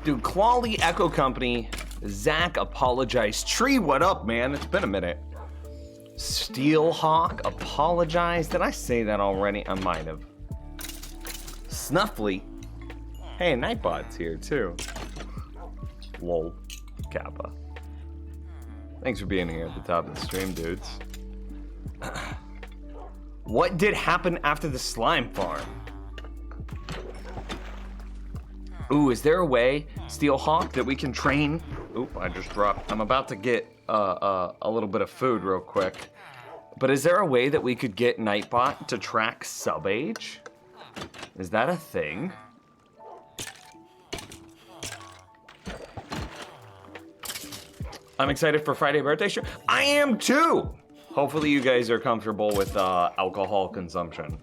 Dude, Clawley Echo Company. Zach apologized. Tree, what up, man? It's been a minute. Steelhawk apologized. Did I say that already? I might have. Snuffly. Hey, Nightbot's here too. Lol. Kappa. Thanks for being here at the top of the stream, dudes. What did happen after the slime farm? Ooh, is there a way, Steelhawk, that we can train? Oop, I just dropped. I'm about to get a little bit of food real quick. But is there a way that we could get Nightbot to track sub-age? Is that a thing? I'm excited for Friday birthday show. I am too! Hopefully you guys are comfortable with alcohol consumption.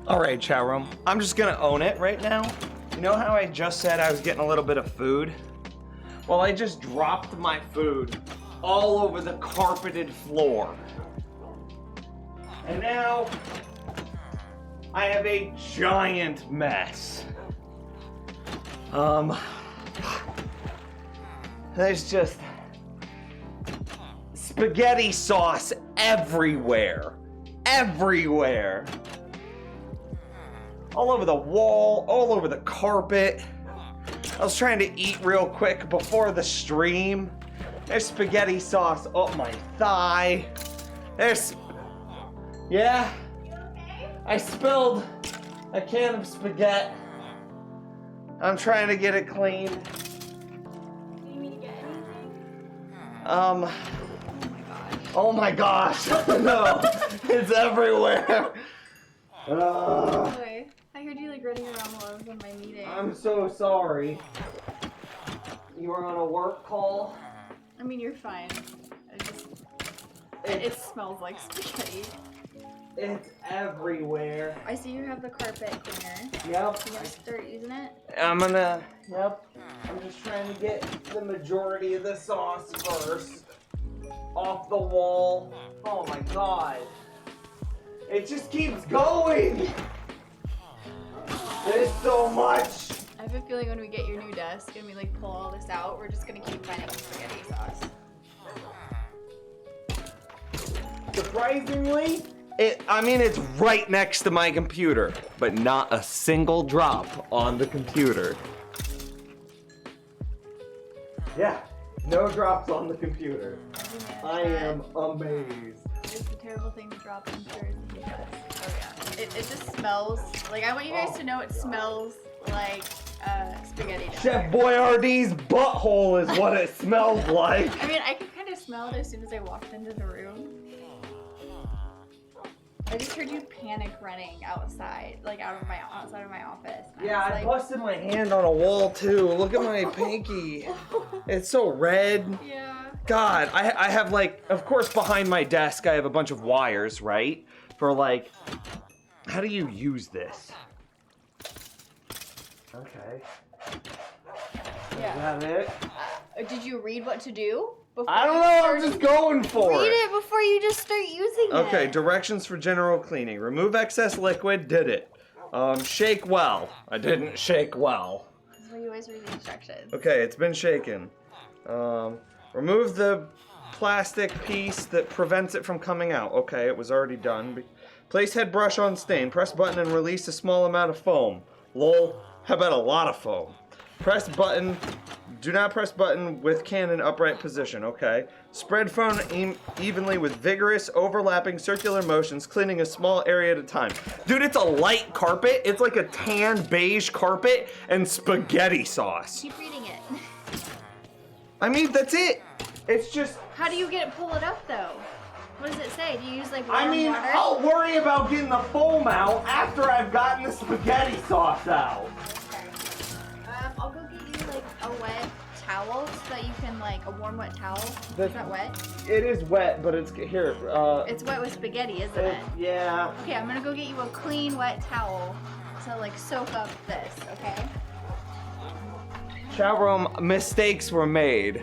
All right, chat room. I'm just gonna own it right now. You know how I just said I was getting a little bit of food? Well, I just dropped my food all over the carpeted floor. And now I have a giant mess. There's just spaghetti sauce everywhere. Everywhere. All over the wall, all over the carpet. I was trying to eat real quick before the stream. There's spaghetti sauce up my thigh. There's... Yeah? You okay? I spilled a can of spaghetti. I'm trying to get it clean. Do you need me to get anything? Oh my gosh. No, it's everywhere. Boy, I heard you like running around while I was in my meeting. I'm so sorry. You were on a work call? I mean, you're fine. It smells like spaghetti. It's everywhere. I see you have the carpet cleaner. Yep. You gonna start using it? Yep. I'm just trying to get the majority of the sauce first off the wall. Oh my god. It just keeps going. There's so much. I have a feeling when we get your new desk and we like pull all this out, we're just gonna keep finding spaghetti sauce. Surprisingly, it's right next to my computer, but not a single drop on the computer. Yeah, no drops on the computer. I am amazed. It's a terrible thing to drop in Jersey. Oh yeah. It just smells like, I want you guys to know it smells like spaghetti down Chef there. Boyardee's butthole is what it smells like. I mean, I could kind of smell it as soon as I walked into the room. I just heard you panic running outside, like outside of my office. And Yeah, was I like, busted my hand on a wall too. Look at my pinky. It's so red. Yeah. God, I have like, of course behind my desk I have a bunch of wires, right? For like, how do you use this? Okay. Yeah. Is that it? Did you read what to do? I don't know, I'm just going for Read it. it before you just start using it. Okay, directions for general cleaning. Remove excess liquid, did it. Shake well. I didn't shake well. This is why you always read the instructions. Okay, it's been shaken. Remove the plastic piece that prevents it from coming out. Okay, it was already done. Place head brush on stain. Press button and release a small amount of foam. Lol, how about a lot of foam? Press button. Do not press button with can in upright position. Okay. Spread foam evenly with vigorous, overlapping circular motions, cleaning a small area at a time. Dude, it's a light carpet. It's like a tan beige carpet and spaghetti sauce. Keep reading it. I mean, that's it. It's just. How do you pull it up though? What does it say? Do you use like warm I mean, water? I'll worry about getting the foam out after I've gotten the spaghetti sauce out. I'll go get you like a wet towel so that you can like, a warm wet towel. Is that wet? It is wet, but it's here. It's wet with spaghetti, isn't it? Yeah. Okay, I'm gonna go get you a clean wet towel to like soak up this, okay? Chat room, mistakes were made.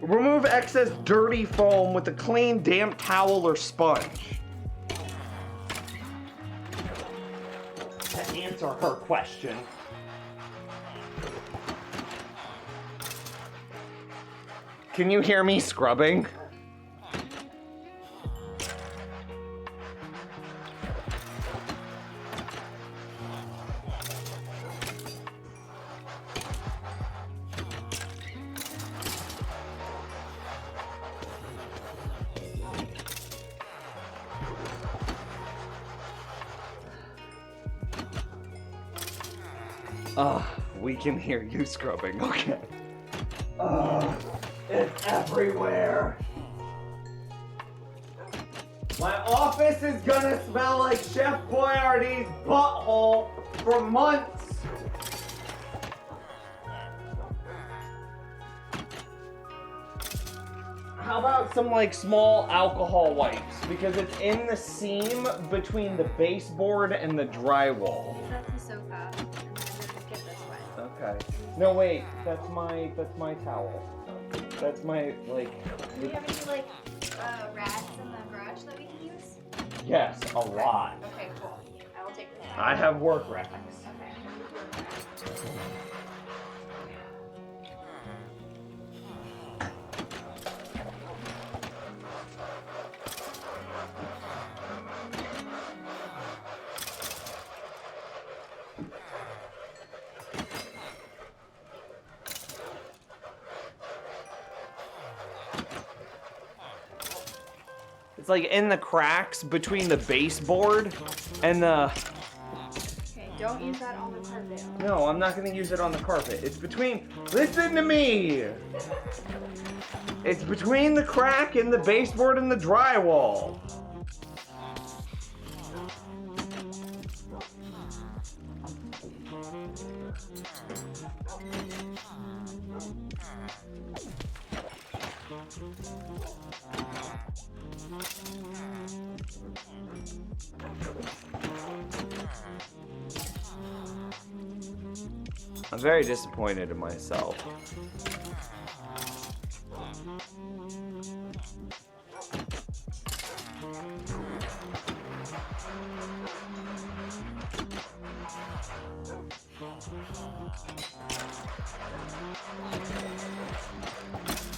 Remove excess dirty foam with a clean, damp towel or sponge. To answer her question. Can you hear me scrubbing? We can hear you scrubbing, okay. It's everywhere. My office is gonna smell like Chef Boyardee's butthole for months. How about some like small alcohol wipes? Because it's in the seam between the baseboard and the drywall. That's the sofa. And then I'm gonna just get this wet. Okay. No wait, that's my towel. That's my like. Do you have any like rats in the garage that we can use? Yes, a lot. Okay, cool. I will take them. I have work racks. Okay. It's like in the cracks between the baseboard and the. Okay. Don't use that on the carpet. No, I'm not gonna use it on the carpet. It's between. Listen to me! It's between the crack in the baseboard and the drywall. I'm very disappointed in myself.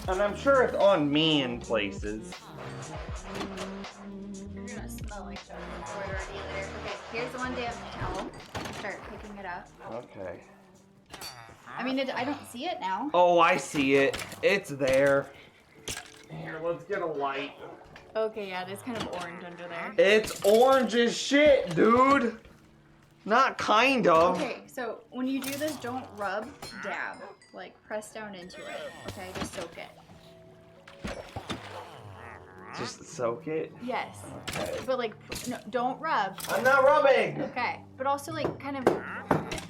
And I'm sure it's on me in places. You're gonna smell like chocolate already later. Okay, here's the one damp towel. Start picking it up. Okay. I mean, I don't see it now. Oh, I see it. It's there. Here, let's get a light. Okay, yeah, it is kind of orange under there. It's orange as shit, dude. Not kind of. Okay, so when you do this, don't rub, dab. Like, press down into it. Okay, just soak it. Just soak it. Yes. Okay. But, like, no, don't rub. I'm not rubbing. Okay. But also, like, kind of,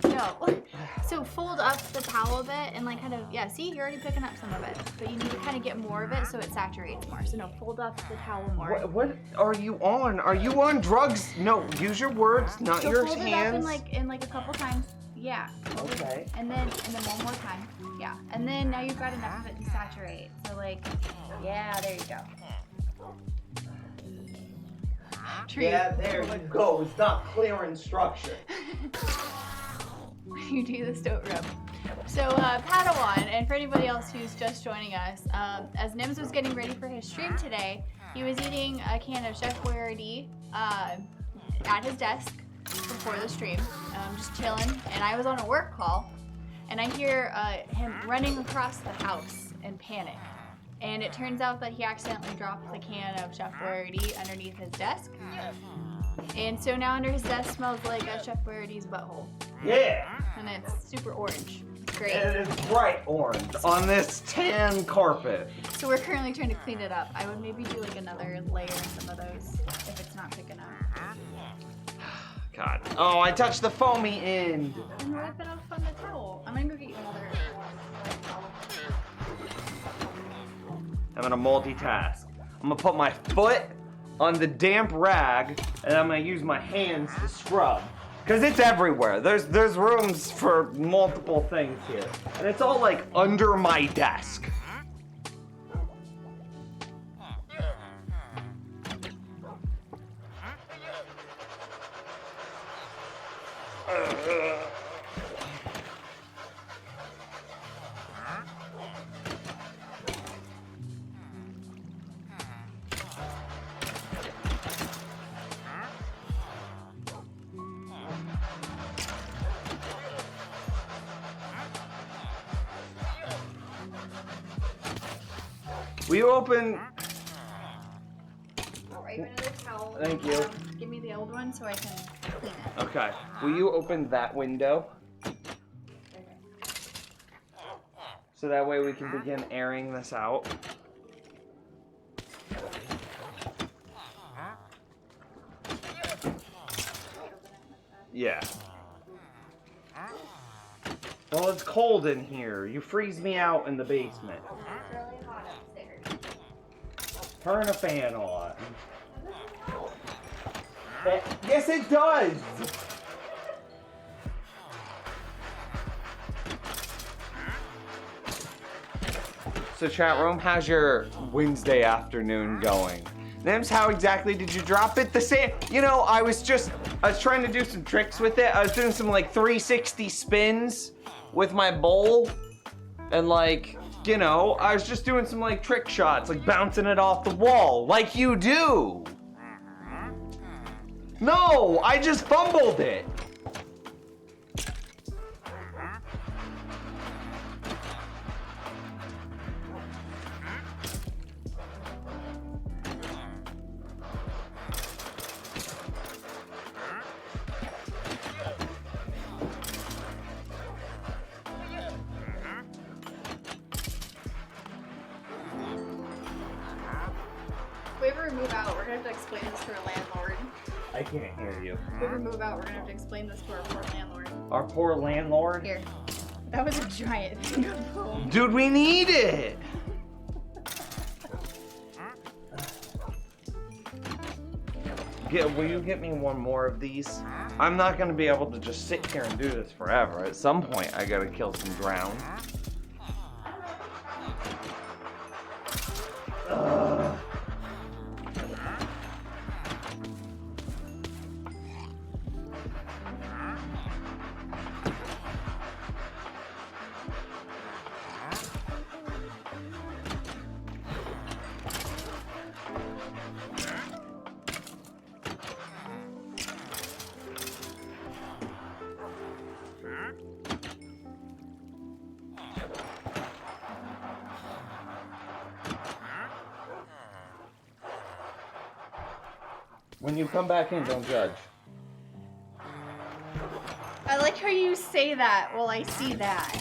no. So fold up the towel a bit and, like, kind of, yeah, see, you're already picking up some of it. But you need to kind of get more of it so it saturates more. So, no, fold up the towel more. What are you on? Are you on drugs? No, use your words, not So your fold hands. it up in like a couple times. Yeah. Okay. And then one more time. Yeah. And then now you've got enough of it to saturate. So like, yeah, there you go. Tree. Yeah, there you go. It's not clear instruction. When you do this, don't rub. So Padawan, and for anybody else who's just joining us, as Nims was getting ready for his stream today, he was eating a can of Chef Boyardee at his desk before the stream, just chilling, and I was on a work call, and I hear him running across the house in panic, and it turns out that he accidentally dropped the can of Chef Boyardee underneath his desk, and so now under his desk smells like a Chef Boyardee's butthole, Yeah. and it's super orange. It's great. And it's bright orange on this tan carpet. So we're currently trying to clean it up. I would maybe do like another layer in some of those if it's not picking up. God. Oh, I touched the foamy end. And wipe it off on the towel. I'm gonna go get you another. I'm gonna multitask. I'm gonna put my foot on the damp rag, and I'm gonna use my hands to scrub. Cause it's everywhere. There's rooms for multiple things here. And it's all like under my desk. Will you open? I'll wipe another towel. Thank you. Give me the old one so I can clean it. Okay. Will you open that window? So that way we can begin airing this out. Yeah. Well, it's cold in here. You freeze me out in the basement. It's really hot upstairs. Turn a fan on. Yes, it does! So chat room, how's your Wednesday afternoon going? Nims, how exactly did you drop it? The same, you know, I was trying to do some tricks with it. I was doing some like 360 spins with my bowl. And like, you know, I was just doing some like trick shots, like bouncing it off the wall, like you do. No, I just fumbled it. gonna have to explain this to our landlord. I can't hear you. If we ever move out, we're gonna have to explain this to our poor landlord. Our poor landlord? Here. That was a giant thing of foam. Dude, we need it! Will you get me one more of these? I'm not gonna be able to just sit here and do this forever. At some point, I gotta kill some drown. When you come back in, don't judge. I like how you say that while I see that.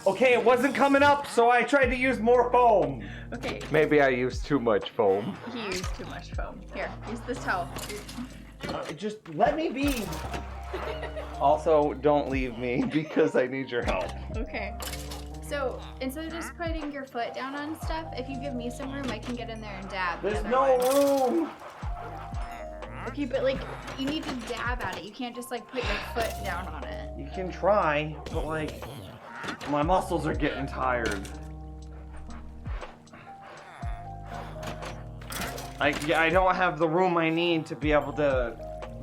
Okay, it wasn't coming up, so I tried to use more foam. Okay, Maybe I used too much foam. he used too much foam. Here, use this towel. Just let me be. Also, don't leave me because I need your help. Okay. So, instead of just putting your foot down on stuff, if you give me some room, I can get in there and dab. the There's other no one. room. Okay, but like, you need to dab at it. You can't just like put your foot down on it. You can try, but like, my muscles are getting tired. I don't have the room I need to be able to,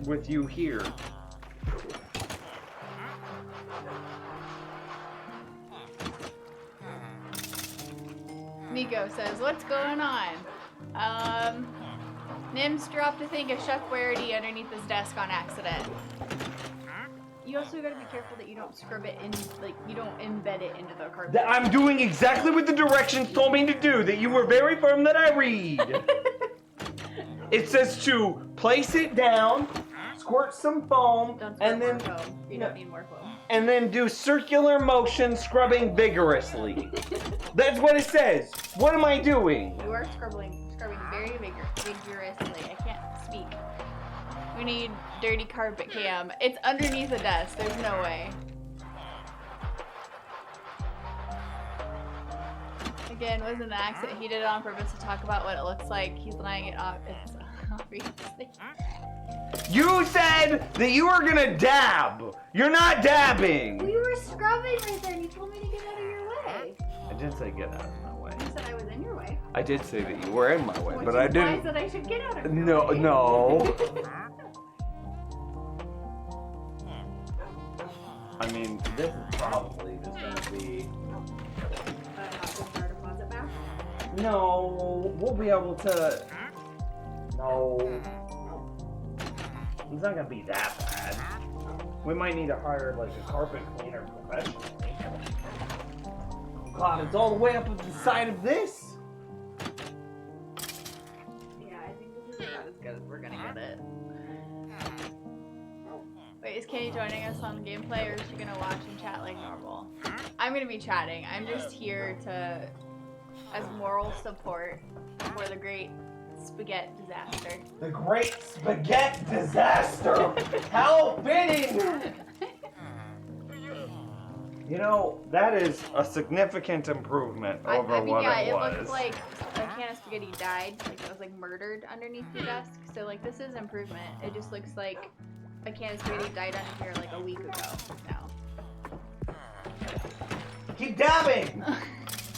with you here. Nico says, what's going on? Nims dropped a thing of Chef Warity underneath his desk on accident. You also gotta be careful that you don't scrub it in, like, you don't embed it into the carpet. I'm doing exactly what the directions told me to do, that you were very firm that I read. It says to place it down, squirt some foam, Don't and squirt then more foam. You don't need more foam. and then do circular motion scrubbing vigorously. That's what it says. What am I doing? You are scrubbing very vigorously. I can't speak. We need dirty carpet cam. It's underneath the desk. There's no way. Again, wasn't an accident. He did it on purpose to talk about what it looks like. He's lying it off. It's obviously. You said that you were gonna dab. You're not dabbing. We were scrubbing right there, and you told me to get out of your way. I did say get out of my way. You said I was in your way. I did say that you were in my way, Which but I implies didn't. that I should get out of your No, way. no. I mean, this is probably just gonna be. Not our deposit back. No, we'll be able to. No. It's not gonna be that bad. We might need to hire like a carpet cleaner professionally. Oh God, it's all the way up at the side of this. Yeah, I think this is about as good as we're gonna get it. Wait, is Kenny joining us on gameplay, or is she gonna watch and chat like normal? I'm gonna be chatting. I'm just here to, as moral support for the great spaghetti disaster. The great spaghetti disaster. How fitting. You know, that is a significant improvement over I mean, what yeah, it it was. looked like a can of spaghetti died, like it was like murdered underneath your desk. So like this is improvement. It just looks like a can of spaghetti died under here like a week ago now. Keep dabbing.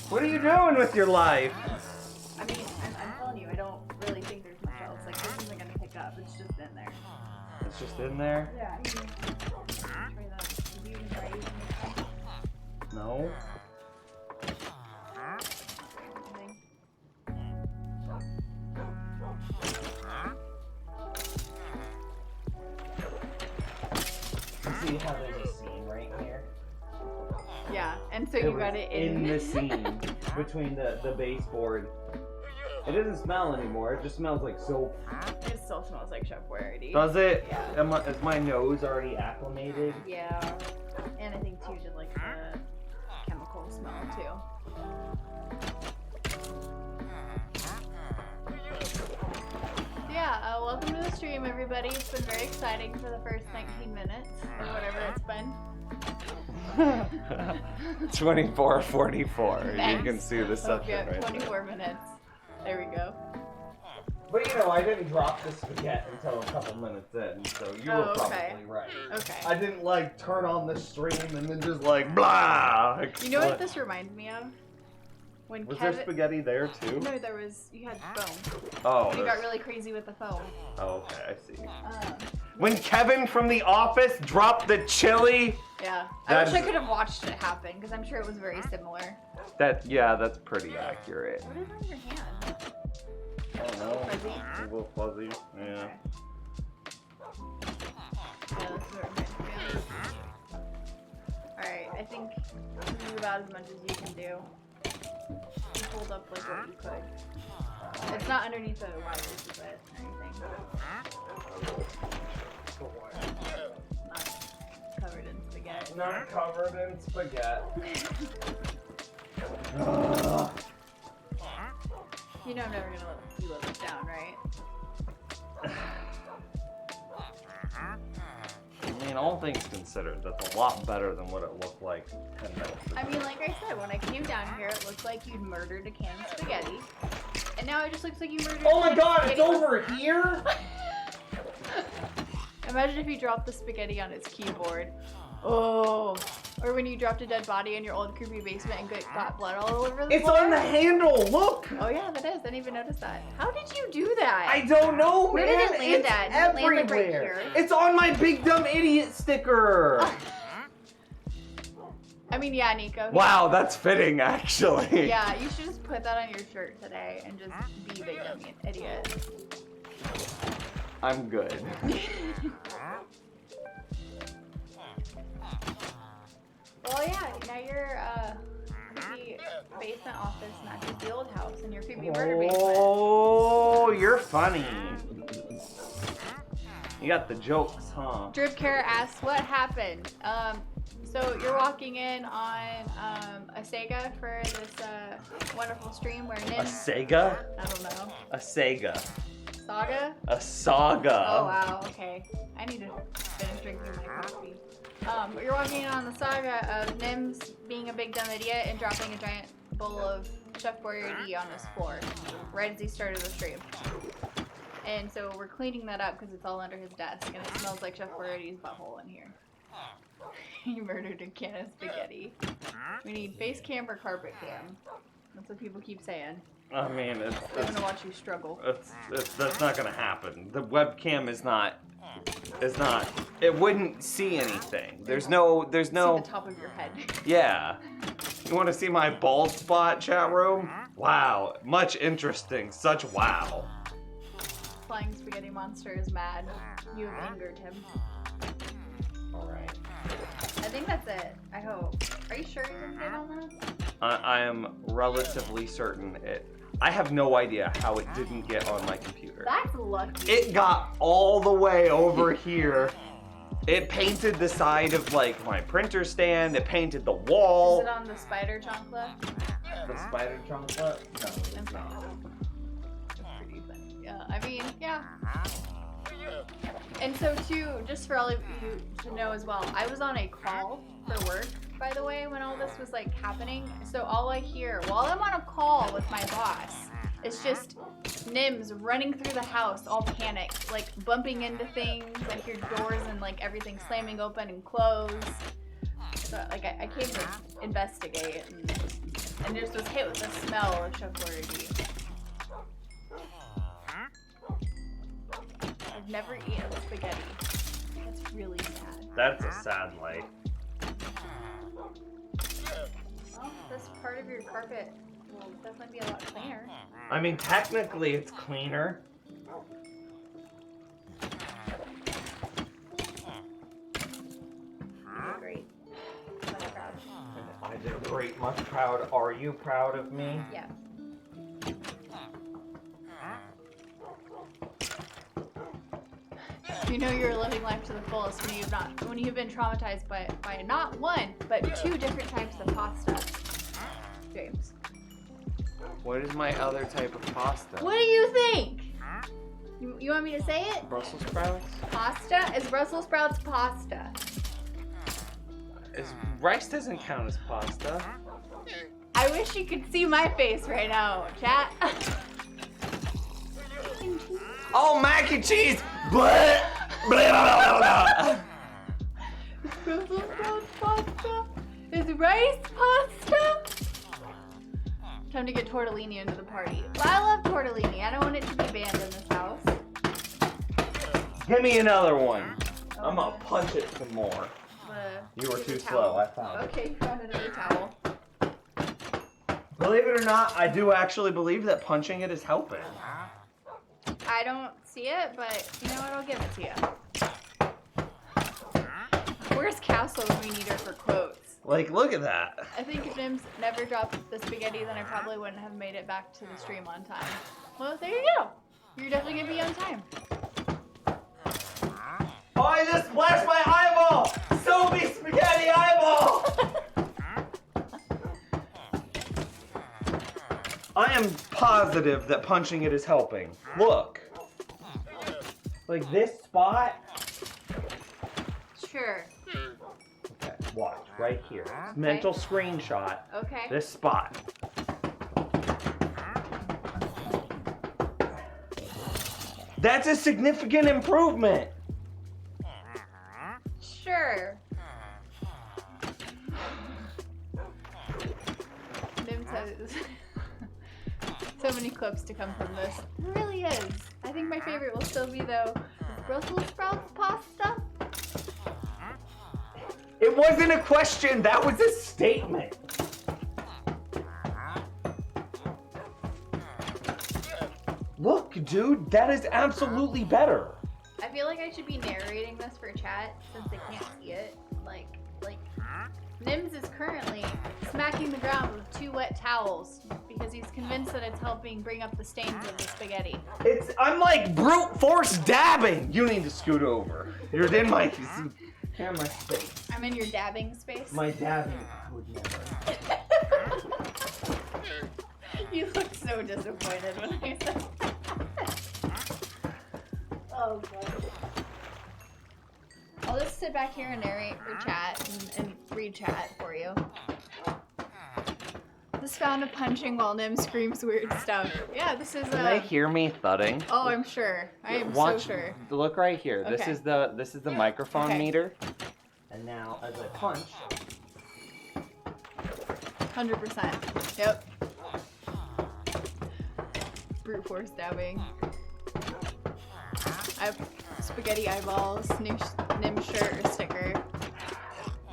What are you doing with your life? I mean, I'm telling you, I don't really think there's much else. Like this isn't gonna pick up. It's just in there. It's just in there. Yeah. Try that. Did you even try using it? No. Anything? You see how there's a seam right here? Yeah, and so you was got it in. the seam between the baseboard. It doesn't smell anymore. It just smells like soap. It still smells like Chef Warity. Does it? Yeah. Is my nose already acclimated? Yeah, and I think too, just like the chemical smell too. the stream, everybody. It's been very exciting for the first 19 minutes, or whatever it's been. 24:44. You Thanks. can see the Oh, session yeah, right 24 minutes. There we go. But you know, I didn't drop the spaghetti until a couple minutes in, so you were probably right. Okay. I didn't like turn on the stream and then just like blah. You know what this reminds me of? When Was Kevin. there spaghetti there too? No, there was. You had foam. Oh. You got really crazy with the foam. Oh, okay, I see. When Kevin from The Office dropped the chili. Yeah. I wish I could have watched it happen because I'm sure it was very similar. That's pretty accurate. What is on your hand? I don't know. Fuzzy? A little fuzzy. Yeah. Yeah, that's what it reminds me of. Alright, I think this is about as much as you can do. You hold up like what you could. It's not underneath the wires of it or anything. Not covered in spaghetti. Not covered in spaghetti. You know I'm never gonna let you live this down, right? I mean, all things considered, that's a lot better than what it looked like 10 minutes ago. I mean, like I said, when I came down here, it looked like you'd murdered a can of spaghetti. And now it just looks like you murdered Oh a my can god, of it's spaghetti. over here? Imagine if you dropped the spaghetti on its keyboard. Oh. Or when you dropped a dead body in your old creepy basement and got blood all over the It's floor. on the handle, look! Oh yeah, that is. I didn't even notice that. How did you do that? I don't know, Where man. did it land It's at? Did it land, like, right everywhere. here? It's on my big dumb idiot sticker. I mean, yeah, Nico. Wow, that's fitting, actually. Yeah, you should just put that on your shirt today and just be big dumb idiot. I'm good. Well, yeah, now you're creepy basement office matches the old house and your creepy murder basement. Oh, you're funny. You got the jokes, huh? Drip Care asks, what happened? So you're walking in on a Sega for this wonderful stream where A Nin, Sega? I don't know, A Sega. Saga? A saga. Oh wow, okay. I need to finish drinking my coffee. You're walking in on the saga of Nims being a big dumb idiot and dropping a giant bowl of Chef Boyardee on his floor right as he started the stream. And so we're cleaning that up because it's all under his desk and it smells like Chef Boyardee's butthole in here. He murdered a can of spaghetti. We need face cam or carpet cam. That's what people keep saying. I mean, They're gonna watch you struggle. that's not gonna happen. The webcam is not. It wouldn't see anything. There's no. See the top of your head. Yeah. You want to see my bald spot, chat room? Wow, much interesting. Such wow. Flying Spaghetti Monster is mad. You have angered him. Alright. I think that's it. I hope. Are you sure you didn't get on that? I am relatively certain it. I have no idea how it didn't get on my computer. That's lucky. It got all the way over here. It painted the side of like my printer stand. It painted the wall. Is it on the spider chocolate? The spider chocolate? No. That's pretty funny. Yeah, I mean, yeah. And so too, just for all of you to know as well, I was on a call for work, by the way, when all this was like happening. So all I hear while I'm on a call with my boss is just Nims running through the house, all panicked, like bumping into things. I hear doors and like everything slamming open and closed. So like I came to investigate and just was hit with the smell of Chef Boyardee. I've never eaten spaghetti. That's really sad. That's a sad life. Well, this part of your carpet will definitely be a lot cleaner. I mean, technically it's cleaner. You're great. I'm proud. I did great. Much proud. Are you proud of me? Yeah. You know you're living life to the fullest when you've been traumatized by not one, but two different types of pasta. James. What is my other type of pasta? What do you think? You want me to say it? Brussels sprouts? Pasta? Is Brussels sprouts pasta? Rice doesn't count as pasta. I wish you could see my face right now, chat. Oh, mac and cheese! Blah, blah, blah, blah. Brussels sprouts pasta? Is rice pasta? Time to get tortellini into the party. But I love tortellini. I don't want it to be banned in this house. Give me another one. I'm gonna punch it some more. You were Get too the slow, towel. I found it. Okay, you found another towel. Believe it or not, I do actually believe that punching it is helping. I don't see it, but you know what? I'll give it to you. Where's Castle when we need her for quotes? Like, look at that. I think if Nims never dropped the spaghetti, then I probably wouldn't have made it back to the stream on time. Well, there you go. You're definitely gonna be on time. Oh, I just splashed my eyeball! Soapy spaghetti eyeball! I am positive that punching it is helping. Look. Like this spot. Sure. Okay, watch, right here. Mental screenshot. Okay. This spot. That's a significant improvement. Sure. Nim says so many clips to come from this. It really is. I think my favorite will still be though Brussels sprouts pasta. It wasn't a question, that was a statement. Look, dude, that is absolutely better. I feel like I should be narrating this for chat since they can't see it. Like Nims is currently smacking the ground with 2 wet towels because he's convinced that it's helping bring up the stains of the spaghetti. I'm like brute force dabbing. You need to scoot over. You're in my camera space. I'm in your dabbing space. My dabbing would never. You look so disappointed when I said that. Oh, God. I'll just sit back here and narrate for chat and read chat for you. This found a punching while Nim screams weird stuff. Yeah, this is Can they hear me thudding? Oh, I'm sure. I am Watch, so sure. Look right here. This Okay. is the microphone Okay. meter. And now, as I punch, 100%. Yep. Brute force dabbing. I have spaghetti eyeballs, Nim shirt or sticker.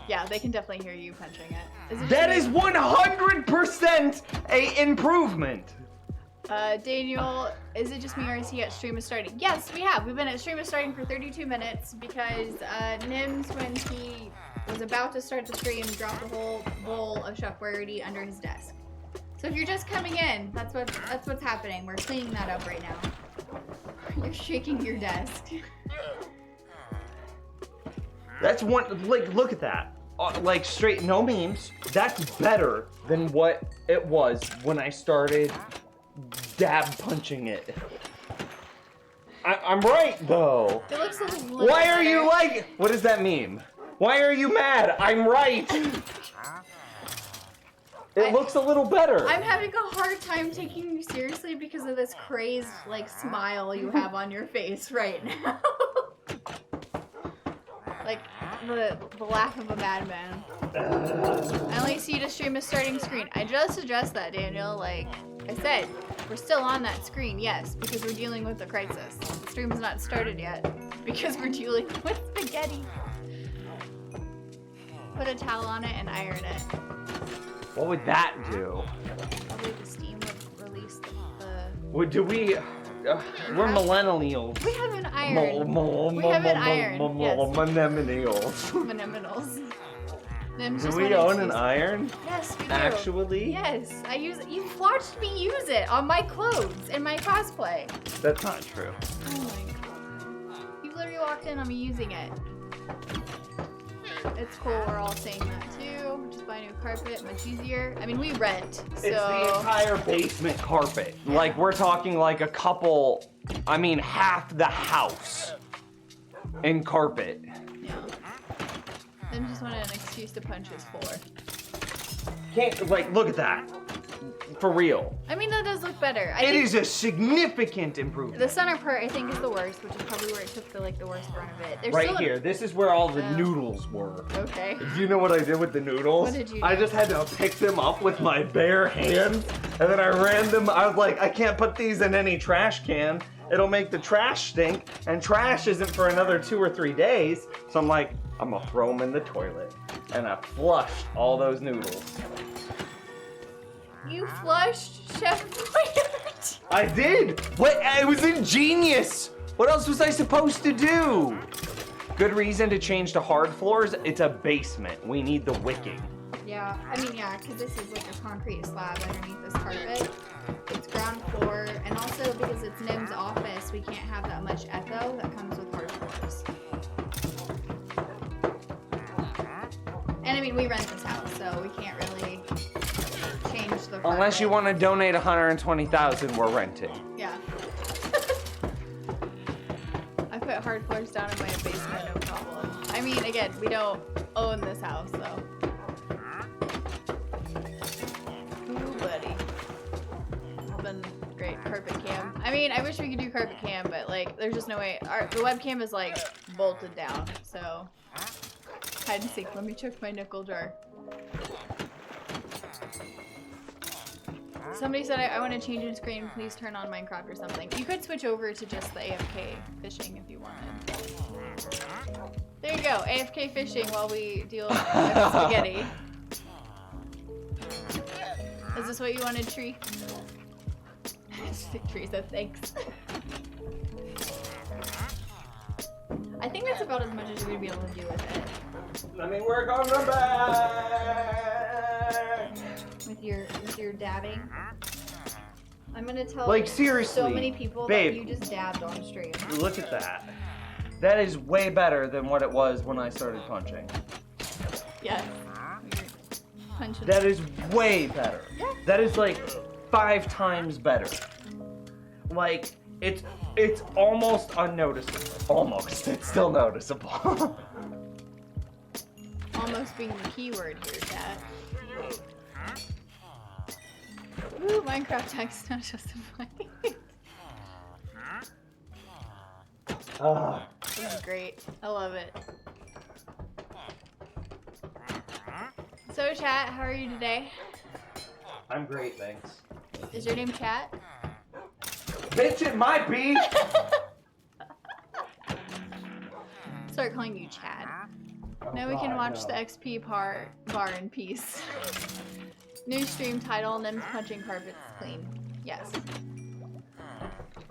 Yeah, they can definitely hear you punching it. Is it that just is 100% a improvement. Daniel, is it just me or is he at stream is starting? Yes, we have. We've been at stream is starting for 32 minutes because Nims, when he was about to start the stream, dropped a whole bowl of Chef Rarity under his desk. So if you're just coming in, that's what's happening. We're cleaning that up right now. You're shaking your desk. That's one, like, look at that. Like, straight, no memes. That's better than what it was when I started dab punching it. I'm right, though. It looks a little Why are you better. like, what does that mean? Why are you mad? I'm right. It looks a little better. I'm having a hard time taking you seriously because of this crazed, like, smile you have on your face right now. Like, the laugh of a madman. I only see the stream is starting screen. I just addressed that, Daniel. Like I said, we're still on that screen, yes, because we're dealing with a crisis. The stream has not started yet because we're dealing with spaghetti. Put a towel on it and iron it. What would that do? Probably the steam would release the... What do we? We're millennials. We have an iron. We have an iron, yes. Millennials. Phenomenals. Nims Do just we wanted to own an use- iron? Yes, we do. Actually? Yes, I use it. You've watched me use it on my clothes in my cosplay. That's not true. Oh my god. You literally walked in on me using it. It's cool. We're all saying that too. Just buy new carpet, much easier. I mean, we rent, so. It's the entire basement carpet. Like, we're talking like a couple, I mean, half the house in carpet. Yeah. Then just wanted an excuse to punch his floor. Can't, like, look at that. For real. I mean, that does look better. It is a significant improvement. The center part, I think, is the worst, which is probably where it took the worst run of it. There's Right still here. This is where all the noodles were. Okay. Do you know what I did with the noodles? What did you do? I just had to pick them up with my bare hands, and then I ran them. I was like, I can't put these in any trash can. It'll make the trash stink, and trash isn't for another 2 or 3 days. So I'm like, I'm gonna throw them in the toilet. And I flushed all those noodles. You flushed Chef Boyardee. I did! What? It was ingenious! What else was I supposed to do? Good reason to change to hard floors. It's a basement. We need the wicking. Yeah, I mean, yeah, because this is like a concrete slab underneath this carpet. It's ground floor, and also because it's Nim's office, we can't have that much echo that comes with hard floors. And I mean, we rent this house, so we can't really change the carpet. Unless you want to donate 120,000, we're renting. Yeah. I put hard floors down in my basement, no problem. I mean, again, we don't own this house, so. Ooh, buddy. It's been great. Carpet cam. I mean, I wish we could do carpet cam, but like, there's just no way. The webcam is like bolted down, so. Hide and seek. Let me check my nickel jar. Somebody said I want to change in screen. Please turn on Minecraft or something. You could switch over to just the AFK fishing if you wanted. There you go. AFK fishing while we deal with spaghetti. Is this what you wanted, Tree? Tree said thanks. I think that's about as much as we'd be able to do with it. Let me work on the back. With your dabbing. I'm gonna tell Like, seriously, so many people babe. that you just dabbed on stream. Look at that. That is way better than what it was when I started punching. Yes. Punching. That is way better. Yeah. That is like 5 times better. Like, it's almost unnoticeable. Almost. It's still noticeable. Almost being the keyword here, chat. Ooh, Minecraft text not justified. This is great. I love it. So, chat, how are you today? I'm great, thanks. Is your name Chat? Bitch, it might be! Start calling you Chad. Oh, Now we can God, watch no. the XP bar in peace. New stream title, Nim's punching carpets clean. Yes.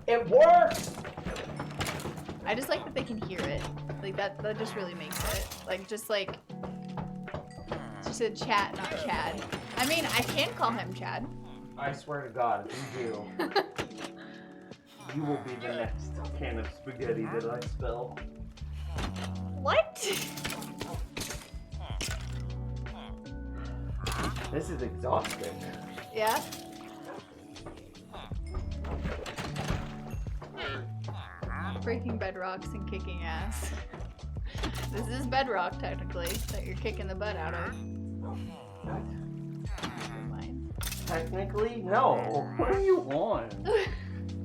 It works! I just like that they can hear it. Like that just really makes it. Like just like she said chat, not Chad. I mean, I can call him Chad. I swear to God, if you do, you will be the next can of spaghetti that I spill. What? This is exhausting. Yeah? Breaking bedrocks and kicking ass. This is bedrock, technically, that you're kicking the butt out of. Never mind. Technically, no. What are you on?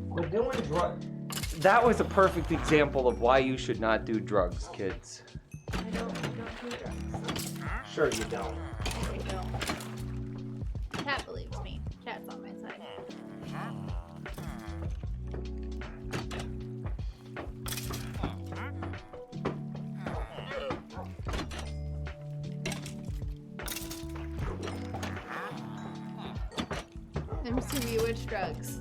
We're doing drugs. That was a perfect example of why you should not do drugs, kids. I don't do drugs. Sure you don't. I don't. Cat believes me. Cat's on my side. MCV, which drugs?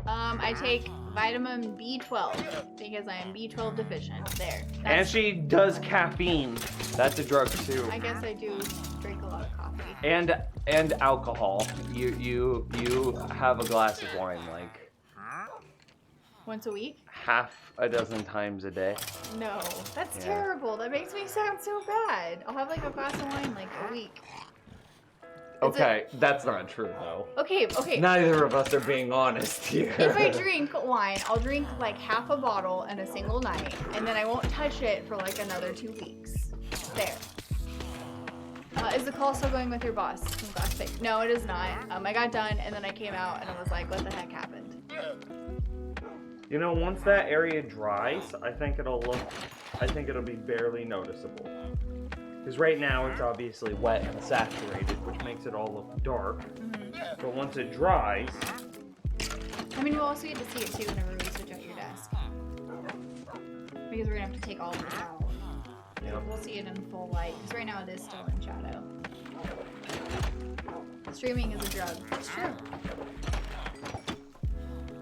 I take vitamin B12 because I am B12 deficient. There. And she does caffeine. That's a drug too. I guess I do drink a lot of coffee. And alcohol. You have a glass of wine like. Once a week? half a dozen times a day. No, that's Yeah. terrible. That makes me sound so bad. I'll have like a glass of wine like a week. Okay, that's not true though. Okay. Neither of us are being honest here. If I drink wine, I'll drink like half a bottle in a single night, and then I won't touch it for like another 2 weeks. There. Is the call still going with your boss from Glass Pig? No, it is not. I got done, and then I came out, and I was like, what the heck happened? You know, once that area dries, I think it'll be barely noticeable. Because right now it's obviously wet and saturated, which makes it all look dark. But once it dries, I mean, we'll also get to see it too whenever we switch out your desk. Because we're gonna have to take all of this out. Yep. We'll see it in full light, because right now it is still in shadow. Streaming is a drug. It's true.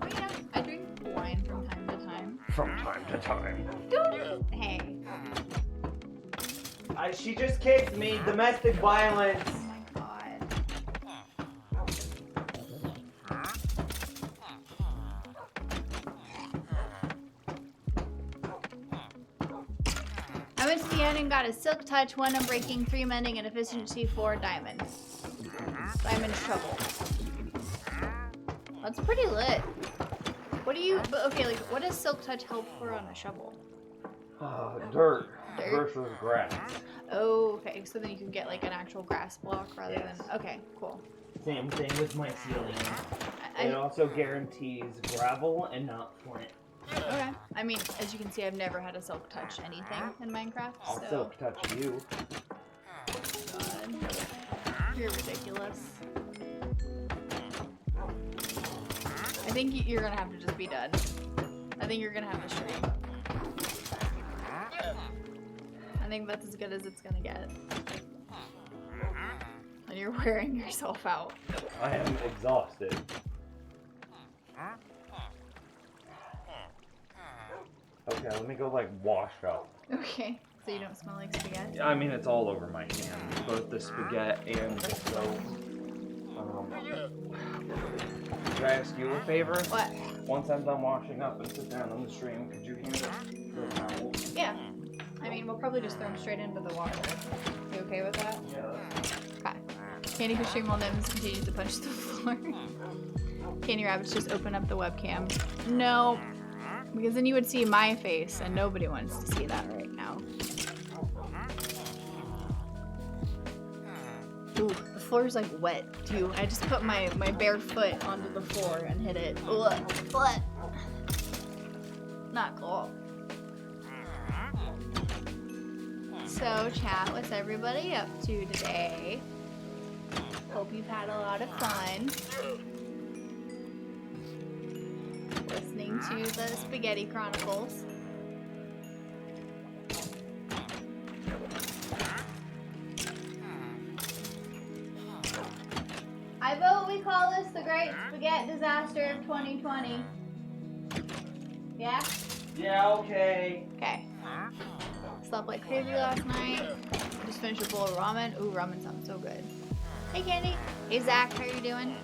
Oh yeah, I drink wine from time to time. from time to time. Hey. She just kicked me. Domestic violence. Oh my god. I went to the end and got a Silk Touch, 1 Unbreaking, 3 Mending, and Efficiency 4 Diamond. Diamond Shovel. That's pretty lit. What do you, okay, like, what does Silk Touch help for on a shovel? Dirt Dirt? versus grass. Oh, okay, so then you can get like an actual grass block rather than, okay, cool. Same thing with my ceiling. I- It also guarantees gravel and not flint. Okay. I mean, as you can see, I've never had a Silk Touch anything in Minecraft, I'll so. silk touch you. God. You're ridiculous. I think you're gonna have to just be done. I think you're gonna have to stream. I think that's as good as it's gonna get. And you're wearing yourself out. I am exhausted. Okay, let me go like wash up. Okay, so you don't smell like spaghetti? I mean, it's all over my hands, both the spaghetti and the soap. Could I ask you a favor? What? Once I'm done washing up and sit down on the stream, could you hand it the towel? Yeah. I mean, we'll probably just throw them straight into the water. You okay with that? Yeah. Okay. Candy can stream while Nims continues to punch the floor. Candy Rabbits just open up the webcam. No, because then you would see my face, and nobody wants to see that right now. Ooh, the floor's like wet too. I just put my bare foot onto the floor and hit it. Ugh, foot. Not cool. So, chat, what's everybody up to today? Hope you've had a lot of fun. Listening to the Spaghetti Chronicles. I vote we call this the Great Spaghetti Disaster of 2020. Yeah? Yeah, okay. Okay. Slept like crazy last night. Just finished a bowl of ramen. Ooh, ramen sounds so good. Hey, Candy. Hey, Zach. How are you doing?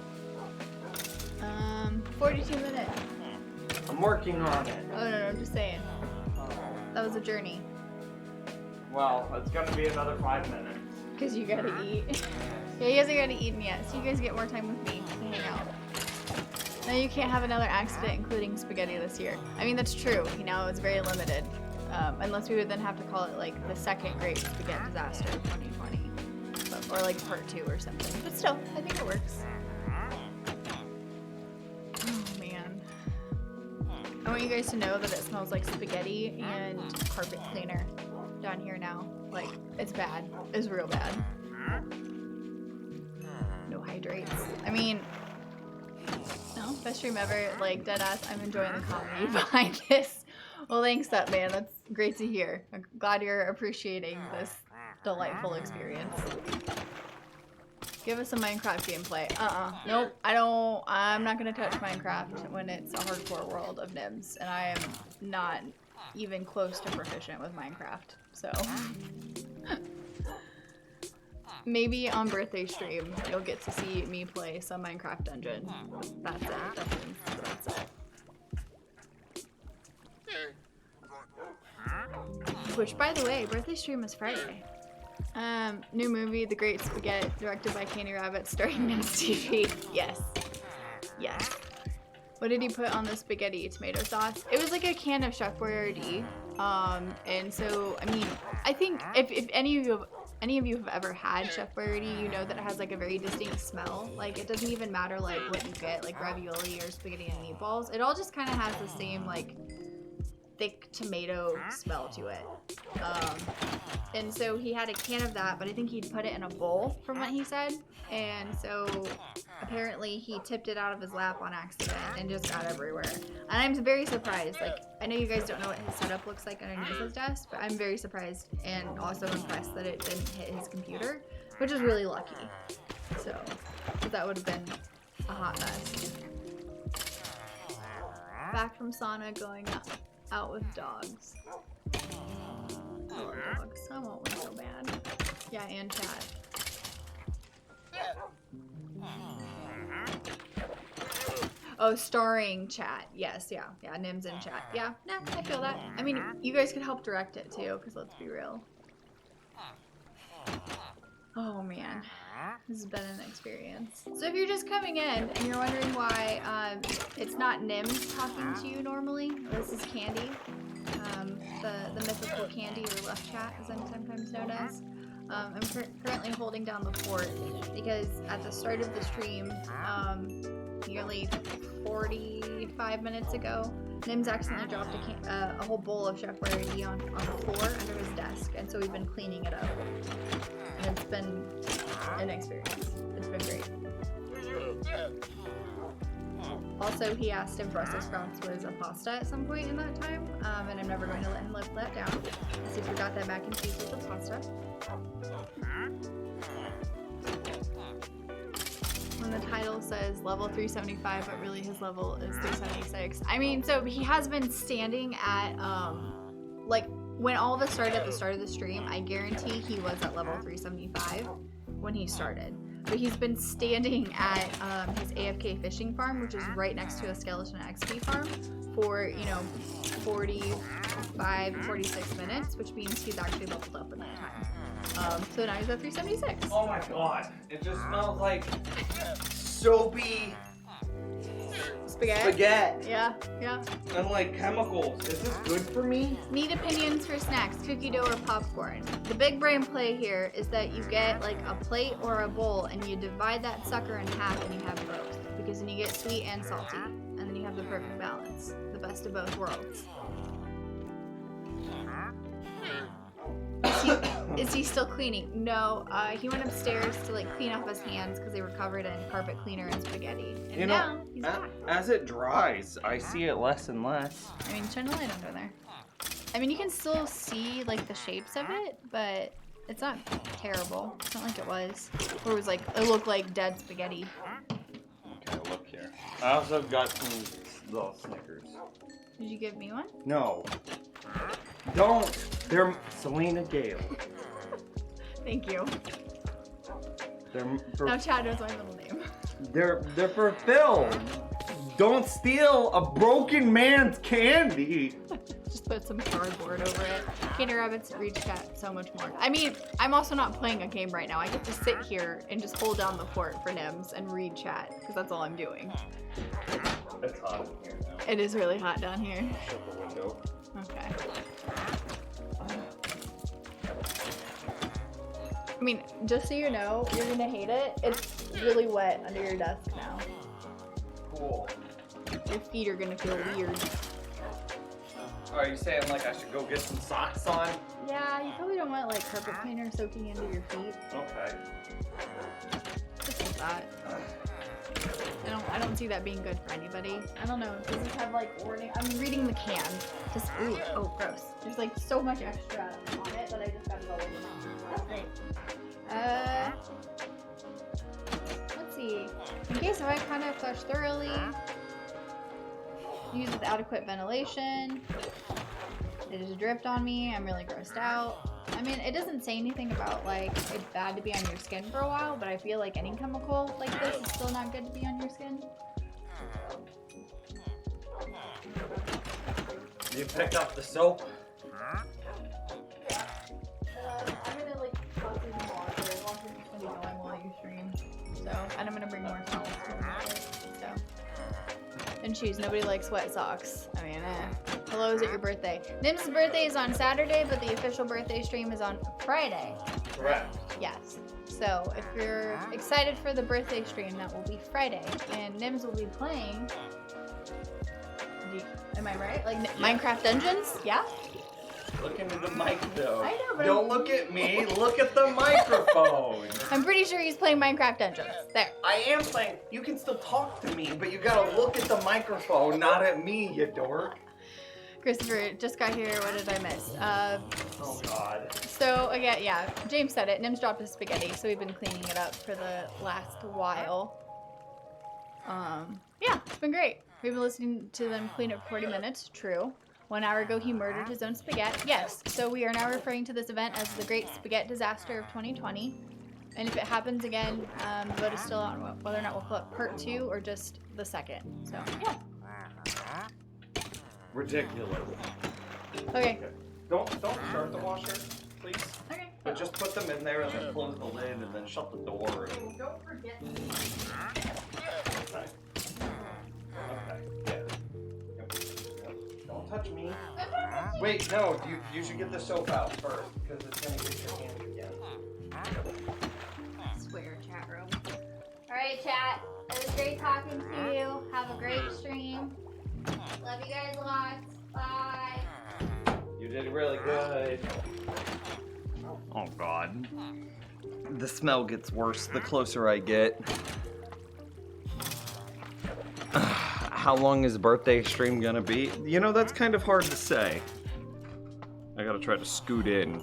42 minutes. I'm working on it. Oh, no, I'm just saying. That was a journey. Well, it's gonna be another 5 minutes. Because you gotta eat. Yeah, you guys are gonna eat yet, so you guys get more time with me to hang out. Now you can't have another accident including spaghetti this year. I mean, that's true. You know, it's very limited. Unless we would then have to call it like the second great spaghetti disaster of 2020. Or like part 2 or something. But still, I think it works. Oh man. I want you guys to know that it smells like spaghetti and carpet cleaner down here now. Like, it's bad. It's real bad. No hydrates. I mean, no, best stream ever. Like, deadass, I'm enjoying the comedy behind this. Well, thanks up, man. That's great to hear. I'm glad you're appreciating this delightful experience. Give us some Minecraft gameplay. Nope. I'm not gonna touch Minecraft when it's a hardcore world of Nims, and I am not even close to proficient with Minecraft, so. Maybe on birthday stream, you'll get to see me play some Minecraft dungeon. That's it. That's it. Which, by the way, birthday stream was Friday. New movie, The Great Spaghetti, directed by Candy Rabbit, starring Nems TV. Yes. Yes. What did he put on the spaghetti? Tomato sauce? It was like a can of Chef Boyardee. And so, I mean, I think if any of you have ever had Chef Boyardee, you know that it has like a very distinct smell. Like, it doesn't even matter like what you get, like ravioli or spaghetti and meatballs. It all just kind of has the same like thick tomato smell to it. And so he had a can of that, but I think he'd put it in a bowl from what he said. And so apparently he tipped it out of his lap on accident and just got everywhere. And I'm very surprised. Like, I know you guys don't know what his setup looks like underneath his desk, but I'm very surprised and also impressed that it didn't hit his computer, which is really lucky. So, 'cause that would have been a hot mess. Back from sauna, going out with dogs. Poor dogs. I want one so bad. Yeah, and chat. Oh, starring chat. Yes, yeah. Yeah, Nim's in chat. Yeah, nah, I feel that. I mean, you guys could help direct it too, because let's be real. Oh man, this has been an experience. So if you're just coming in and you're wondering why it's not Nim talking to you normally, this is Candy, the mythical Candy or Left Chat, as I'm sometimes known as. I'm currently holding down the fort because at the start of the stream, nearly 45 minutes ago, Nim's accidentally dropped a whole bowl of Chef Boyardee on the floor under his desk, and so we've been cleaning it up. And it's been an experience. It's been great. Also, he asked if Brussels sprouts was a pasta at some point in that time, and I'm never going to let him live that down. As he forgot that mac and cheese was a pasta. When the title says level 375, but really his level is 376. I mean, so he has been standing at, like, when all of us started at the start of the stream, I guarantee he was at level 375 when he started. But he's been standing at his AFK fishing farm, which is right next to a skeleton XP farm, for, you know, 45, 46 minutes, which means he's actually leveled up in that time. So now he's at 376. Oh my god, it just smells like soapy spaghetti. Yeah, yeah. And like chemicals. Is this good for me? Need opinions for snacks, cookie dough or popcorn. The big brain play here is that you get like a plate or a bowl and you divide that sucker in half and you have both. Because then you get sweet and salty. And then you have the perfect balance. The best of both worlds. Is he still cleaning? No, he went upstairs to like clean off his hands because they were covered in carpet cleaner and spaghetti. And You now know, he's back. as it dries, I see it less and less. I mean, shine a light under there. I mean, you can still see like the shapes of it, but it's not terrible. It's not like it was. Or it was like, it looked like dead spaghetti. Okay, look here. I also got some little Snickers. Did you give me one? No. Don't. They're Selena Gale. Thank you. They're for, Now Chad knows my middle name. they're for Phil. Don't steal a broken man's candy. Just put some cardboard over it. Candy Rabbits read chat so much more. I mean, I'm also not playing a game right now. I get to sit here and just hold down the fort for Nims and read chat, because that's all I'm doing. It's hot in here now. It is really hot down here. Shut the window. Okay. I mean, just so you know, you're gonna hate it. It's really wet under your desk now. Cool. Your feet are gonna feel weird. Are you saying like I should go get some socks on? Yeah, you probably don't want like carpet cleaner soaking into your feet. Okay. Just like that. I don't see that being good for anybody. I don't know. Does this have like warning? I'm reading the can. Just ooh, oh gross. There's like so much extra on it that I just gotta go with it. That's great. Let's see. In case if I kind of flush thoroughly, use with adequate ventilation. It just dripped on me. I'm really grossed out. I mean, it doesn't say anything about like it's bad to be on your skin for a while, but I feel like any chemical like this is still not good to be on your skin. You picked up the soap? and I'm gonna bring more towels. So. And shoes. Nobody likes wet socks. I mean, hello, is it your birthday? Nim's birthday is on Saturday, but the official birthday stream is on Friday. Correct. Yes. So if you're excited for the birthday stream, that will be Friday, and Nims will be playing. Am I right? Like Minecraft Dungeons? Yeah. Look into the mic though. I know, but Don't look at me. Look at the microphone. I'm pretty sure he's playing Minecraft Dungeons. There. I am playing. You can still talk to me, but you gotta look at the microphone, not at me, you dork. Christopher just got here. What did I miss? Oh God. So again, yeah, James said it. Nims dropped his spaghetti, so we've been cleaning it up for the last while. Yeah, it's been great. We've been listening to them clean up 40 minutes. True. 1 hour ago, he murdered his own spaghetti. Yes. So we are now referring to this event as the Great Spaghetti Disaster of 2020. And if it happens again, the vote is still on whether or not we'll put part 2 or just the second. So yeah. Ridiculous. Okay. Don't start the washer, please. Okay. But just put them in there and then close the lid and then shut the door. And... Don't forget. Okay. Okay. Yeah. Yep. Don't touch me. Wait, no. You should get the soap out first because it's gonna get your hands again. Swear, chat room. All right, chat. It was great talking to you. Have a great stream. Love you guys lots. Bye. You did really good. Oh God. The smell gets worse the closer I get. How long is birthday stream gonna be? You know, that's kind of hard to say. I gotta try to scoot in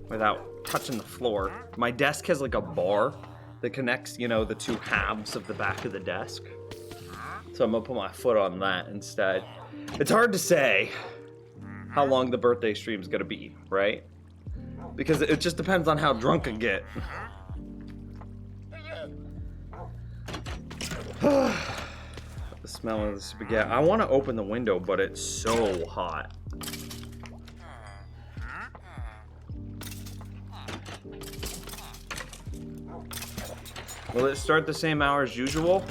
without touching the floor. My desk has like a bar that connects, you know, the two halves of the back of the desk. So I'm gonna put my foot on that instead. It's hard to say how long the birthday stream's gonna be, right? Because it just depends on how drunk I get. The smell of the spaghetti. I want to open the window, but it's so hot. Will it start the same hour as usual?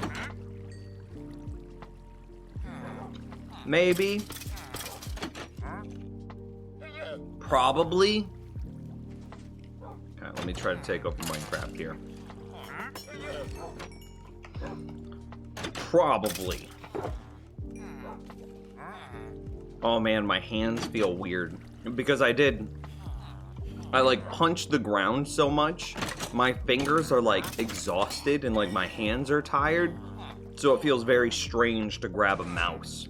Maybe. Probably. Okay, let me try to take over Minecraft here. Probably. Oh man, my hands feel weird. Because I like punched the ground so much, my fingers are like exhausted and like my hands are tired. So it feels very strange to grab a mouse.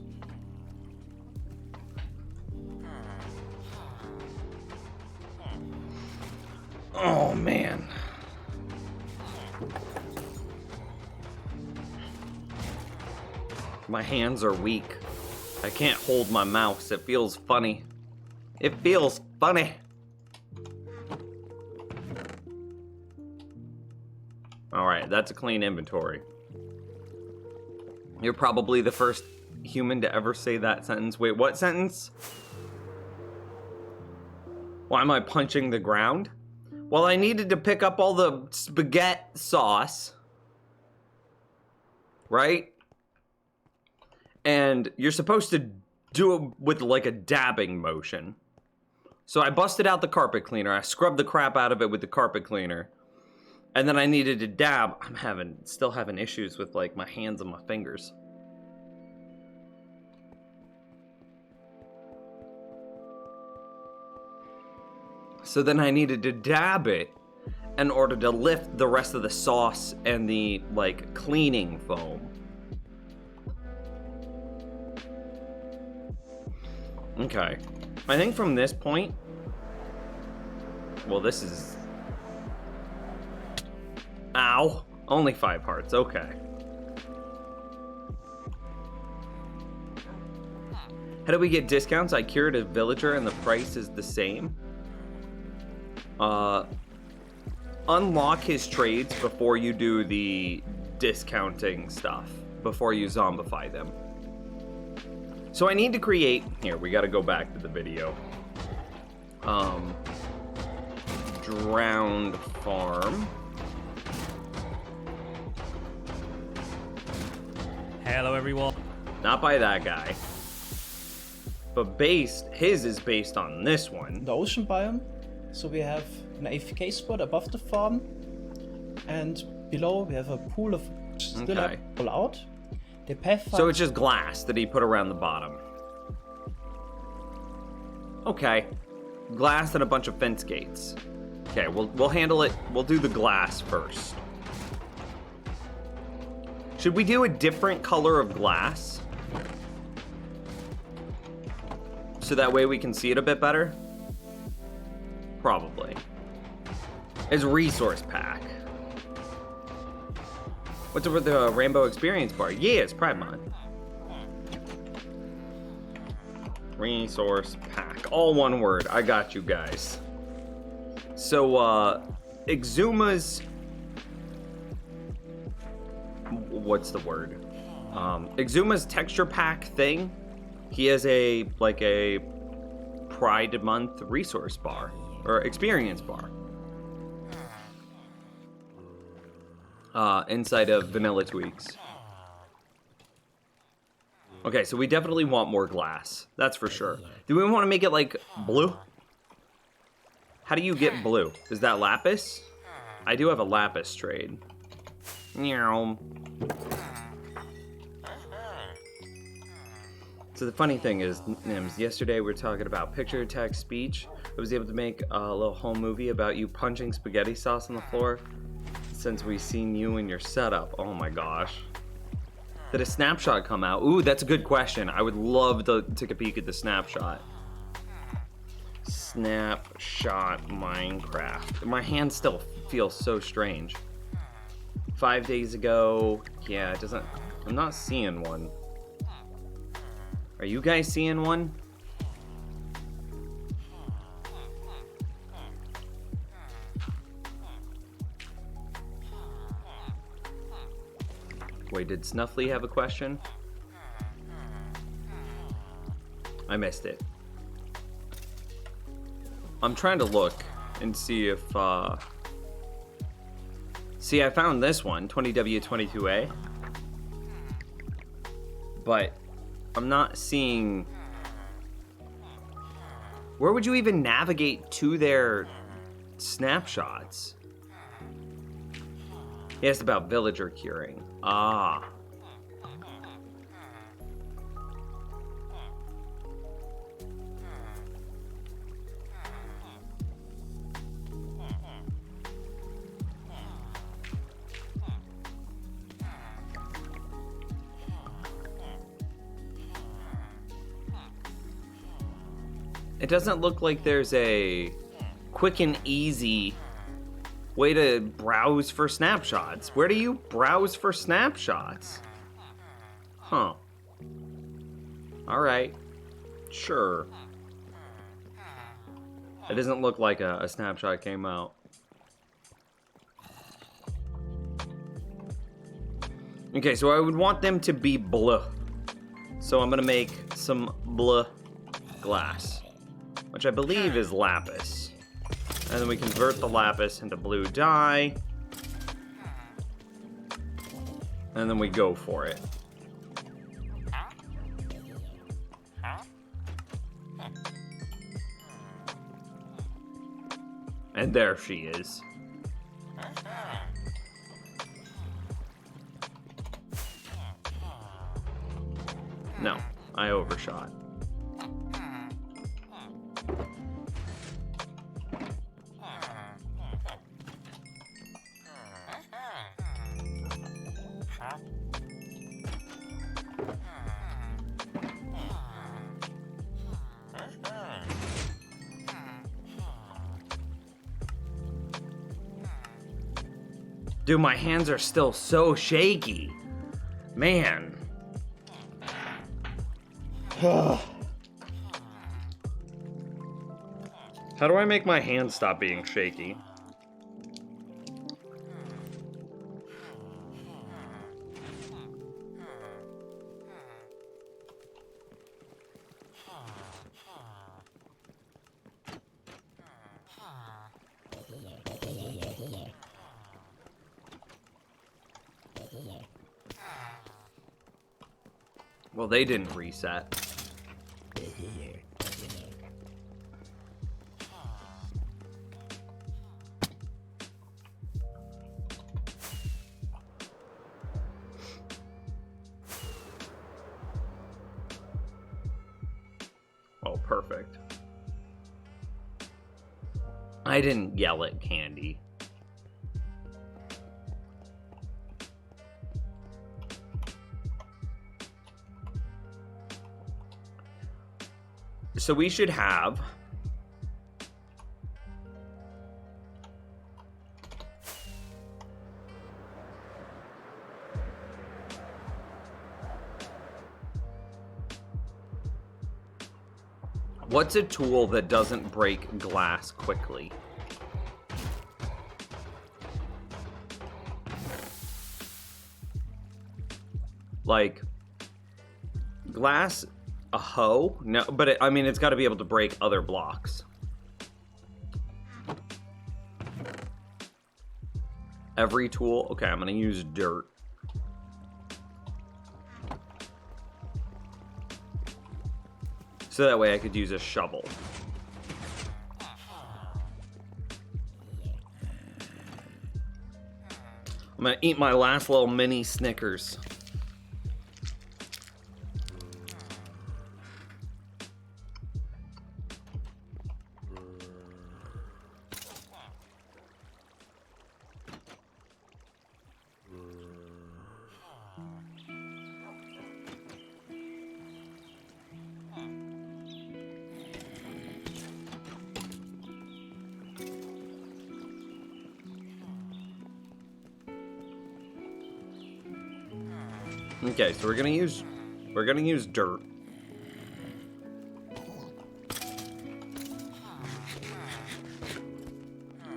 Oh man. My hands are weak. I can't hold my mouse. It feels funny. It feels funny. Alright, that's a clean inventory. You're probably the first human to ever say that sentence. Wait, what sentence? Why am I punching the ground? Well, I needed to pick up all the spaghetti sauce. Right? And you're supposed to do it with like a dabbing motion. So I busted out the carpet cleaner. I scrubbed the crap out of it with the carpet cleaner. And then I needed to dab. I'm still having issues with like my hands and my fingers. So then I needed to dab it in order to lift the rest of the sauce and the like cleaning foam. Okay. I think from this point, well, this is, ow, only 5 hearts, okay. How do we get discounts? I cured a villager and the price is the same. Unlock his trades before you do the discounting stuff, before you zombify them. So I need to create, here, we gotta go back to the video. Drowned farm. Hello, everyone. Not by that guy. But his is based on this one. The ocean biome. So we have an AFK spot above the farm, and below we have a pool of still Okay. all out. The path. So it's just glass that he put around the bottom. Okay. Glass and a bunch of fence gates. Okay, we'll handle it. We'll do the glass first. Should we do a different color of glass? So that way we can see it a bit better? Probably. It's a resource pack. What's over the Rainbow Experience bar? Yeah, it's Pride Month. Resource pack. All one word. I got you guys. So, Exuma's... What's the word? Exuma's texture pack thing. He has a Pride Month resource bar. Or experience bar. Inside of Vanilla Tweaks. Okay, so we definitely want more glass. That's for sure. Do we want to make it like blue? How do you get blue? Is that lapis? I do have a lapis trade. Meow. So the funny thing is, Nims, yesterday we were talking about picture, text, speech. I was able to make a little home movie about you punching spaghetti sauce on the floor since we seen you in your setup. Oh my gosh. Did a snapshot come out? Ooh, that's a good question. I would love to take a peek at the snapshot. Snapshot Minecraft. My hand still feels so strange. 5 days ago. Yeah, it doesn't... I'm not seeing one. Are you guys seeing one? Wait, did Snuffly have a question? I missed it. I'm trying to look and see if, See, I found this one, 20W22A. But I'm not seeing... Where would you even navigate to their snapshots? He asked about villager curing. Ah. It doesn't look like there's a quick and easy way to browse for snapshots. Where do you browse for snapshots? Huh. Alright. Sure. It doesn't look like a snapshot came out. Okay, so I would want them to be blue. So I'm gonna make some blue glass, which I believe is lapis. And then we convert the lapis into blue dye. And then we go for it. And there she is. No, I overshot. Dude, my hands are still so shaky. Man. How do I make my hands stop being shaky? Well, they didn't reset. Oh, perfect. I didn't yell at Candy. So we should have what's a tool that doesn't break glass quickly? Like glass, a hoe? No, but I mean, it's got to be able to break other blocks. Every tool? Okay, I'm gonna use dirt. So that way I could use a shovel. I'm gonna eat my last little mini Snickers. Okay, so we're gonna use dirt.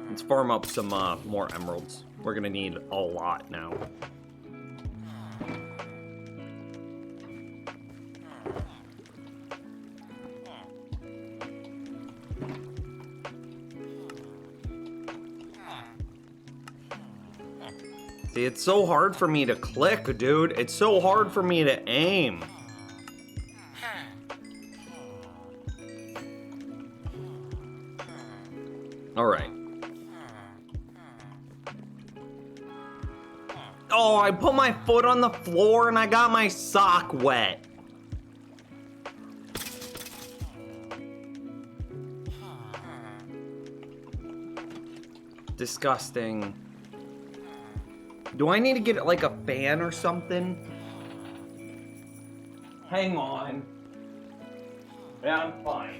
Let's farm up some more emeralds. We're gonna need a lot now. See, it's so hard for me to click, dude. It's so hard for me to aim. All right. Oh, I put my foot on the floor and I got my sock wet. Disgusting. Do I need to get like a fan or something? Hang on. Yeah, I'm fine.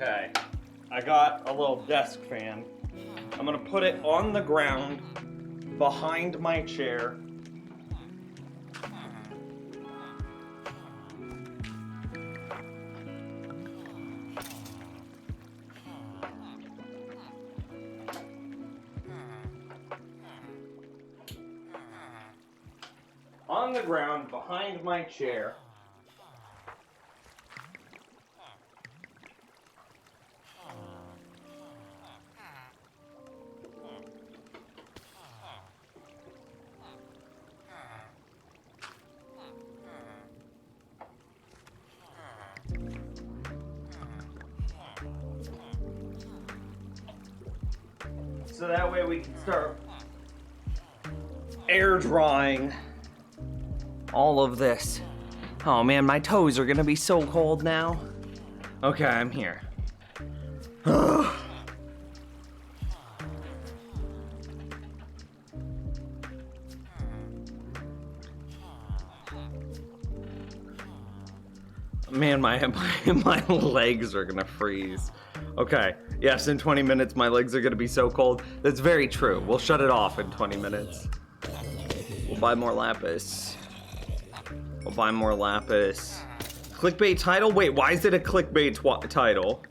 Okay, I got a little desk fan. I'm gonna put it on the ground behind my chair. On the ground behind my chair. So that way we can start air drying all of this. Oh man, my toes are gonna be so cold now. Okay, I'm here. Man, my legs are gonna freeze. Okay, yes, in 20 minutes my legs are gonna be so cold. That's very true. We'll shut it off in 20 minutes. We'll buy more lapis. We'll buy more lapis. Clickbait title? Wait, why is it a clickbait title?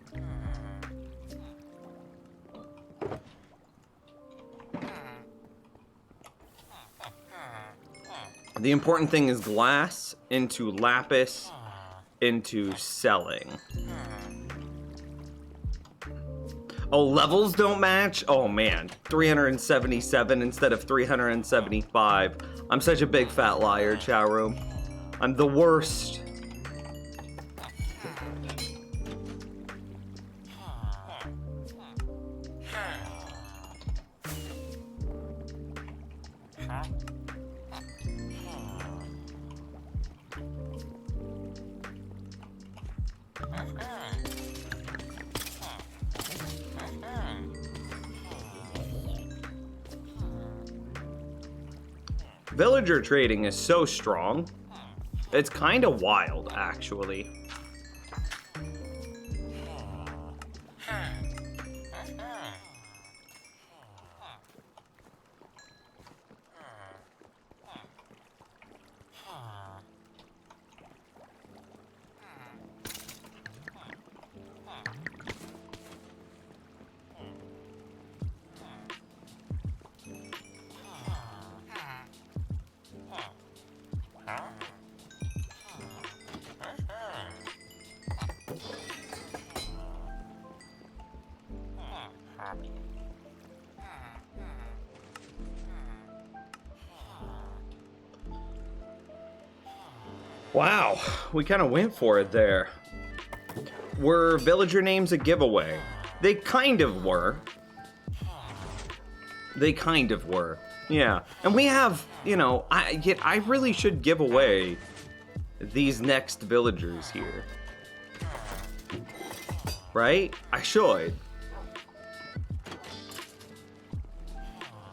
The important thing is glass into lapis into selling. Oh, levels don't match? Oh man, 377 instead of 375. I'm such a big fat liar, chat room. I'm the worst. Villager trading is so strong. It's kind of wild, actually. Wow, we kind of went for it there. Were villager names a giveaway? They kind of were. They kind of were. Yeah, and we have, you know, I really should give away these next villagers here. Right? I should.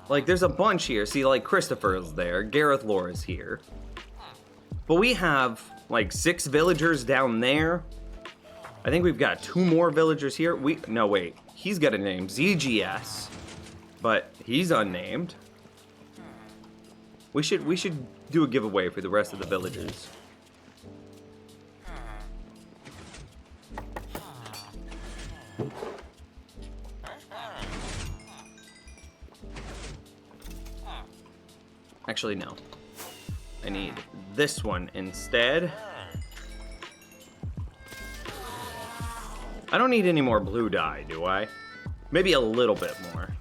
Like, there's a bunch here. See, like, Christopher's there. Gareth Lore is here. But we have, like, 6 villagers down there. I think we've got 2 more villagers here. No, wait. He's got a name. ZGS. But he's unnamed. We should do a giveaway for the rest of the villagers. Actually, no. I need this one instead. I don't need any more blue dye, do I? Maybe a little bit more.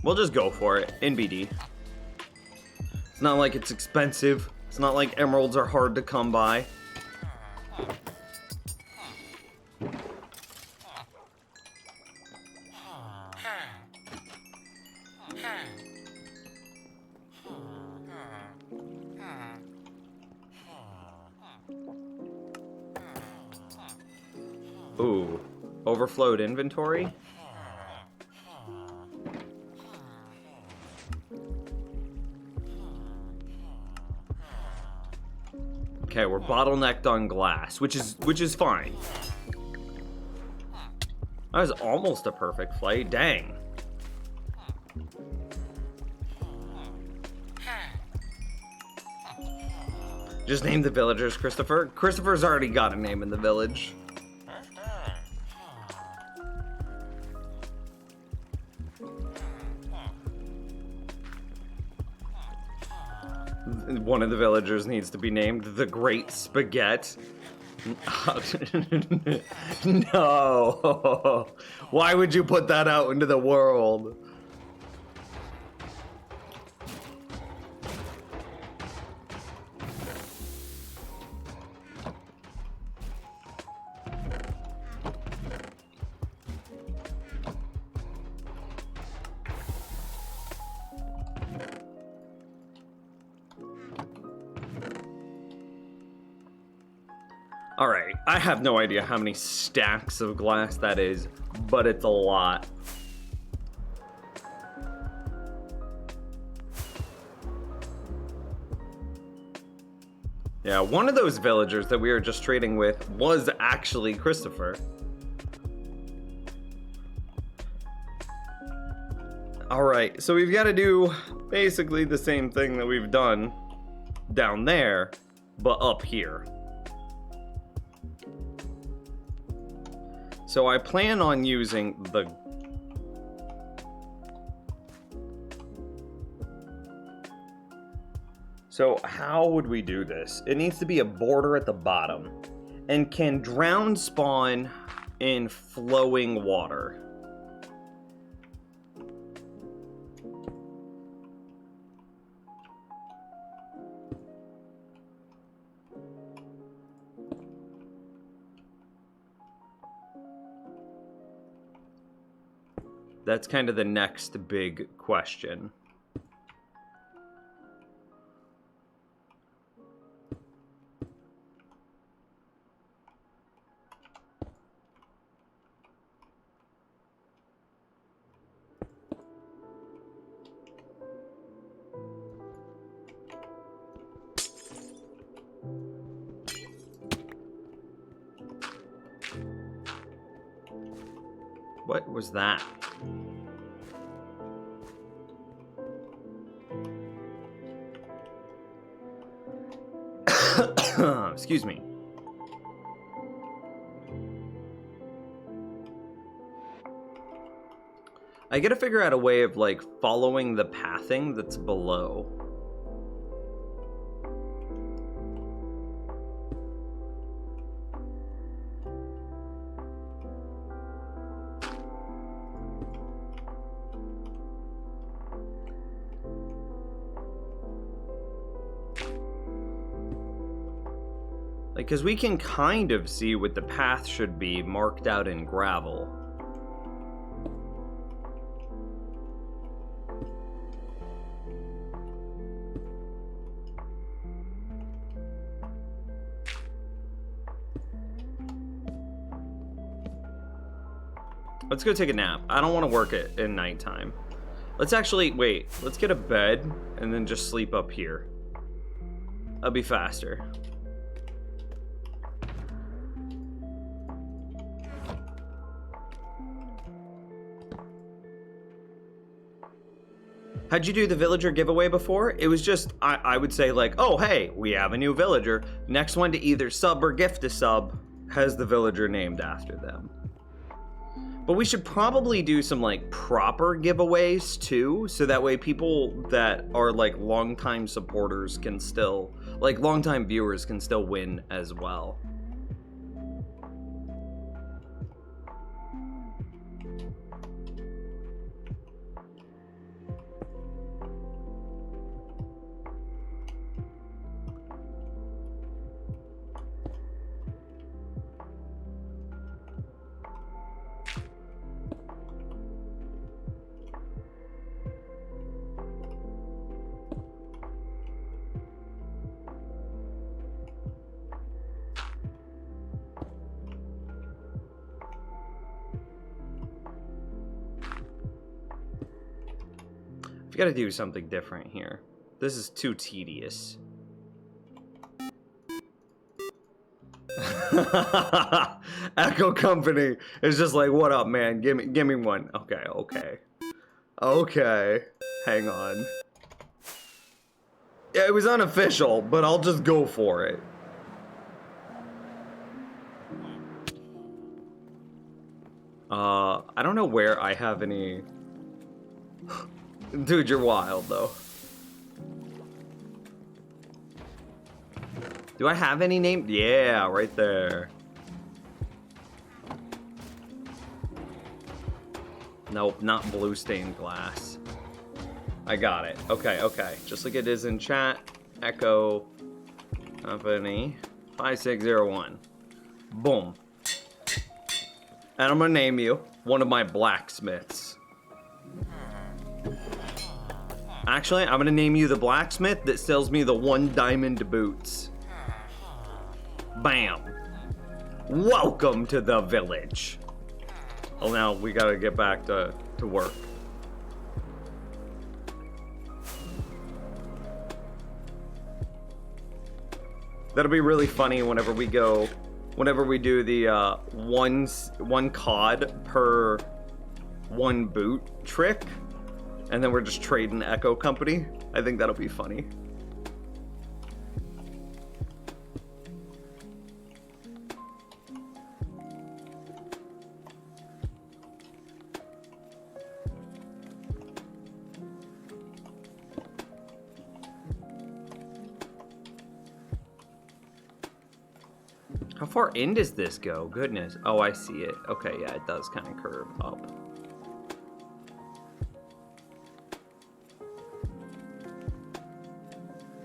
We'll just go for it. NBD. It's not like it's expensive. It's not like emeralds are hard to come by. Ooh, overflowed inventory? Okay, we're bottlenecked on glass, which is fine. That was almost a perfect flight. Dang. Just name the villagers, Christopher. Christopher's already got a name in the village. One of the villagers needs to be named the Great Spaghetti. No. Why would you put that out into the world? Alright, I have no idea how many stacks of glass that is, but it's a lot. Yeah, one of those villagers that we were just trading with was actually Christopher. Alright, so we've got to do basically the same thing that we've done down there, but up here. So I plan on using the... So how would we do this? It needs to be a border at the bottom. And can drown spawn in flowing water? That's kind of the next big question. What was that? Excuse me. I gotta figure out a way of, like, following the pathing that's below. Because we can kind of see what the path should be marked out in gravel. Let's go take a nap. I don't want to work it in nighttime. Let's actually, wait, let's get a bed and then just sleep up here. That'll be faster. How'd you do the villager giveaway before? It was just, I would say like, oh, hey, we have a new villager. Next one to either sub or gift a sub has the villager named after them. But we should probably do some like proper giveaways too, so that way people that are like longtime supporters can still, like longtime viewers can still win as well. We gotta do something different here. This is too tedious. Echo Company is just like, what up, man? Give me one. Okay. Hang on. Yeah, it was unofficial, but I'll just go for it. I don't know where I have any... Dude, you're wild, though. Do I have any name? Yeah, right there. Nope, not blue stained glass. I got it. Okay. Just like it is in chat. Echo Company 5601. Boom. And I'm gonna name you one of my blacksmiths. Actually, I'm gonna name you the blacksmith that sells me the 1 diamond boots. Bam. Welcome to the village. Well, now we gotta get back to work. That'll be really funny whenever we do the one cod per 1 boot trick. And then we're just trading Echo Company. I think that'll be funny. How far in does this go? Goodness. Oh, I see it. Okay, yeah, it does kind of curve up.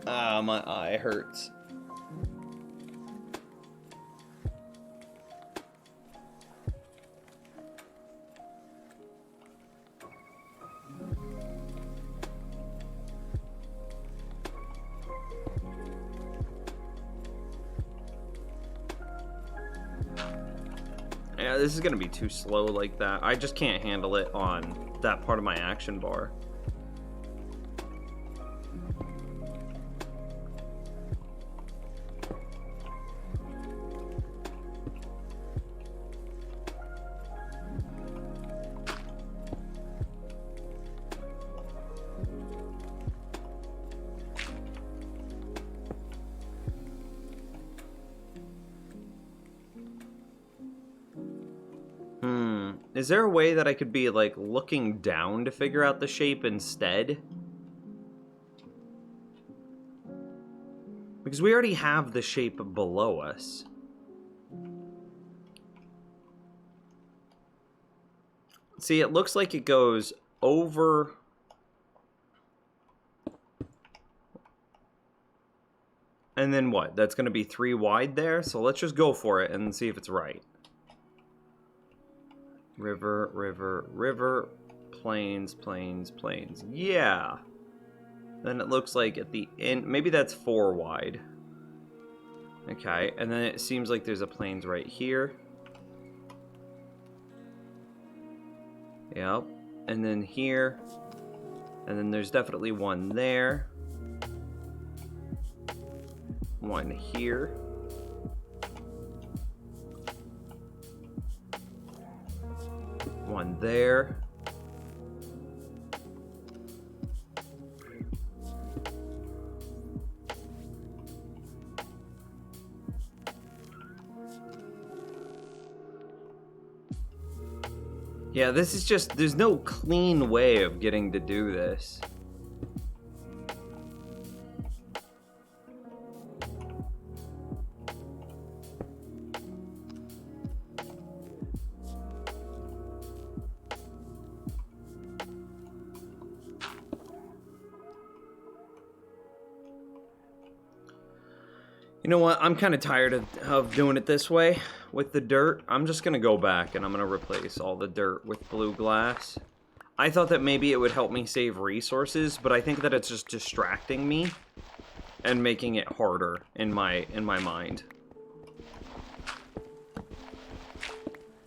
Ah, my eye hurts. Yeah, this is gonna be too slow like that. I just can't handle it on that part of my action bar. Is there a way that I could be, like, looking down to figure out the shape instead? Because we already have the shape below us. See, it looks like it goes over... And then what? That's going to be 3 wide there? So let's just go for it and see if it's right. River, river, river, plains, plains, plains. Yeah. Then it looks like at the end, maybe that's 4 wide. Okay, and then it seems like there's a plains right here. Yep. And then here. And then there's definitely one there. One here. One there. Yeah, this is just, there's no clean way of getting to do this. You know what? I'm kind of tired of doing it this way with the dirt. I'm just going to go back and I'm going to replace all the dirt with blue glass. I thought that maybe it would help me save resources, but I think that it's just distracting me and making it harder in my mind.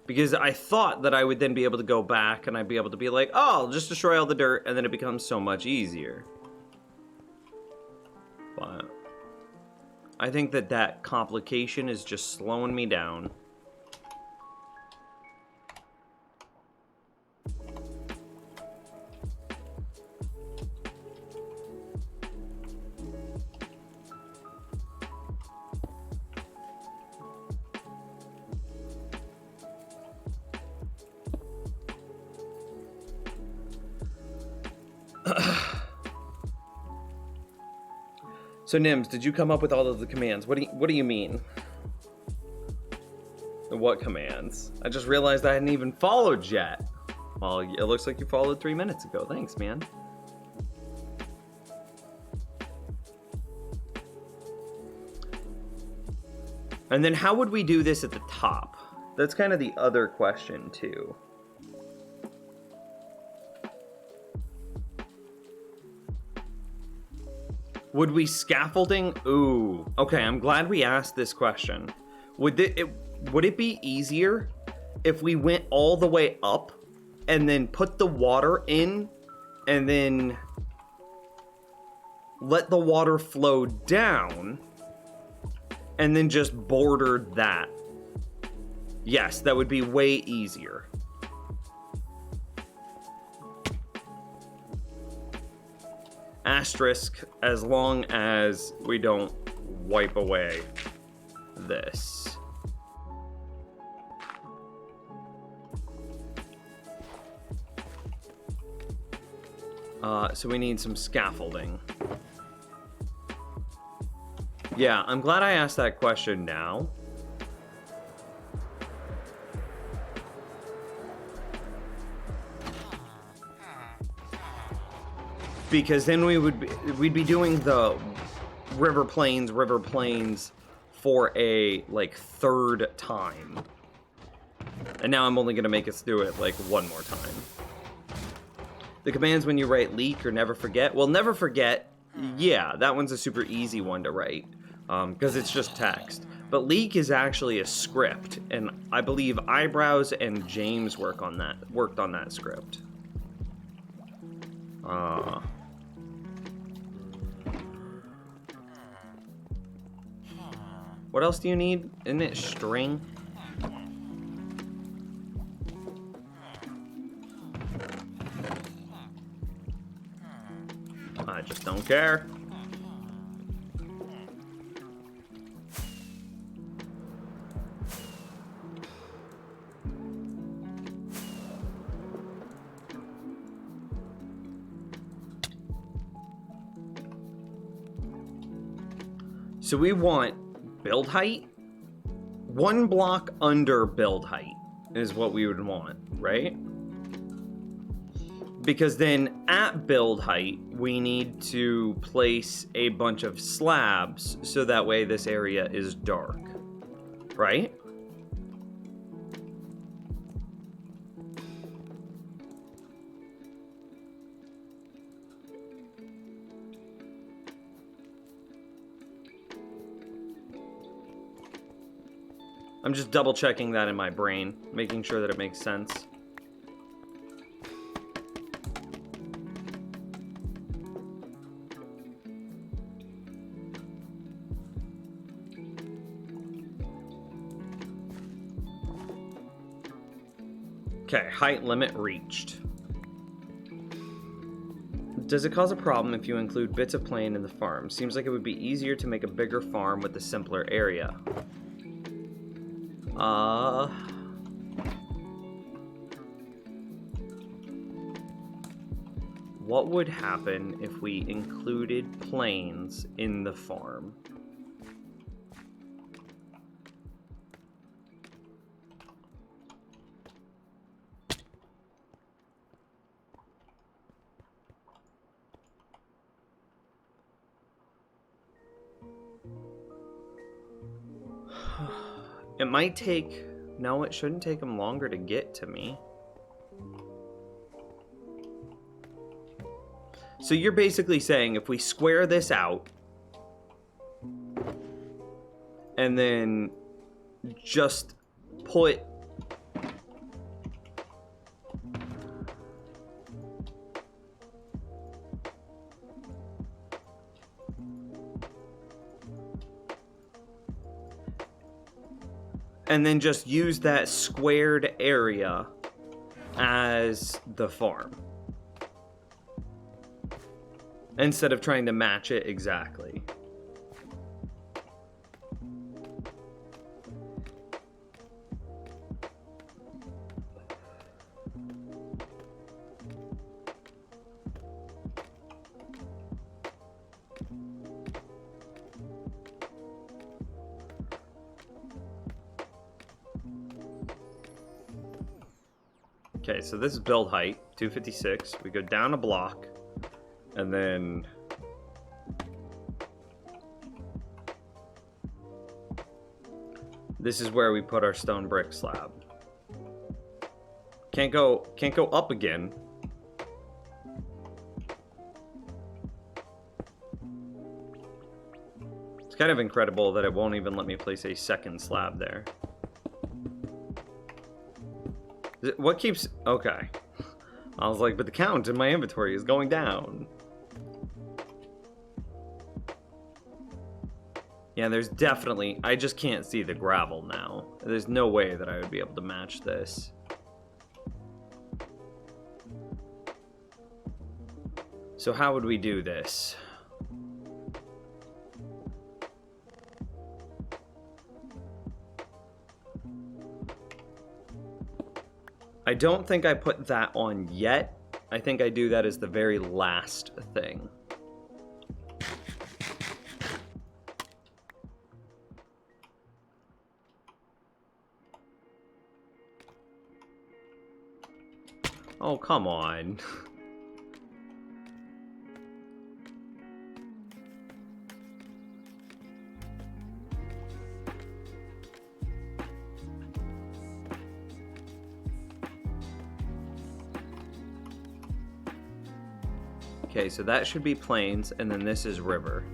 Because I thought that I would then be able to go back and I'd be able to be like, oh, I'll just destroy all the dirt, and then it becomes so much easier. But I think that that complication is just slowing me down. So Nims, did you come up with all of the commands? What do you mean? What commands? I just realized I hadn't even followed yet. Well, it looks like you followed 3 minutes ago. Thanks, man. And then how would we do this at the top? That's kind of the other question, too. Would we scaffolding? Ooh. Okay, I'm glad we asked this question. Would it be easier if we went all the way up and then put the water in and then let the water flow down and then just bordered that? Yes, that would be way easier. Asterisk, as long as we don't wipe away this. So we need some scaffolding. Yeah, I'm glad I asked that question now, because then we'd be doing the river plains for a like third time. And now I'm only gonna make us do it like one more time. The commands when you write leak or never forget. Well, never forget, yeah, that one's a super easy one to write because it's just text. But leak is actually a script, and I believe Eyebrows and James worked on that script. What else do you need? Isn't it string? I just don't care. So we want build height. 1 block under build height is what we would want, right? Because then at build height, we need to place a bunch of slabs so that way this area is dark, right? I'm just double checking that in my brain, making sure that it makes sense. Okay, height limit reached. Does it cause a problem if you include bits of plain in the farm? Seems like it would be easier to make a bigger farm with a simpler area. What would happen if we included plains in the farm? It might take... No, it shouldn't take them longer to get to me. So you're basically saying if we square this out and then just put and then just use that squared area as the farm instead of trying to match it exactly. Okay, so this is build height, 256. We go down a block, and then this is where we put our stone brick slab. Can't go up again. It's kind of incredible that it won't even let me place a second slab there. What keeps... Okay. I was like, but the count in my inventory is going down. Yeah, there's definitely... I just can't see the gravel now. There's no way that I would be able to match this. So how would we do this? I don't think I put that on yet. I think I do that as the very last thing. Oh, come on. Okay, so that should be plains, and then this is river.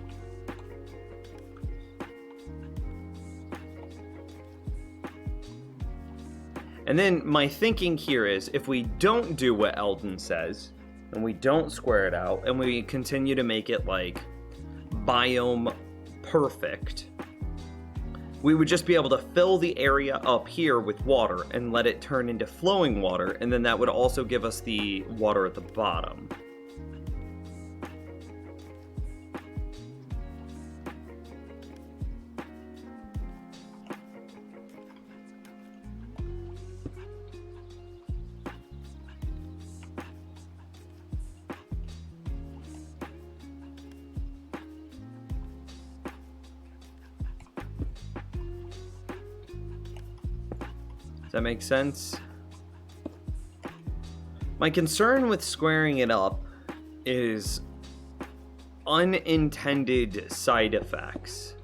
And then my thinking here is, if we don't do what Eldon says, and we don't square it out, and we continue to make it like biome perfect, we would just be able to fill the area up here with water and let it turn into flowing water, and then that would also give us the water at the bottom. That makes sense. My concern with squaring it up is unintended side effects.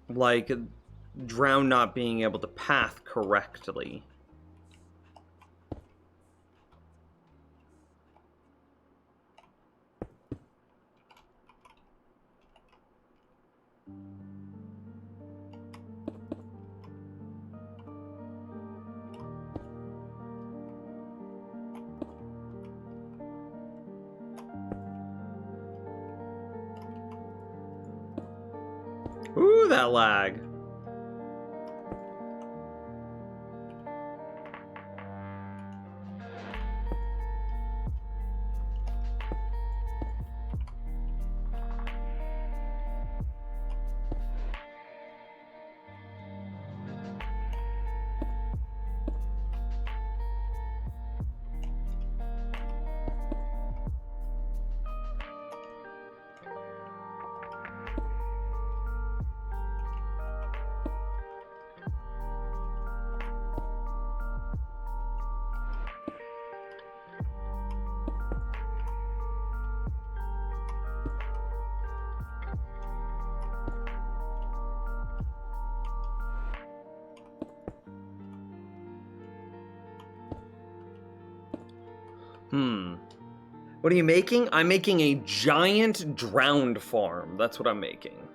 Like Drown not being able to path correctly. Ooh, that lag. What are you making? I'm making a giant drowned farm. That's what I'm making.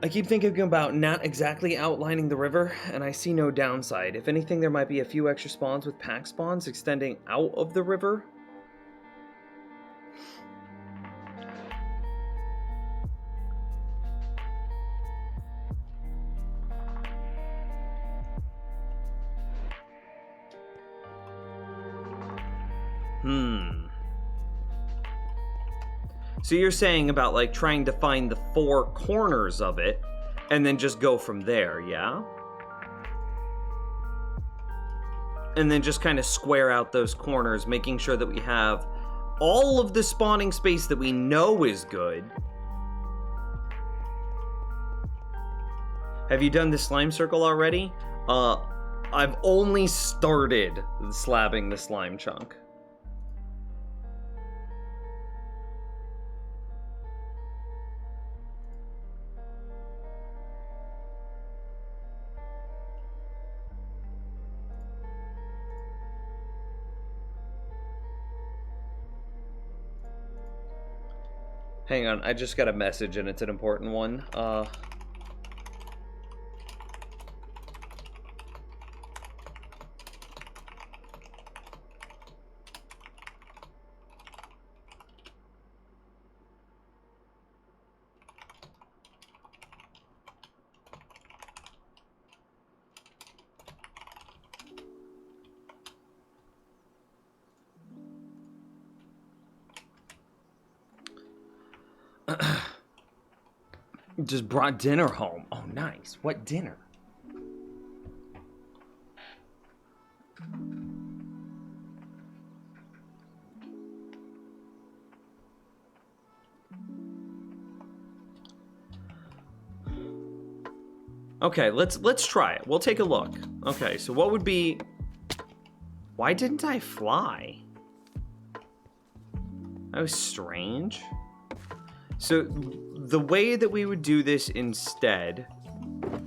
I keep thinking about not exactly outlining the river, and I see no downside. If anything, there might be a few extra spawns with pack spawns extending out of the river. So you're saying about like trying to find the four corners of it and then just go from there, yeah? And then just kind of square out those corners, making sure that we have all of the spawning space that we know is good. Have you done the slime circle already? I've only started slabbing the slime chunk. Hang on, I just got a message and it's an important one. Just brought dinner home. Oh, nice. What dinner? Okay, let's try it. We'll take a look. Okay, so what would be... Why didn't I fly? That was strange. So the way that we would do this instead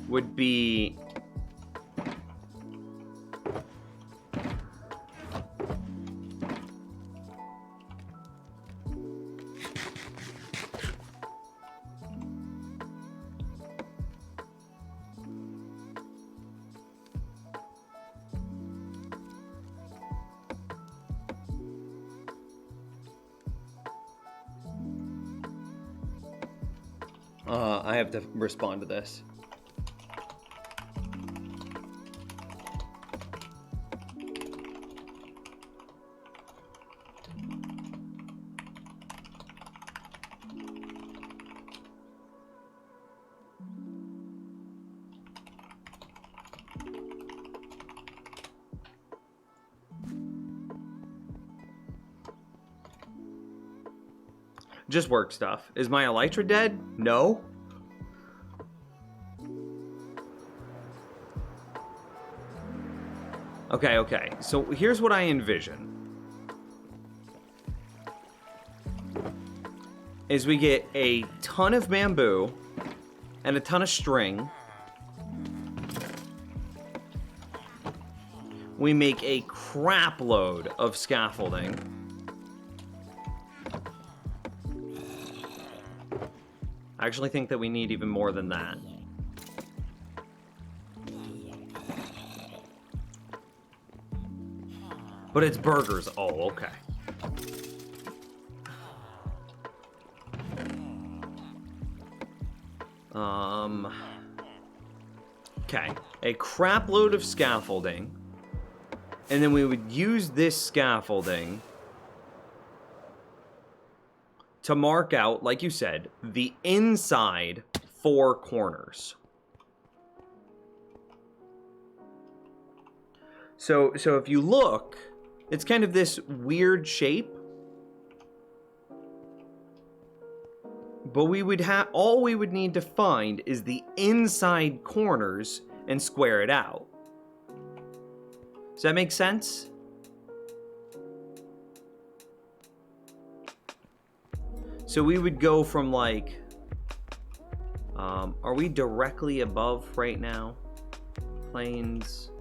would be... I have to respond to this. Just work stuff. Is my elytra dead? No. Okay. So here's what I envision. Is we get a ton of bamboo and a ton of string. We make a crap load of scaffolding. I actually think that we need even more than that. But it's burgers. Oh, okay. Okay. A crap load of scaffolding. And then we would use this scaffolding to mark out, like you said, the inside 4 corners. So if you look, it's kind of this weird shape. But we would have, all we would need to find is the inside corners and square it out. Does that make sense? So we would go from like, are we directly above right now? Plains,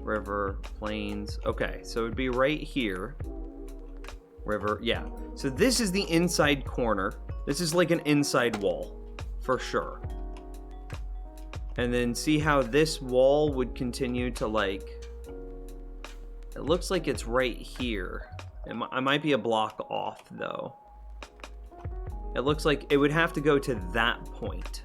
river, plains. Okay, so it'd be right here. River, yeah. So this is the inside corner. This is like an inside wall, for sure. And then see how this wall would continue to like, it looks like it's right here. I might be a block off though. It looks like it would have to go to that point.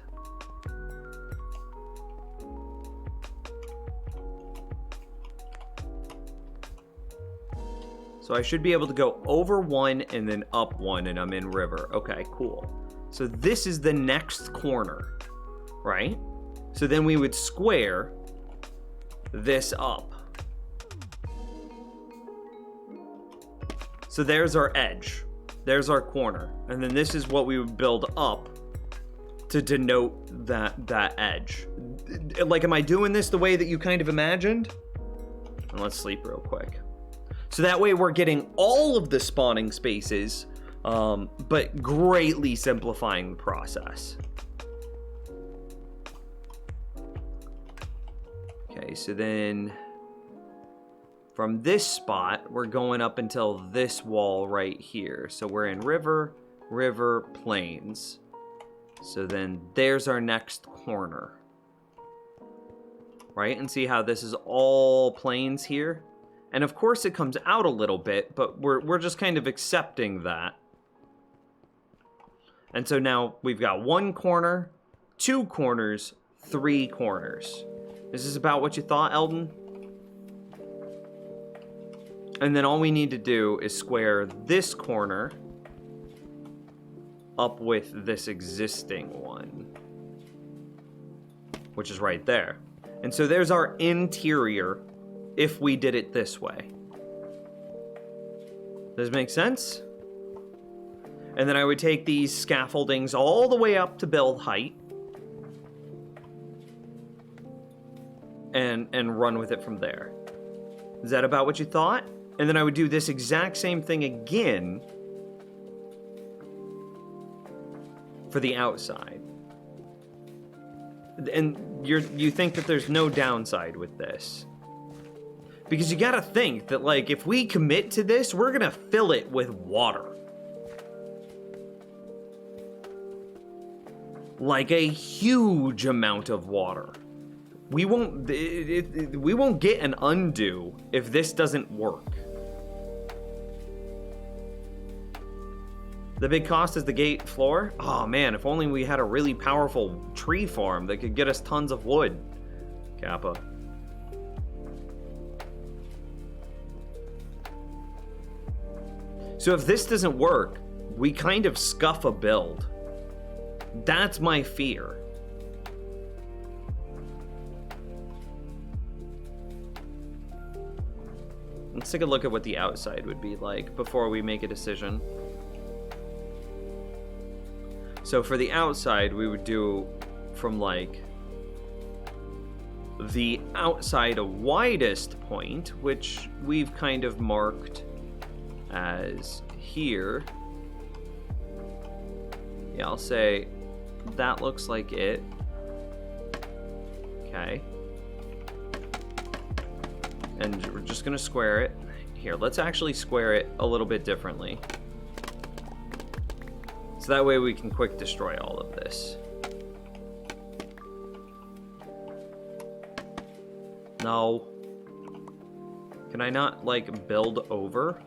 So I should be able to go over 1 and then up 1 and I'm in river. Okay, cool. So this is the next corner, right? So then we would square this up. So there's our edge. There's our corner. And then this is what we would build up to denote that edge. Like, am I doing this the way that you kind of imagined? And let's sleep real quick. So that way we're getting all of the spawning spaces, but greatly simplifying the process. Okay, so then from this spot, we're going up until this wall right here. So we're in river, river, plains. So then there's our next corner. Right? And see how this is all plains here? And of course it comes out a little bit, but we're just kind of accepting that. And so now we've got 1 corner, 2 corners, 3 corners. Is this about what you thought, Eldon? And then all we need to do is square this corner up with this existing one, which is right there. And so there's our interior if we did it this way. Does it make sense? And then I would take these scaffoldings all the way up to build height and run with it from there. Is that about what you thought? And then I would do this exact same thing again for the outside. And you think that there's no downside with this. Because you gotta think that, like, if we commit to this, we're gonna fill it with water. Like a huge amount of water. We won't we won't get an undo if this doesn't work. The big cost is the gate floor? Oh man, if only we had a really powerful tree farm that could get us tons of wood. Kappa. So if this doesn't work, we kind of scuff a build. That's my fear. Let's take a look at what the outside would be like before we make a decision. So for the outside, we would do from like the outside widest point, which we've kind of marked as here. Yeah, I'll say that looks like it. Okay. And we're just gonna square it. Here, let's actually square it a little bit differently. So that way we can quick destroy all of this. No. Can I not, like, build over?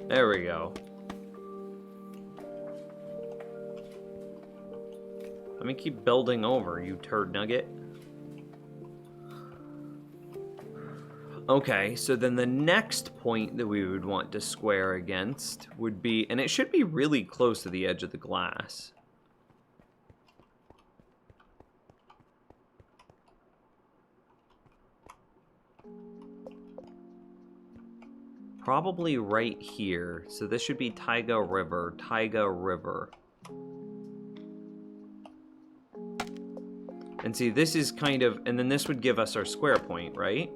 There we go. Let me keep building over, you turd nugget. Okay, so then the next point that we would want to square against would be, and it should be really close to the edge of the glass. Probably right here. So this should be Taiga River, Taiga River. And see, this is kind of, and then this would give us our square point, right?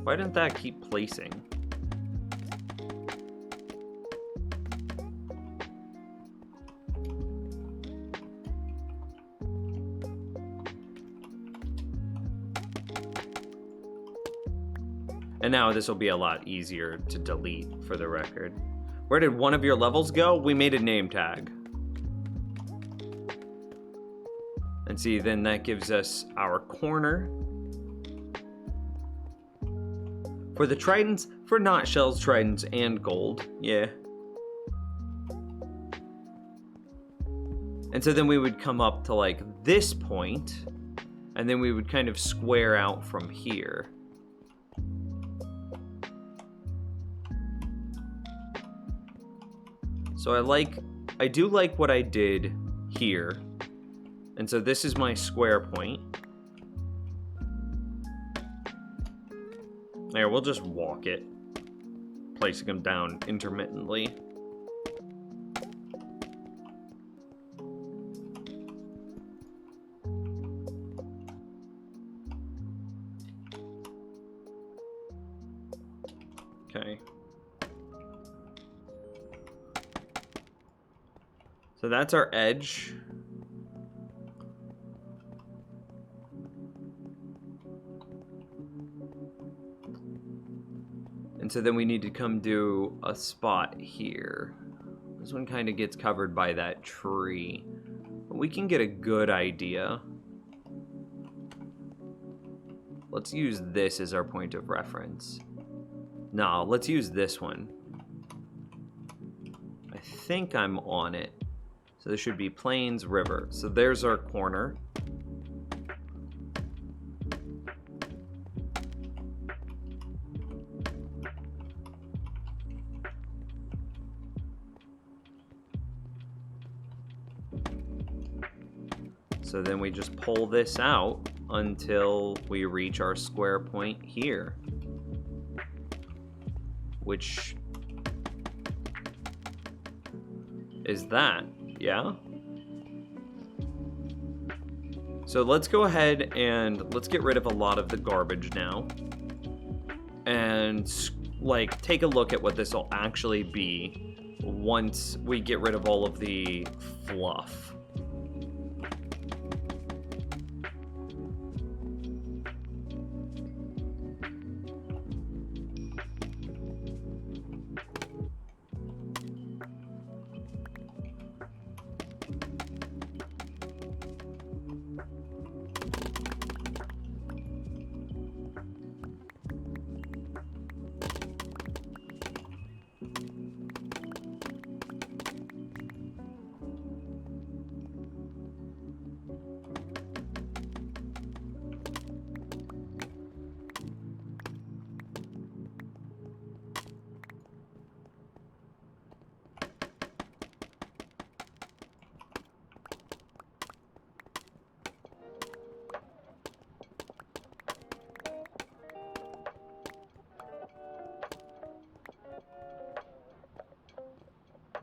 Why didn't that keep placing? And now this will be a lot easier to delete for the record. Where did one of your levels go? We made a name tag. And see, then that gives us our corner. For the tridents, for not shells, tridents, and gold. Yeah. And so then we would come up to like this point, and then we would kind of square out from here. So I do like what I did here. And so this is my square point. There, we'll just walk it, placing them down intermittently. Okay. So that's our edge. And so then we need to come do a spot here. This one kind of gets covered by that tree. But we can get a good idea. Let's use this as our point of reference. No, let's use this one. I think I'm on it. So this should be Plains River. So there's our corner. So then we just pull this out until we reach our square point here. Which is that, yeah? So let's go ahead and let's get rid of a lot of the garbage now. And, like, take a look at what this will actually be once we get rid of all of the fluff.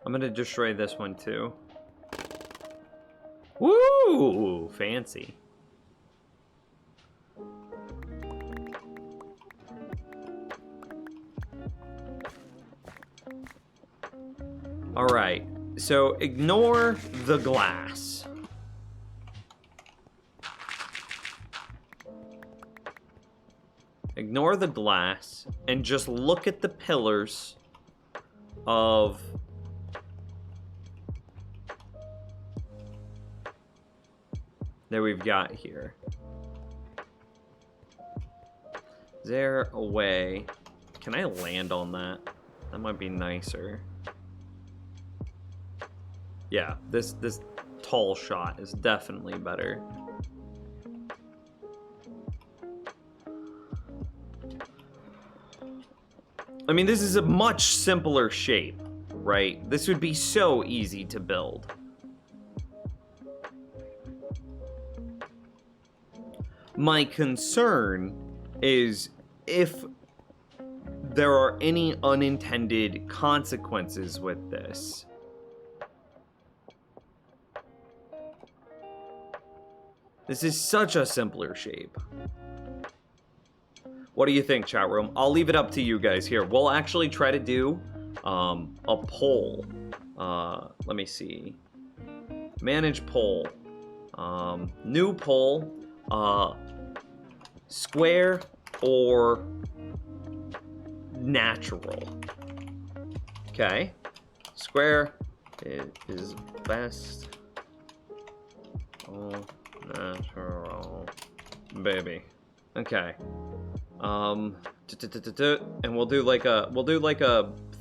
I'm gonna destroy this one too. Woo! Fancy. Alright, so ignore the glass. Ignore the glass and just look at the pillars of that we've got here. Is there a way? Can I land on that? That might be nicer. Yeah, this tall shot is definitely better. I mean, this is a much simpler shape, right? This would be so easy to build. My concern is if there are any unintended consequences with this. This is such a simpler shape. What do you think, chat room? I'll leave it up to you guys here. We'll actually try to do a poll. Let me see. Manage poll. New poll. Square or natural. Okay. Square is best. Oh, natural. Baby. Okay. And we'll do like a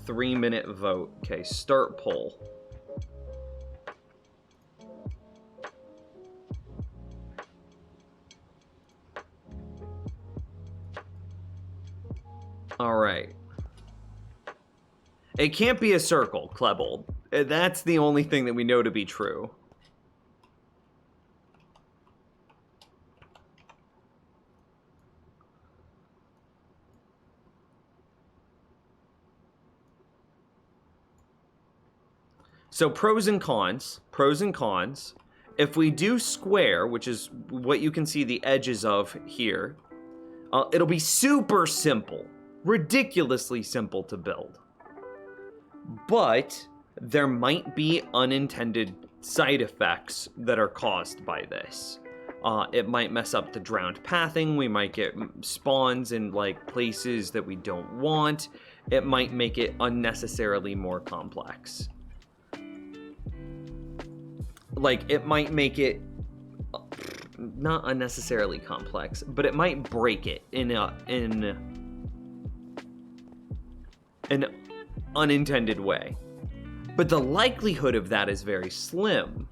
3-minute vote. Okay, start poll. All right. It can't be a circle, Klebold. That's the only thing that we know to be true. So pros and cons, If we do square, which is what you can see the edges of here, it'll be super simple, ridiculously simple to build. But there might be unintended side effects that are caused by this. It might mess up the drowned pathing. We might get spawns in like places that we don't want. It might make it unnecessarily more complex. Like, it might make it not unnecessarily complex, but it might break it in an unintended way. But the likelihood of that is very slim.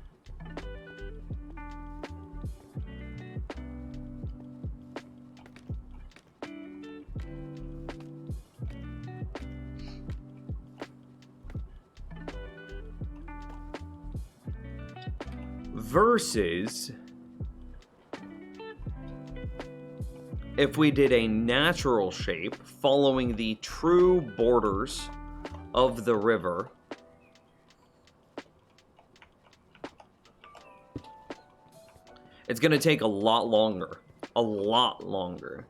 Versus if we did a natural shape following the true borders of the river, It's going to take a lot longer. A lot longer.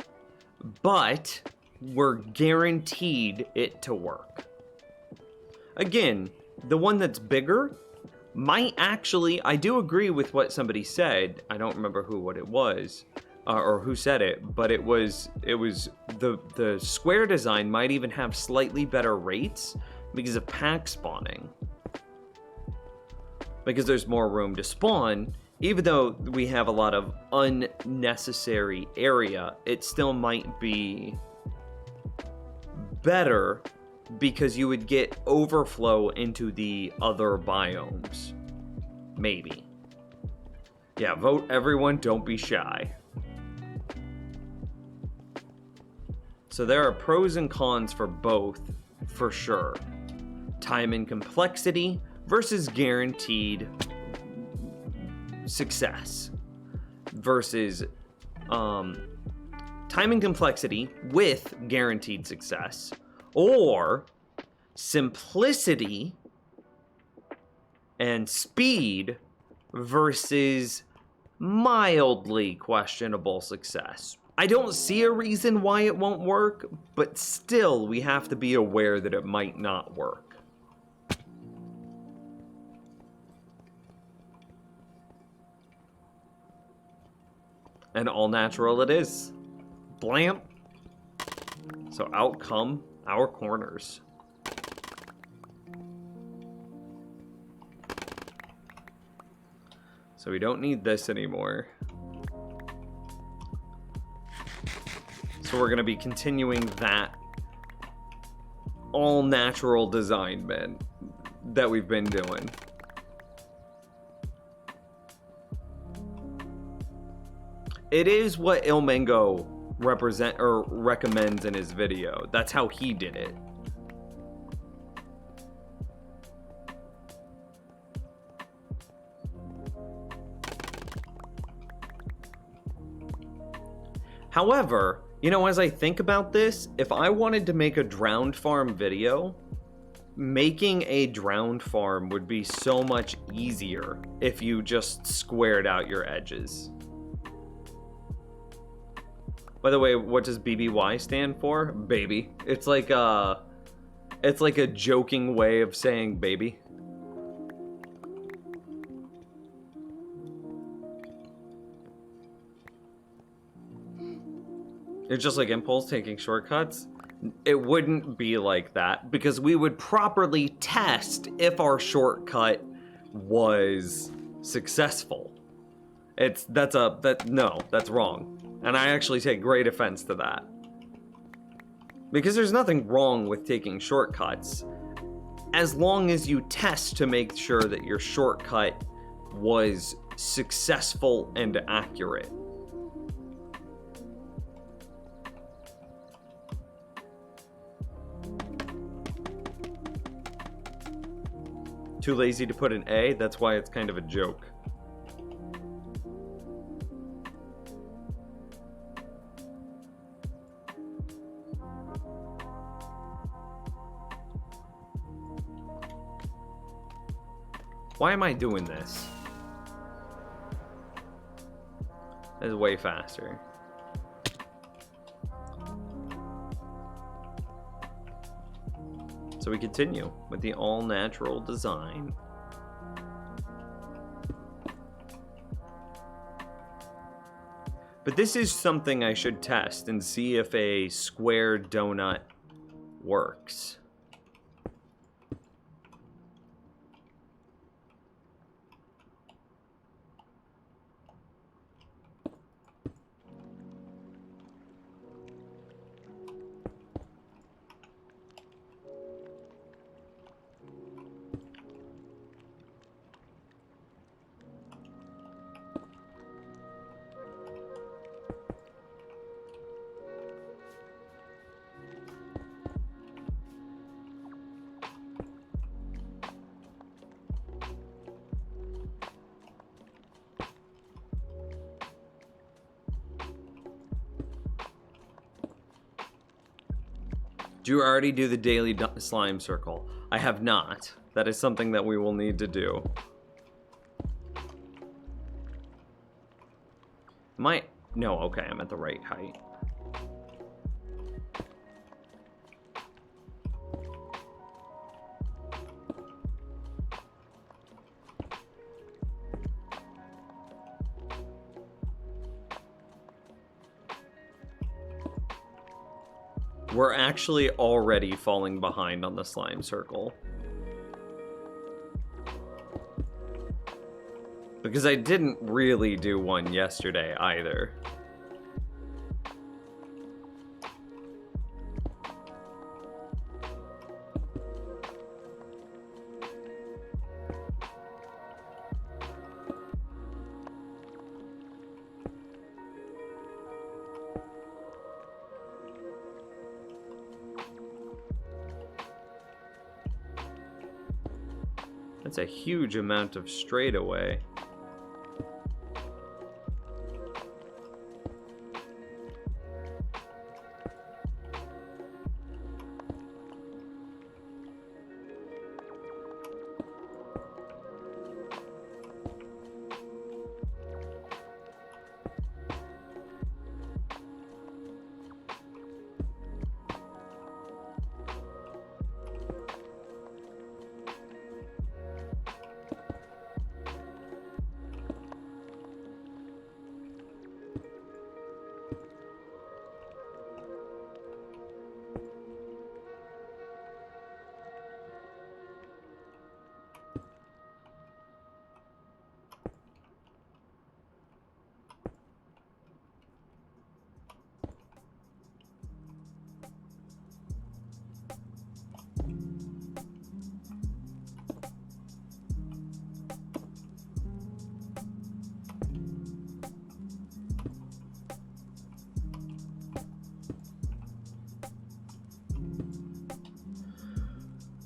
But we're guaranteed it to work. Again, the one that's bigger might actually, I do agree with what somebody said. I don't remember what it was, or who said it, but it was the square design might even have slightly better rates because of pack spawning. Because there's more room to spawn, even though we have a lot of unnecessary area, it still might be better because you would get overflow into the other biomes. Maybe. Yeah, vote everyone, don't be shy. So there are pros and cons for both, for sure. Time and complexity versus guaranteed success. Versus time and complexity with guaranteed success. Or simplicity and speed versus mildly questionable success. I don't see a reason why it won't work, but still we have to be aware that it might not work. And all natural it is. Blamp. So out come our corners. So we don't need this anymore. So we're gonna be continuing that all natural design bit that we've been doing. It is what Ilmango recommends in his video. That's how he did it. However, you know, as I think about this, if I wanted to make a drowned farm video, making a drowned farm would be so much easier if you just squared out your edges. By the way, what does BBY stand for? Baby. It's like a joking way of saying baby. It's just like Impulse taking shortcuts. It wouldn't be like that because we would properly test if our shortcut was successful. That's wrong. And I actually take great offense to that. Because there's nothing wrong with taking shortcuts, as long as you test to make sure that your shortcut was successful and accurate. Too lazy to put an A, that's why it's kind of a joke. Why am I doing this? That is way faster. So we continue with the all-natural design. But this is something I should test and see if a square donut works. Do you already do the daily slime circle? I have not. That is something that we will need to do. No, okay, I'm at the right height. We're actually already falling behind on the slime circle. Because I didn't really do one yesterday either. That's a huge amount of straightaway.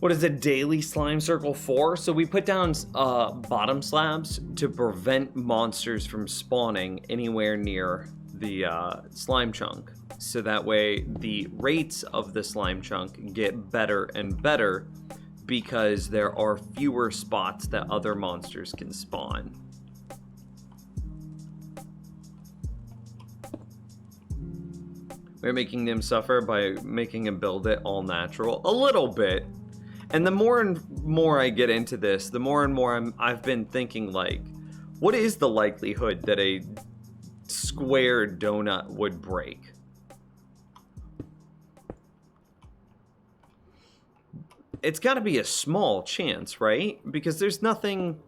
What is a daily slime circle for? So we put down bottom slabs to prevent monsters from spawning anywhere near the slime chunk. So that way the rates of the slime chunk get better and better because there are fewer spots that other monsters can spawn. We're making them suffer by making them build it all natural. A little bit. And the more and more I get into this, the more and more I've been thinking, like, what is the likelihood that a square donut would break? It's got to be a small chance, right? Because there's nothing...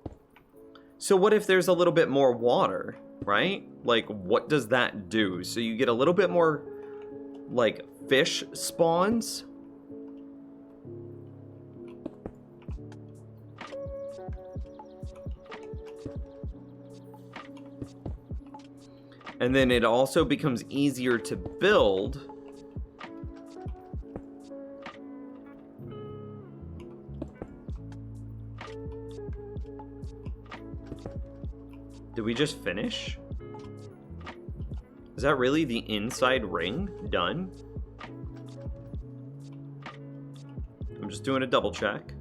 So what if there's a little bit more water, right? Like, what does that do? So you get a little bit more, like, fish spawns... And then it also becomes easier to build. Did we just finish? Is that really the inside ring done? I'm just doing a double check.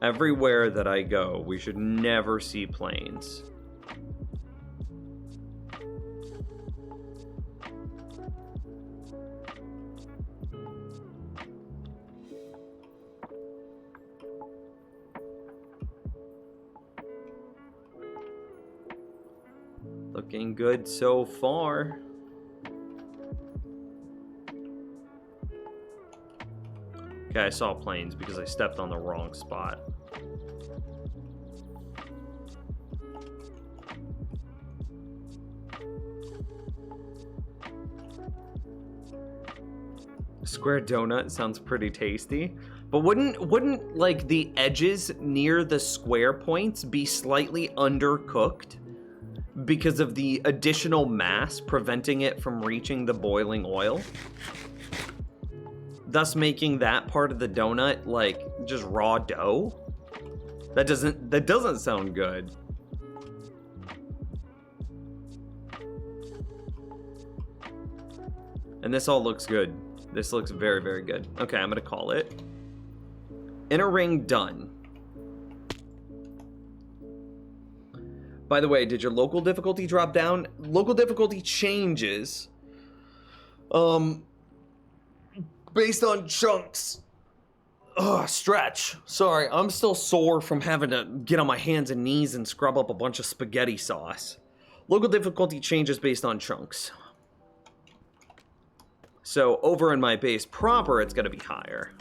Everywhere that I go, we should never see planes. Looking good so far. Okay, I saw planes because I stepped on the wrong spot. Square donut sounds pretty tasty, but wouldn't like the edges near the square points be slightly undercooked because of the additional mass preventing it from reaching the boiling oil, thus making that part of the donut like just raw dough? That doesn't sound good. And this all looks good. This looks very, very good. Okay, I'm gonna call it. Inner ring done. By the way, did your local difficulty drop down? Local difficulty changes. Based on chunks. Ugh, stretch. Sorry, I'm still sore from having to get on my hands and knees and scrub up a bunch of spaghetti sauce. Local difficulty changes based on chunks. So over in my base proper, it's gonna be higher.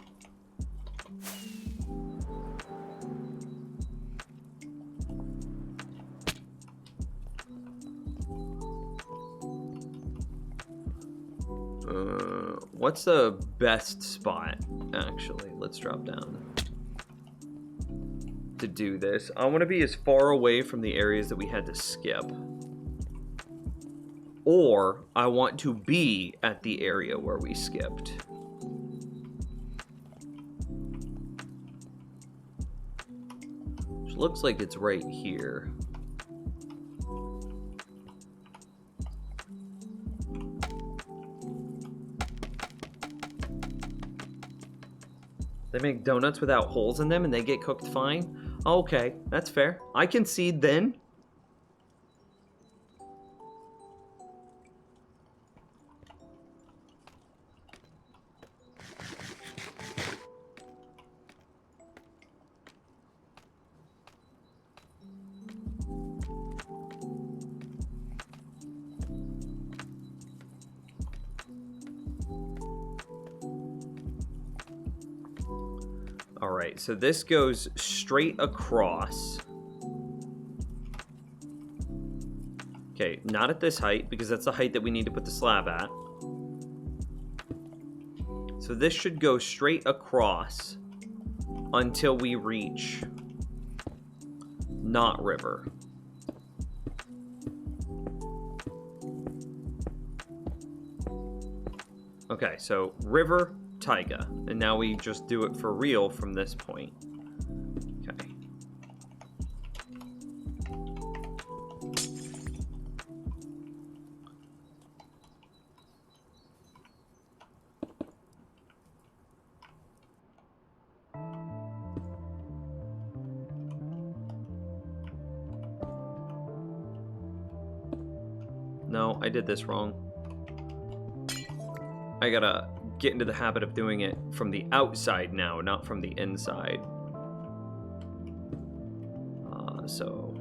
What's the best spot, actually? Let's drop down. To do this, I want to be as far away from the areas that we had to skip. Or, I want to be at the area where we skipped. Which looks like it's right here. They make donuts without holes in them and they get cooked fine? Okay, that's fair. I concede then. Alright, so this goes straight across. Okay, not at this height, because that's the height that we need to put the slab at. So this should go straight across until we reach not river. Okay, so river, taiga, and now we just do it for real from this point. Okay. No, I did this wrong. I gotta get into the habit of doing it from the outside now, not from the inside. So...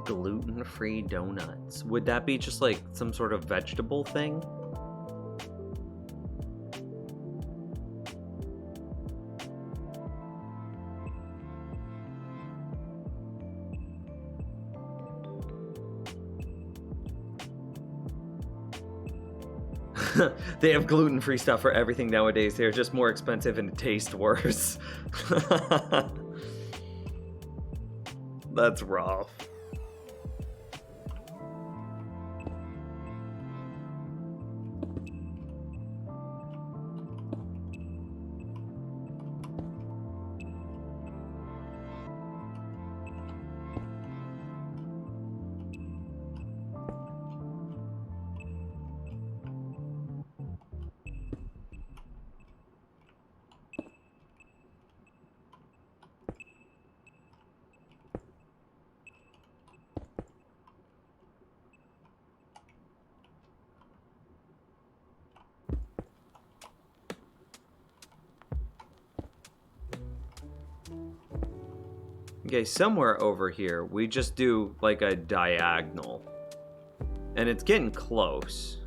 gluten-free donuts. Would that be just like some sort of vegetable thing? They have gluten-free stuff for everything nowadays. They're just more expensive and taste worse. That's rough. Okay, somewhere over here, we just do like a diagonal. And it's getting close.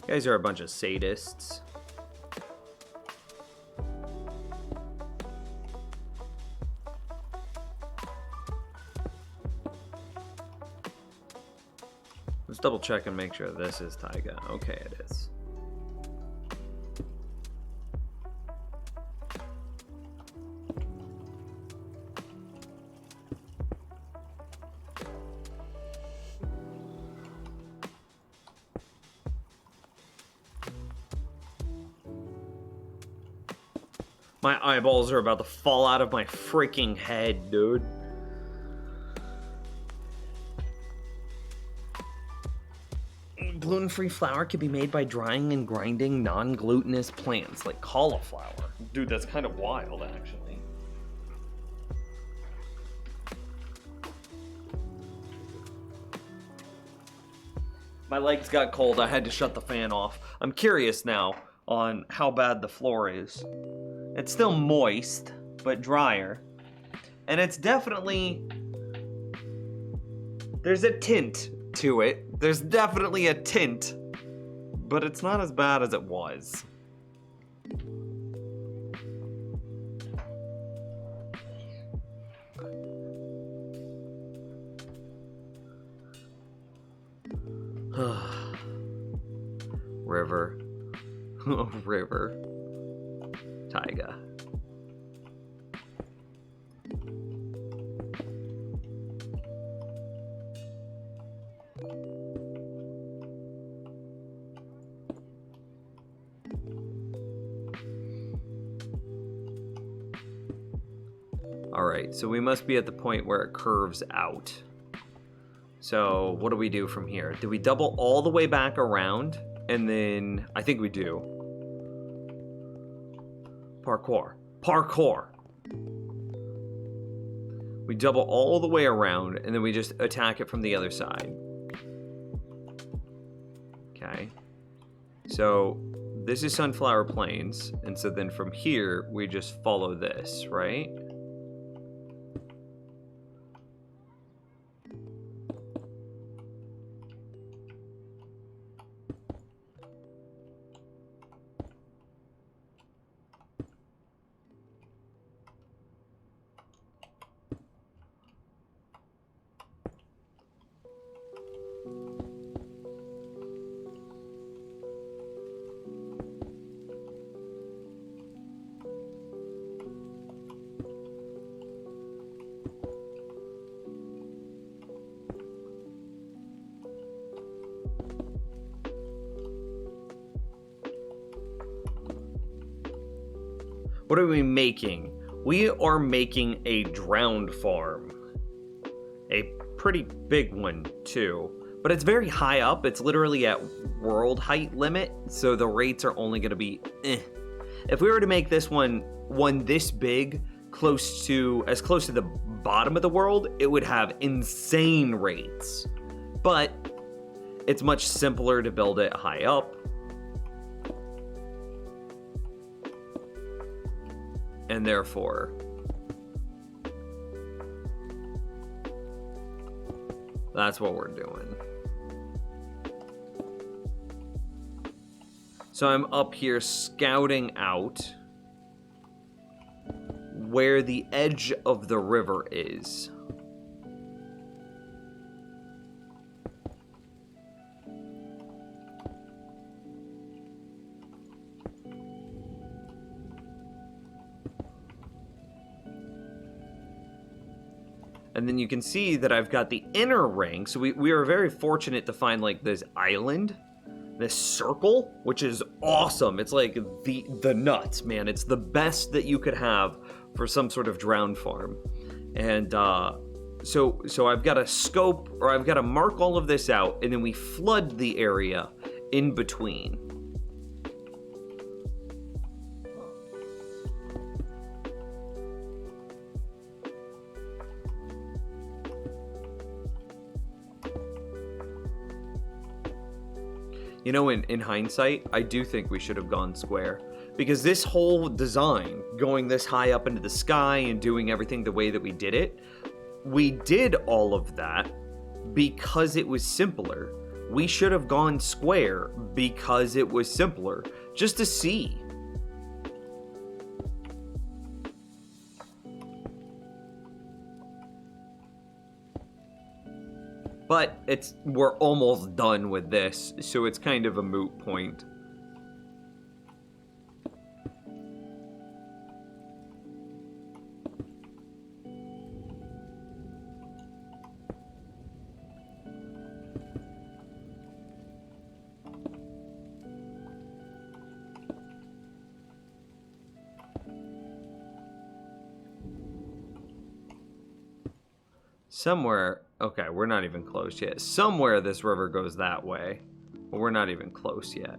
You guys are a bunch of sadists. Let's double check and make sure this is taiga. Okay, it is. My eyeballs are about to fall out of my freaking head, dude. Gluten-free flour can be made by drying and grinding non-glutinous plants like cauliflower. Dude, that's kind of wild, actually. My legs got cold. I had to shut the fan off. I'm curious now on how bad the floor is. It's still moist, but drier. And it's definitely... There's a tint to it. There's definitely a tint. But it's not as bad as it was. River. River. Taiga. Alright, so we must be at the point where it curves out. So, what do we do from here? Do we double all the way back around? And then, I think we do. Parkour. Parkour! We double all the way around, and then we just attack it from the other side. Okay. So, this is Sunflower Plains, and so then from here, we just follow this, right? What are we making? We are making a drowned farm. A pretty big one, too. But it's very high up. It's literally at world height limit, so the rates are only going to be eh. If we were to make this one this big, as close to the bottom of the world, it would have insane rates. But it's much simpler to build it high up. And therefore, that's what we're doing. So I'm up here scouting out where the edge of the river is. And then you can see that I've got the inner ring. So we are very fortunate to find like this island, this circle, which is awesome. It's like the nuts, man. It's the best that you could have for some sort of drowned farm. And so I've got to scope, or I've got to mark all of this out, and then we flood the area in between. You know, in hindsight, I do think we should have gone square. Because this whole design, going this high up into the sky and doing everything the way that we did it, we did all of that because it was simpler. We should have gone square because it was simpler, just to see. But we're almost done with this, so it's kind of a moot point. Somewhere, okay, we're not even close yet. Somewhere this river goes that way, but we're not even close yet.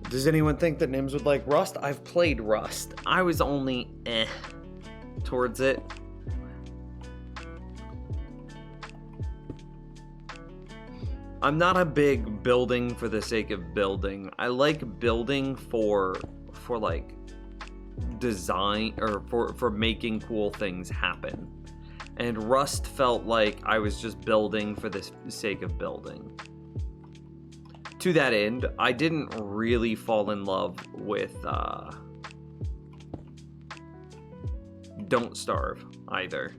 Does anyone think that Nims would like Rust? I've played Rust. I was only towards it. I'm not a big building for the sake of building. I like building for like design, or for making cool things happen. And Rust felt like I was just building for the sake of building. To that end, I didn't really fall in love with Don't Starve either.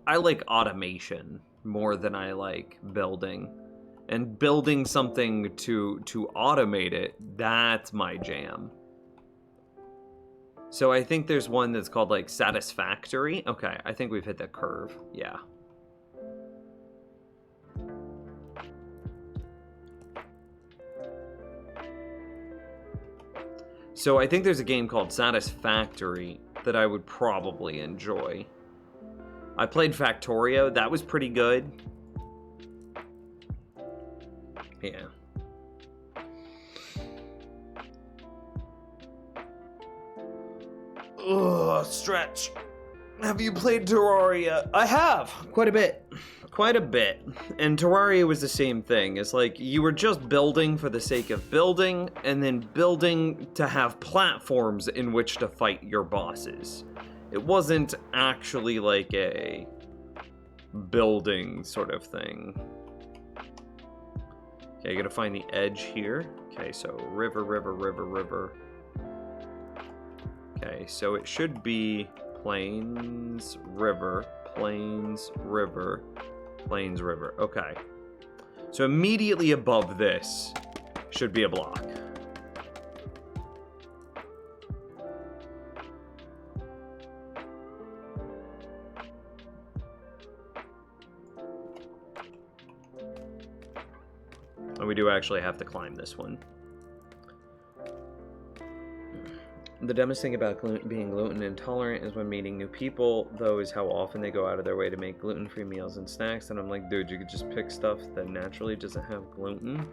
I like automation more than I like building. And building something to automate it, that's my jam. So I think there's one that's called like Satisfactory. Okay, I think we've hit the curve. Yeah. So I think there's a game called Satisfactory that I would probably enjoy. I played Factorio. That was pretty good. Yeah. Ugh, stretch. Have you played Terraria? I have. Quite a bit. Quite a bit. And Terraria was the same thing. It's like you were just building for the sake of building, and then building to have platforms in which to fight your bosses. It wasn't actually like a building sort of thing. Okay, I gotta find the edge here. Okay, so river, river, river, river. Okay, so it should be plains, river, plains, river, plains, river. Okay. So immediately above this should be a block. And we do actually have to climb this one. The dumbest thing about being gluten intolerant is when meeting new people, though, is how often they go out of their way to make gluten-free meals and snacks. And I'm like, dude, you could just pick stuff that naturally doesn't have gluten.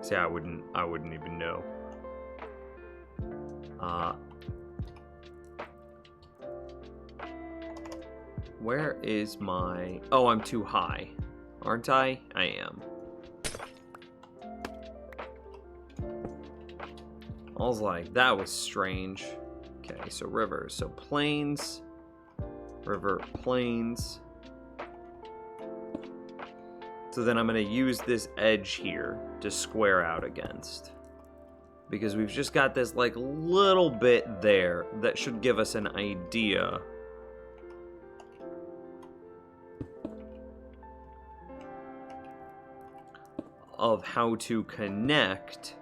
See, I wouldn't even know. Where is my... Oh, I'm too high. Aren't I? I am. I was like, that was strange. Okay, so river. So plains. River, plains. So then I'm going to use this edge here to square out against. Because we've just got this like little bit there that should give us an idea of how to connect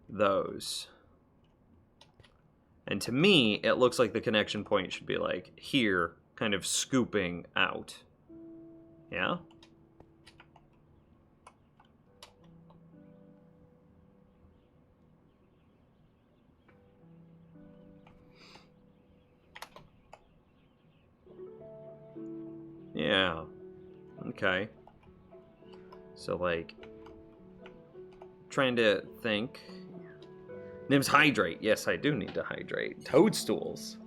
those. And to me, it looks like the connection point should be like here, kind of scooping out. Yeah? Yeah. Okay. So, like, trying to think. Nims, hydrate. Yes, I do need to hydrate. Toadstools.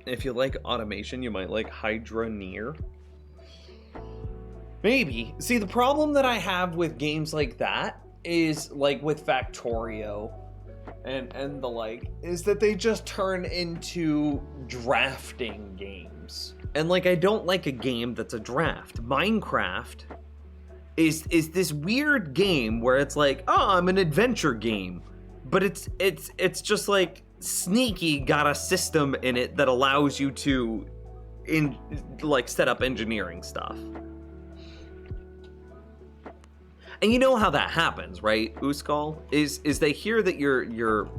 If you like automation, you might like Hydroneer. Maybe. See, the problem that I have with games like that is, like, with Factorio and the like, is that they just turn into drafting games. And, like, I don't like a game that's a draft. Minecraft is this weird game where it's like, oh, I'm an adventure game. But it's just like sneaky got a system in it that allows you to set up engineering stuff. And you know how that happens, right, Uskal? Is they hear that you're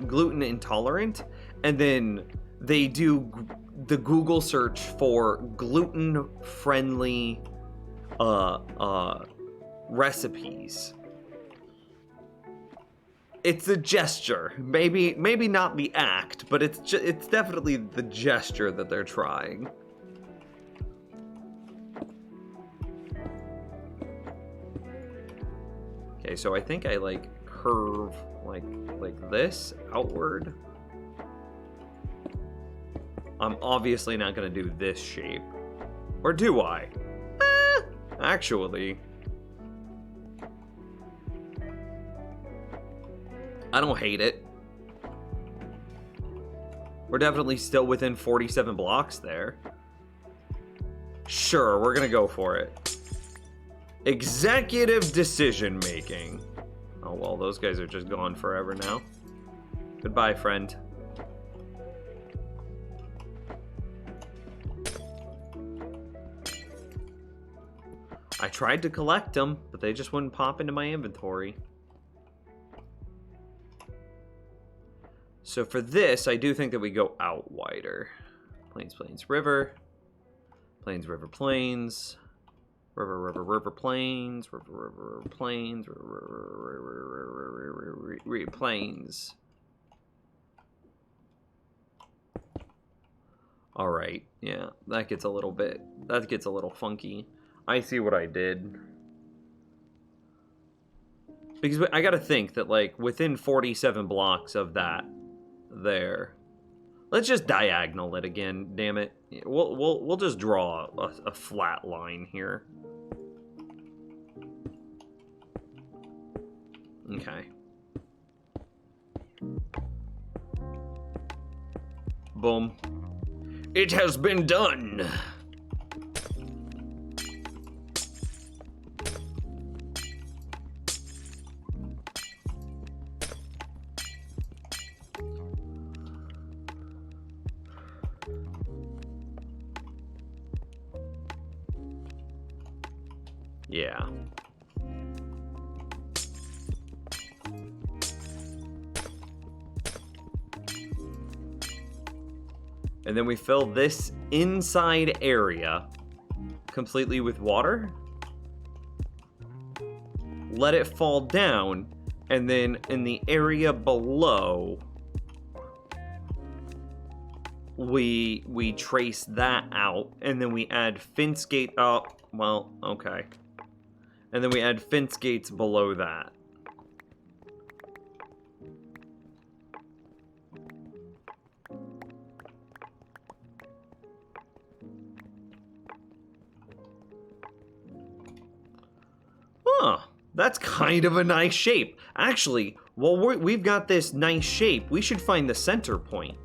gluten intolerant, and then they do the Google search for gluten-friendly recipes. It's a gesture, maybe not the act, but it's definitely the gesture that they're trying. Okay, so I think I like curve like this outward. I'm obviously not gonna do this shape. Or do I? Actually, I don't hate it. We're definitely still within 47 blocks there. Sure, we're gonna go for it. Executive decision making. Oh well, those guys are just gone forever now. Goodbye, friend. I tried to collect them, but they just wouldn't pop into my inventory. So for this, I do think that we go out wider. Plains, plains, river. Plains, river, plains. River, river, river, plains. River, river, river, plains. River, plains. All right, yeah, that gets a little funky. I see what I did. Because I gotta think that, like, within 47 blocks of that there. Let's just diagonal it again, damn it. We'll just draw a flat line here. Okay. Boom. It has been done. Yeah. And then we fill this inside area completely with water. Let it fall down, and then in the area below, we trace that out, and then we add fence gate. Oh, well, okay. And then we add fence gates below that. Huh, that's kind of a nice shape. Actually, while we've got this nice shape, we should find the center point.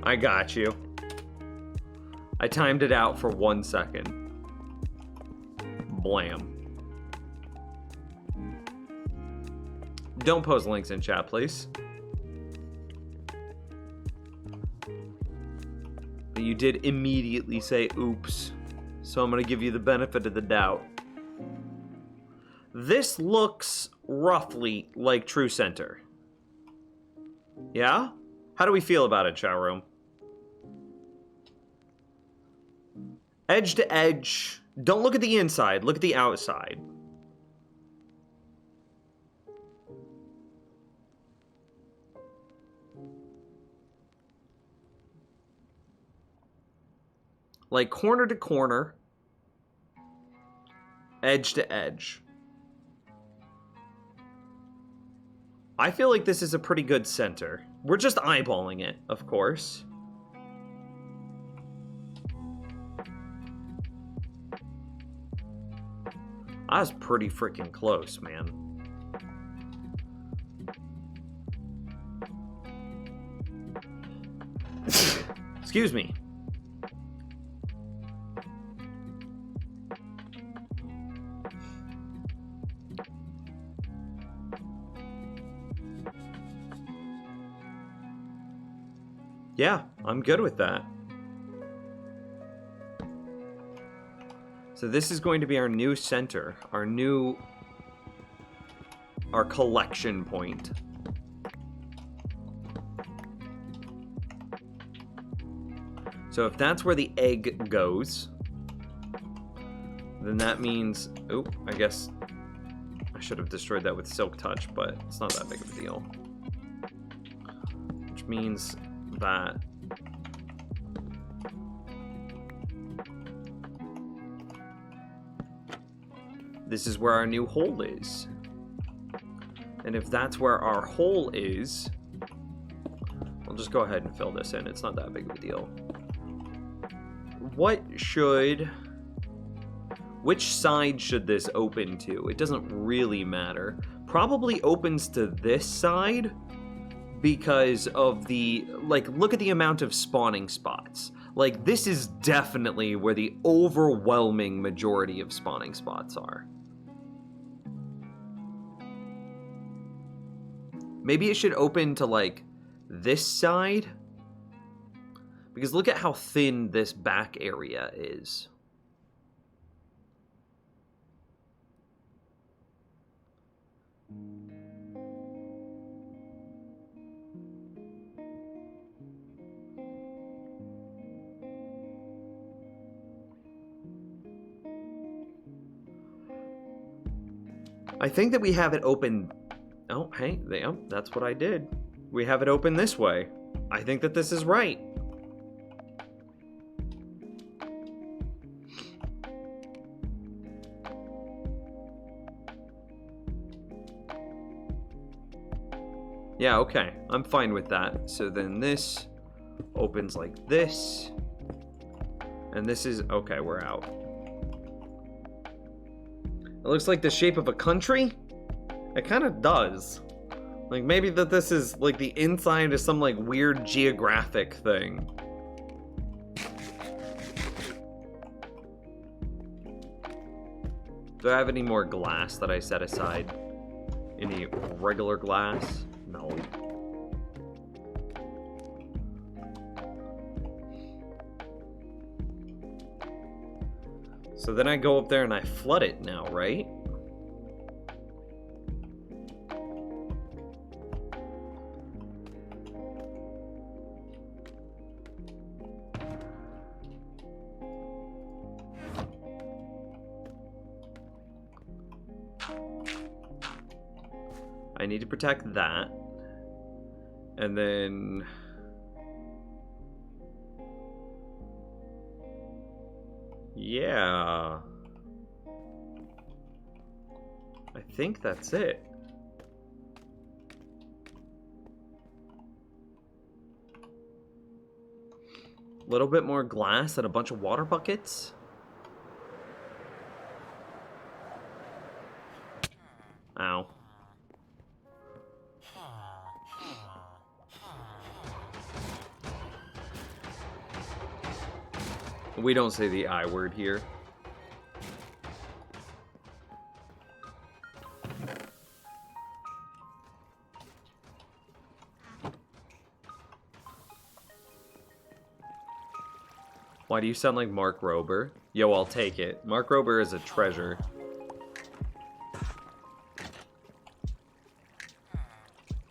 I got you. I timed it out for 1 second. Blam. Don't post links in chat, please. But you did immediately say oops, so I'm gonna give you the benefit of the doubt. This looks roughly like True Center. Yeah? How do we feel about it, chat room? Edge to edge. Don't look at the inside, look at the outside. Like corner to corner, edge to edge. I feel like this is a pretty good center. We're just eyeballing it, of course. I was pretty freaking close, man. Excuse me. Yeah, I'm good with that. So this is going to be our new center, our collection point. So if that's where the egg goes, then that means, oh, I guess I should have destroyed that with Silk Touch, but it's not that big of a deal. Which means that this is where our new hole is. And if that's where our hole is, we'll just go ahead and fill this in. It's not that big of a deal. Which side should this open to? It doesn't really matter. Probably opens to this side because of the, like, look at the amount of spawning spots. Like, this is definitely where the overwhelming majority of spawning spots are. Maybe it should open to, like, this side? Because look at how thin this back area is. I think that we have it open. Oh, hey, that's what I did. We have it open this way. I think that this is right. Yeah, okay. I'm fine with that. So then this opens like this. And this is... Okay, we're out. It looks like the shape of a country. It kind of does. Like, maybe that this is, like, the inside is some, like, weird geographic thing. Do I have any more glass that I set aside? Any regular glass? No. So then I go up there and I flood it now, right? I need to protect that. And then... yeah. I think that's it. A little bit more glass and a bunch of water buckets. Ow. We don't say the I word here. Why do you sound like Mark Rober? Yo, I'll take it. Mark Rober is a treasure.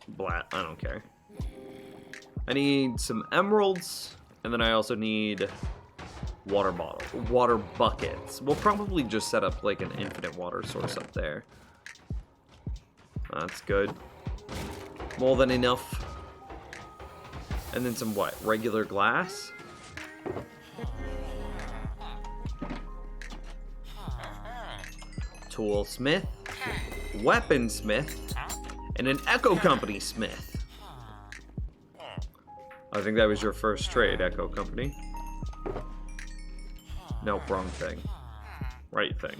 Blah, I don't care. I need some emeralds, and then I also need water buckets. We'll probably just set up like an infinite water source up there. That's good. More than enough. And then some what? Regular glass? Toolsmith, weaponsmith, and an Echo Company smith. I think that was your first trade, Echo Company. No, wrong thing. Right thing.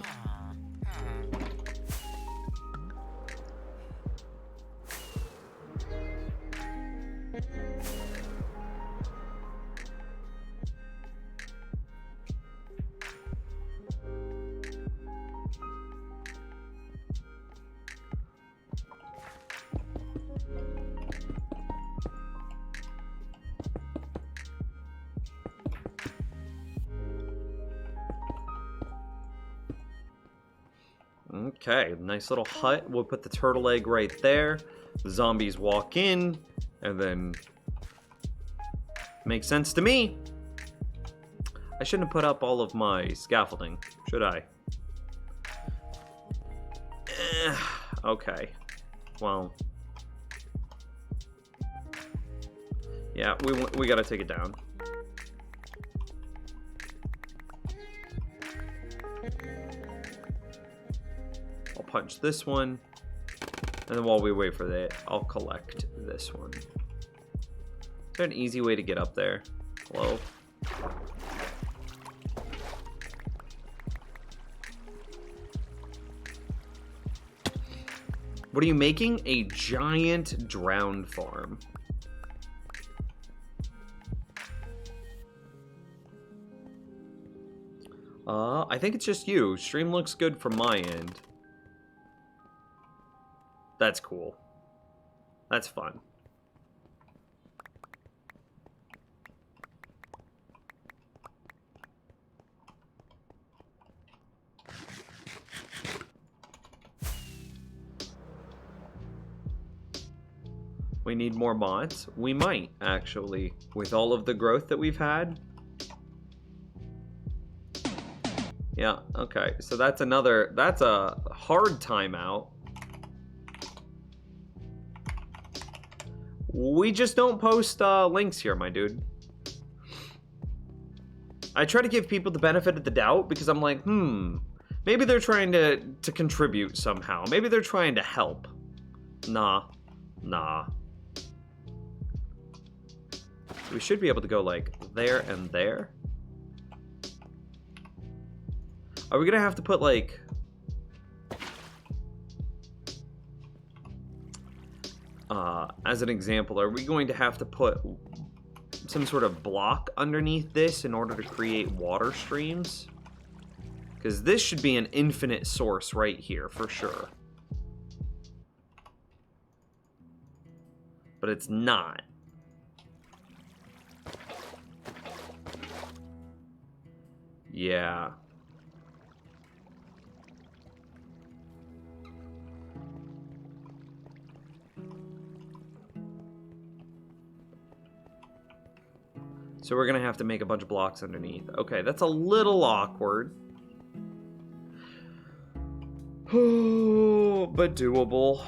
Okay, nice little hut. We'll put the turtle egg right there. The zombies walk in, and then... makes sense to me. I shouldn't have put up all of my scaffolding, should I? Okay. Well... yeah, we gotta take it down. I'll punch this one, and then while we wait for that, I'll collect this one. Is there an easy way to get up there? Hello? What are you making? A giant drowned farm. I think it's just you. Stream looks good from my end. That's cool. That's fun. We need more mods. We might, actually, with all of the growth that we've had. Yeah, okay. So that's another... that's a hard timeout. We just don't post links here, my dude. I try to give people the benefit of the doubt because I'm like, maybe they're trying to contribute somehow. Maybe they're trying to help. Nah. We should be able to go like there and there. Are we gonna have to put like... as an example, are we going to have to put some sort of block underneath this in order to create water streams? Because this should be an infinite source right here, for sure. But it's not. Yeah. So we're gonna have to make a bunch of blocks underneath. Okay, that's a little awkward. But doable.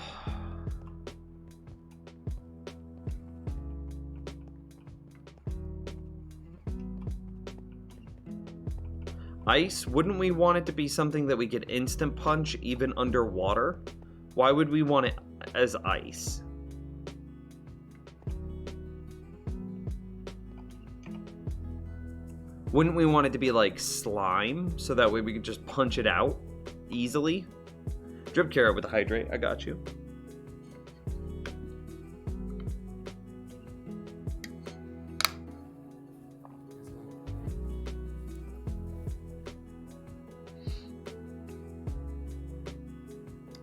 Ice, wouldn't we want it to be something that we could instant punch even underwater? Why would we want it as ice? Wouldn't we want it to be like slime, so that way we could just punch it out easily? Drip carrot with a hydrate, I got you.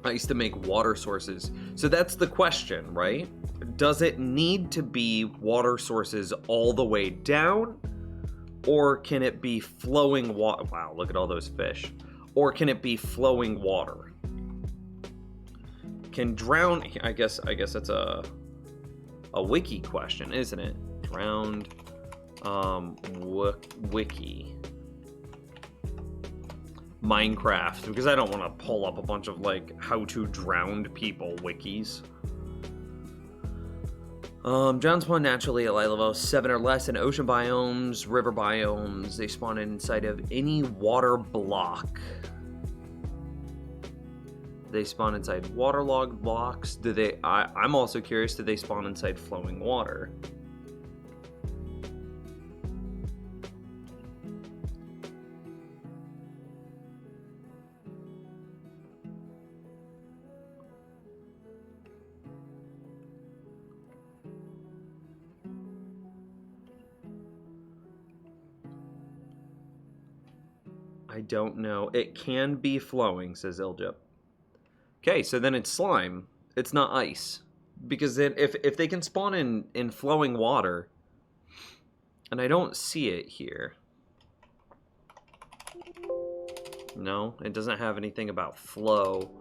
Ice to make water sources. So that's the question, right? Does it need to be water sources all the way down? Or can it be flowing water? Wow, look at all those fish. Or can it be flowing water? Can drown, I guess that's a wiki question, isn't it? Drowned wiki. Minecraft, because I don't want to pull up a bunch of like how to drown people wikis. Drowns spawn naturally at light level 7 or less in ocean biomes, river biomes. They spawn inside of any water block. They spawn inside waterlogged blocks. Do they? I'm also curious. Do they spawn inside flowing water? I don't know. It can be flowing, says Iljip. Okay, so then it's slime. It's not ice. Because then if they can spawn in flowing water, and I don't see it here. No, it doesn't have anything about flow.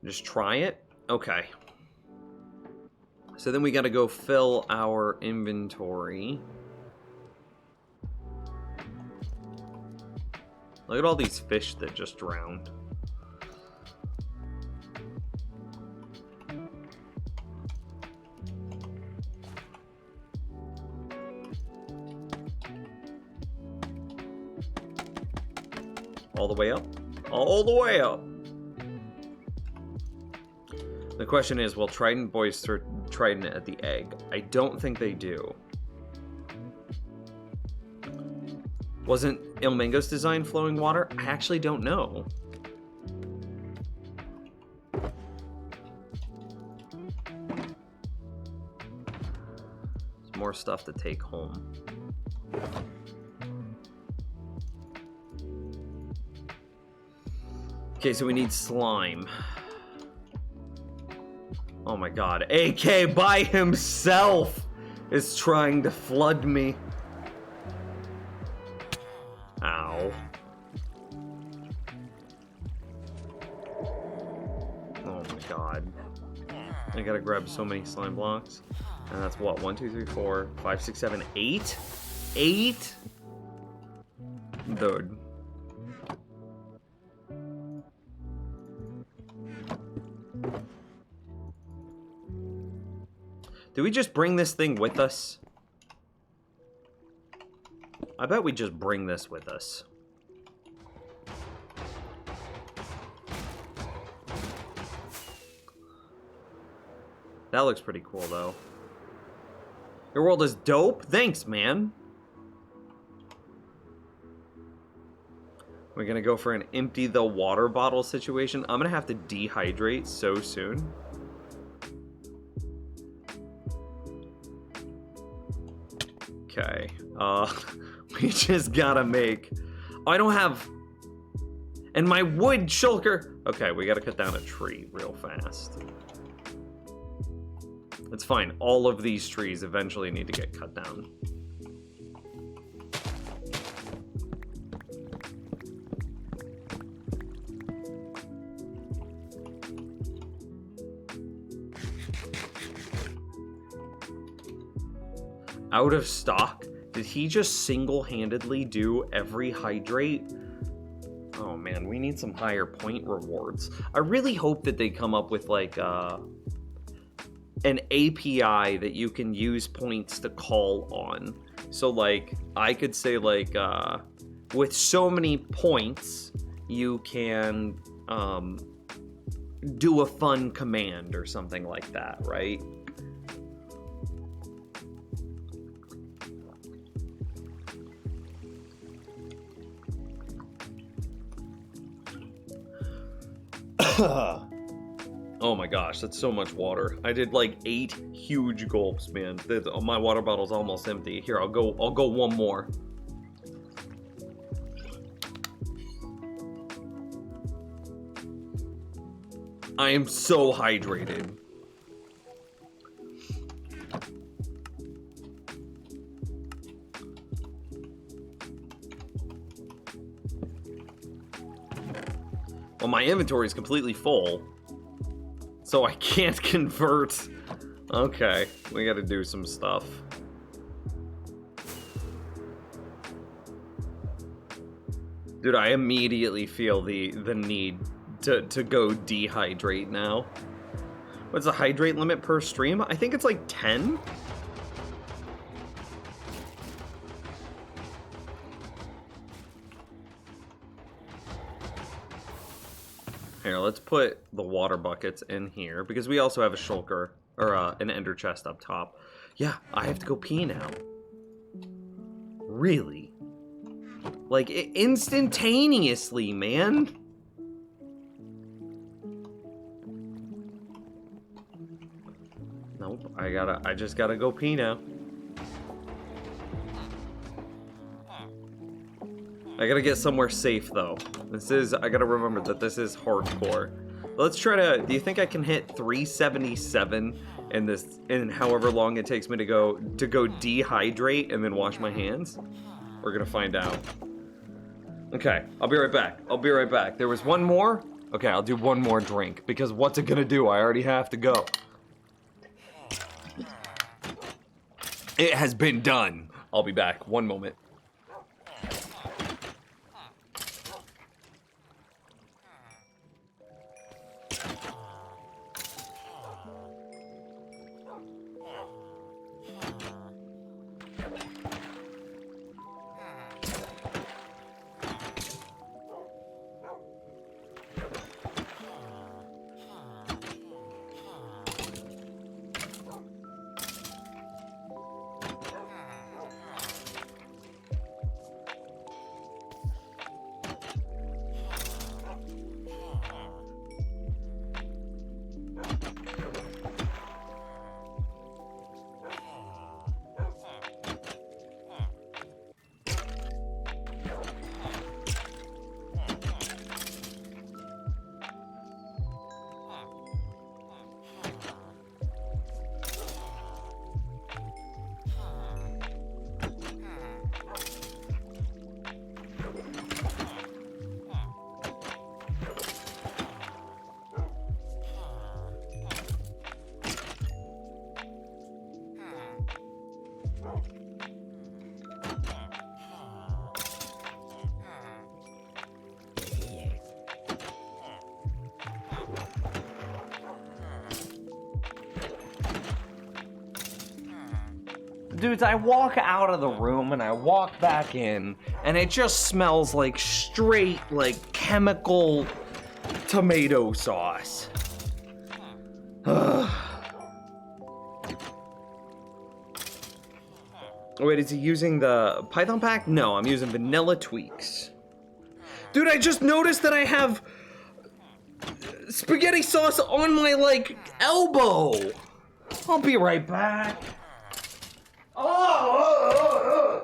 Just try it? Okay. So then we gotta go fill our inventory. Look at all these fish that just drowned. All the way up? All the way up! The question is, will Trident boys throw Trident at the egg? I don't think they do. Wasn't Ilmango's design flowing water? I actually don't know. There's more stuff to take home. Okay, so we need slime. Oh my god, AK by himself is trying to flood me. Ow. Oh my god. I gotta grab so many slime blocks. And that's what? 1, 2, 3, 4, 5, 6, 7, 8? 8? Dude. Do we just bring this thing with us? I bet we just bring this with us. That looks pretty cool, though. Your world is dope? Thanks, man. We're gonna go for an empty the water bottle situation. I'm gonna have to dehydrate so soon. Okay, we just gotta make... Oh, I don't have... And my wood shulker... Okay, we gotta cut down a tree real fast. It's fine. All of these trees eventually need to get cut down. Out of stock? Did he just single-handedly do every hydrate? Oh man, we need some higher point rewards. I really hope that they come up with like an API that you can use points to call on. So like I could say like with so many points you can do a fun command or something like that, right? Oh my gosh, that's so much water. I did like 8 huge gulps, man. My water bottle's almost empty. Here, I'll go one more. I am so hydrated. Well, my inventory is completely full, so I can't convert. Okay, we gotta do some stuff. Dude, I immediately feel the need to go dehydrate now. What's the hydrate limit per stream? I think it's like 10? Here, let's put the water buckets in here, because we also have a shulker, or an ender chest up top. Yeah, I have to go pee now. Really? Like, instantaneously, man. Nope, I just gotta go pee now. I gotta get somewhere safe, though. I gotta remember that this is hardcore. Let's try to, do you think I can hit 377 in however long it takes me to go dehydrate and then wash my hands? We're gonna find out. Okay, I'll be right back. There was one more? Okay, I'll do one more drink, because what's it gonna do? I already have to go. It has been done. I'll be back. One moment. Dudes, I walk out of the room and I walk back in, and it just smells like straight, like, chemical tomato sauce. Wait, is he using the Python pack? No, I'm using vanilla tweaks. Dude, I just noticed that I have spaghetti sauce on my, like, elbow. I'll be right back. Oh!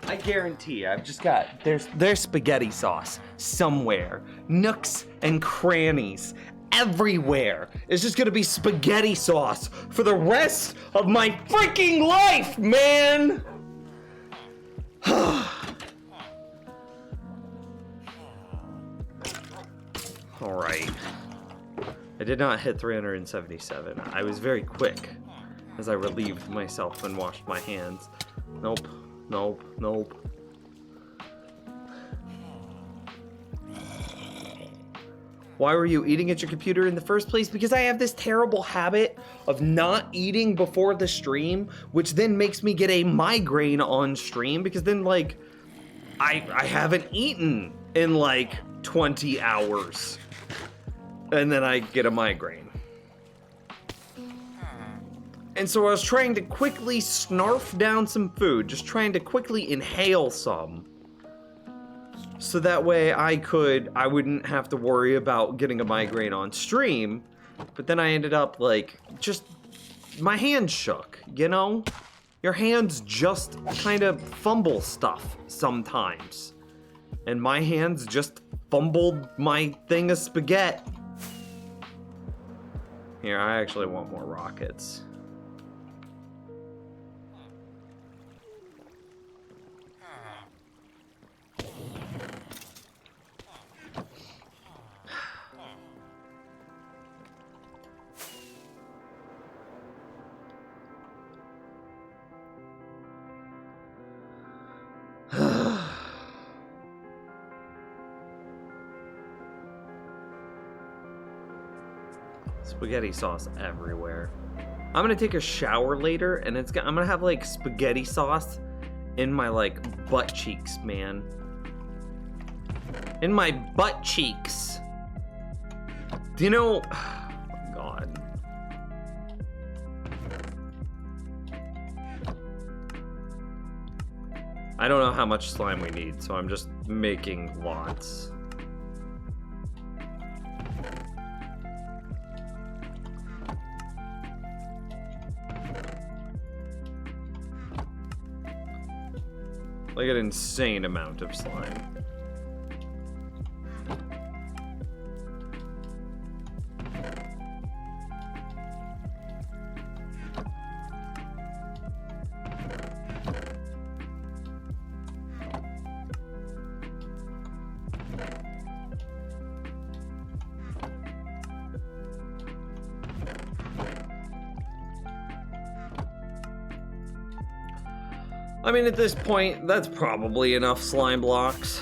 I guarantee I've just got there's spaghetti sauce somewhere, nooks and crannies everywhere. It's just gonna be spaghetti sauce for the rest of my freaking life, man. All right. I did not hit 377. I was very quick as I relieved myself and washed my hands. Nope. Nope, nope. Why were you eating at your computer in the first place? Because I have this terrible habit of not eating before the stream, which then makes me get a migraine on stream because then, like, I haven't eaten in, like, 20 hours. And then I get a migraine. And so I was trying to quickly snarf down some food, just trying to quickly inhale some. So that way I wouldn't have to worry about getting a migraine on stream. But then I ended up, like, just, my hands shook, you know? Your hands just kind of fumble stuff sometimes. And my hands just fumbled my thing of spaghetti. Here, I actually want more rockets. Spaghetti sauce everywhere. I'm gonna take a shower later, and I'm gonna have like spaghetti sauce in my like butt cheeks, man. In my butt cheeks. Do you know? Oh, God. I don't know how much slime we need, so I'm just making lots. Like an insane amount of slime. I mean, at this point, that's probably enough slime blocks.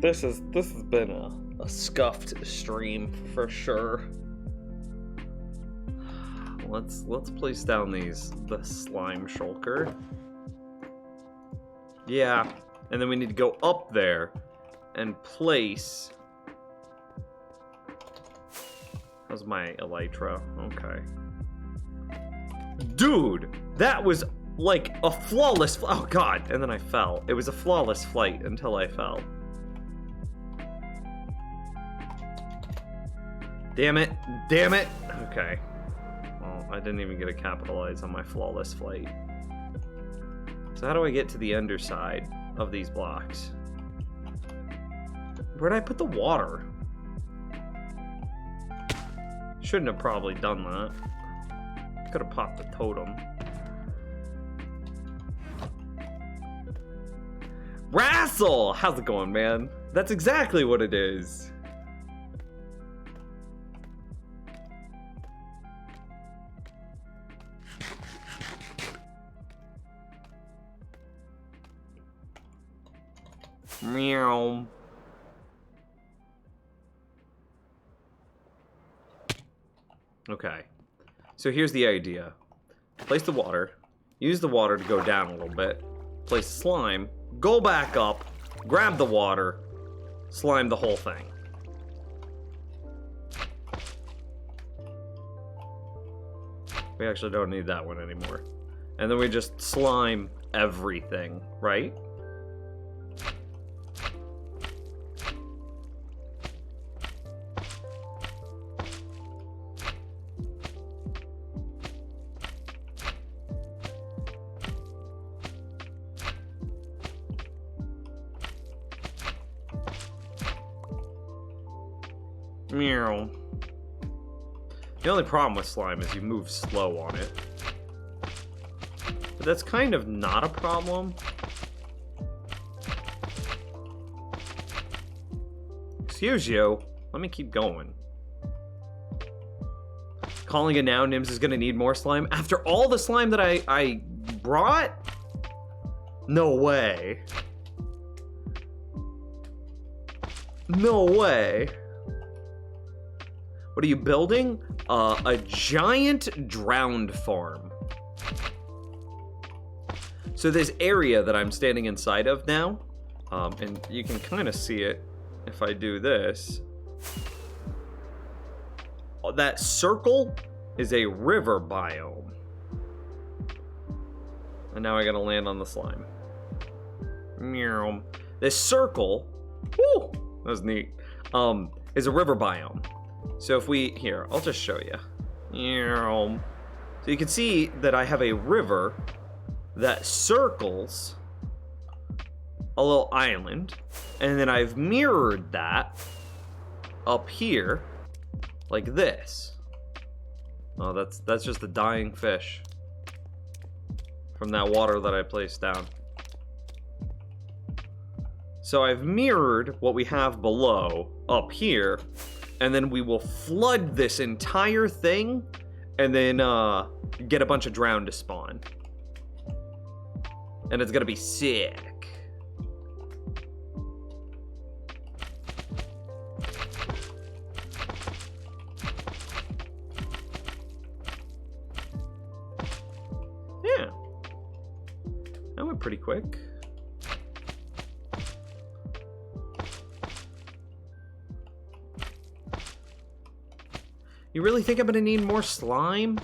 This has been a scuffed stream for sure. Let's place down the slime shulker. Yeah, and then we need to go up there and place. How's my elytra? Okay. Dude, that was like a flawless. Oh God! And then I fell. It was a flawless flight until I fell. Damn it. Damn it. Okay. Well, I didn't even get to capitalize on my flawless flight. So how do I get to the underside of these blocks? Where'd I put the water? Shouldn't have probably done that. Could have popped the totem. Rassel! How's it going, man? That's exactly what it is. Meow. Okay. So here's the idea. Place the water. Use the water to go down a little bit. Place slime. Go back up. Grab the water. Slime the whole thing. We actually don't need that one anymore. And then we just slime everything, right? Meow. The only problem with slime is you move slow on it. But that's kind of not a problem. Excuse you. Let me keep going. Calling it now, Nims is gonna need more slime. After all the slime that I brought? No way. No way. What are you building? A giant drowned farm. So this area that I'm standing inside of now, and you can kind of see it if I do this. That circle is a river biome. And now I gotta land on the slime. Meow. This circle, whoo, that was neat, is a river biome. So if we, here, I'll just show you. So you can see that I have a river that circles a little island, and then I've mirrored that up here like this. Oh, that's just a dying fish from that water that I placed down. So I've mirrored what we have below up here, and then we will flood this entire thing and then get a bunch of drown to spawn. And it's gonna be sick. Yeah. That went pretty quick. You really think I'm gonna need more slime?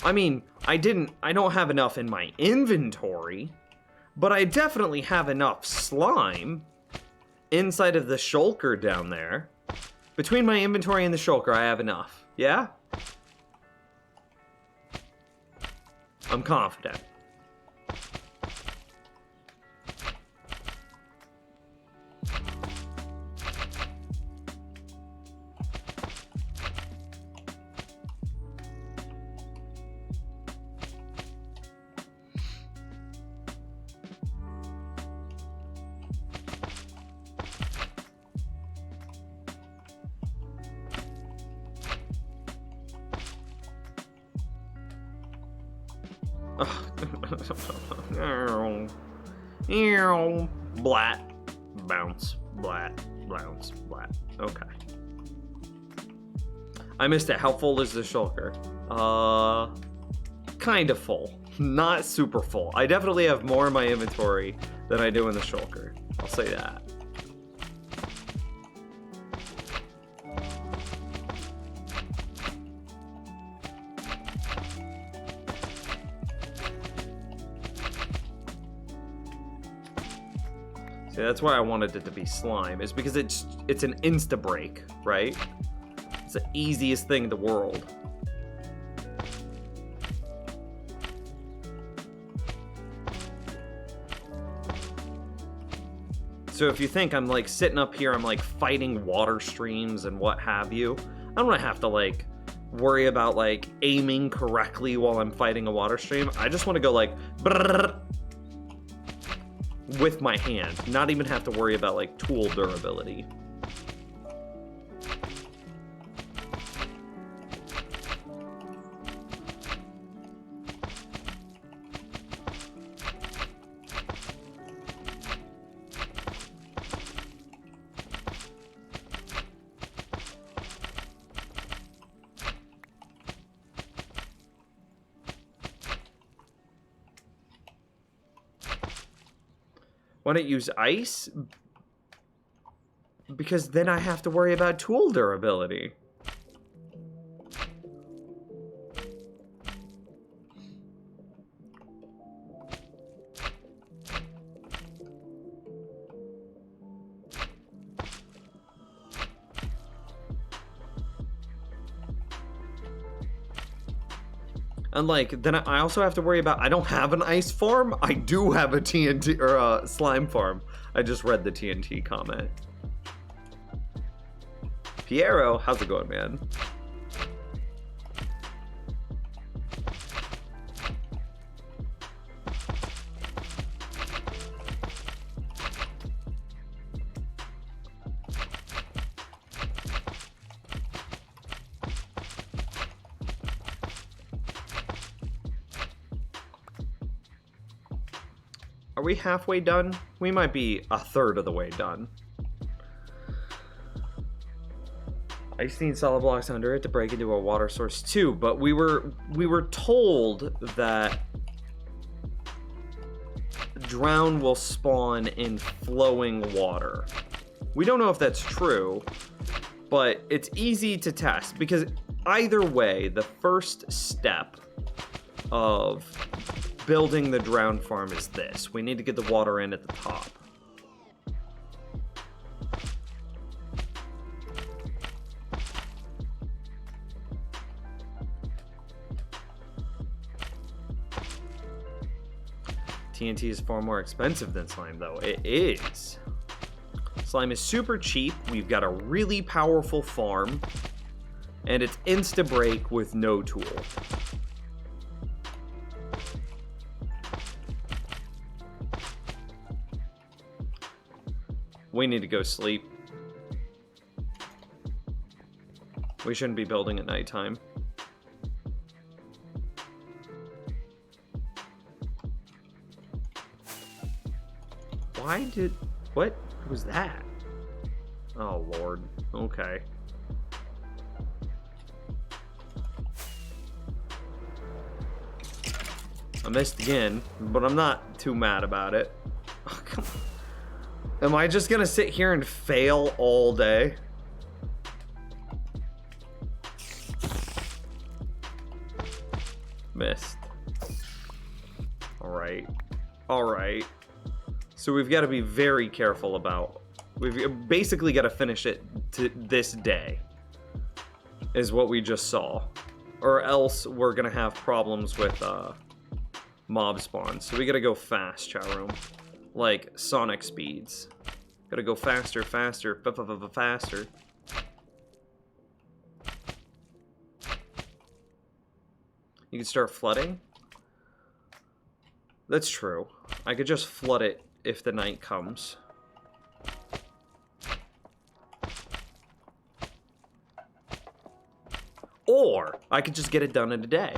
I mean, I don't have enough in my inventory, but I definitely have enough slime inside of the shulker down there. Between my inventory and the shulker, I have enough. Yeah? I'm confident. Blat. Bounce. Blat. Bounce. Blat. Okay. I missed it. How full is the shulker? Kind of full. Not super full. I definitely have more in my inventory than I do in the shulker. I'll say that. See, that's why I wanted it to be slime, is because it's an insta-break, right? It's the easiest thing in the world. So if you think I'm like sitting up here, I'm like fighting water streams and what have you, I don't want to have to like worry about like aiming correctly while I'm fighting a water stream. I just want to go like brrr with my hand, not even have to worry about like tool durability. Why don't use ice? Because then I have to worry about tool durability. And like, then I also have to worry about, I don't have an ice farm. I do have a TNT or a slime farm. I just read the TNT comment. Piero, how's it going, man? Are we halfway done? We might be a third of the way done. I just need solid blocks under it to break into a water source too, but we were told that drown will spawn in flowing water. We don't know if that's true, but it's easy to test because either way, the first step of building the drown farm is this. We need to get the water in at the top. TNT is far more expensive than slime, though. It is. Slime is super cheap. We've got a really powerful farm, and it's insta-break with no tool. We need to go sleep. We shouldn't be building at nighttime. What was that? Oh, Lord. Okay. I missed again, but I'm not too mad about it. Oh, come on. Am I just gonna sit here and fail all day? Missed. Alright. Alright. So we've got to be very careful about... We've basically got to finish it to this day. Is what we just saw. Or else we're going to have problems with mob spawns. So we got to go fast, chat room. Like Sonic speeds. Got to go faster, faster, faster. You can start flooding? That's true. I could just flood it if the night comes. Or I could just get it done in a day.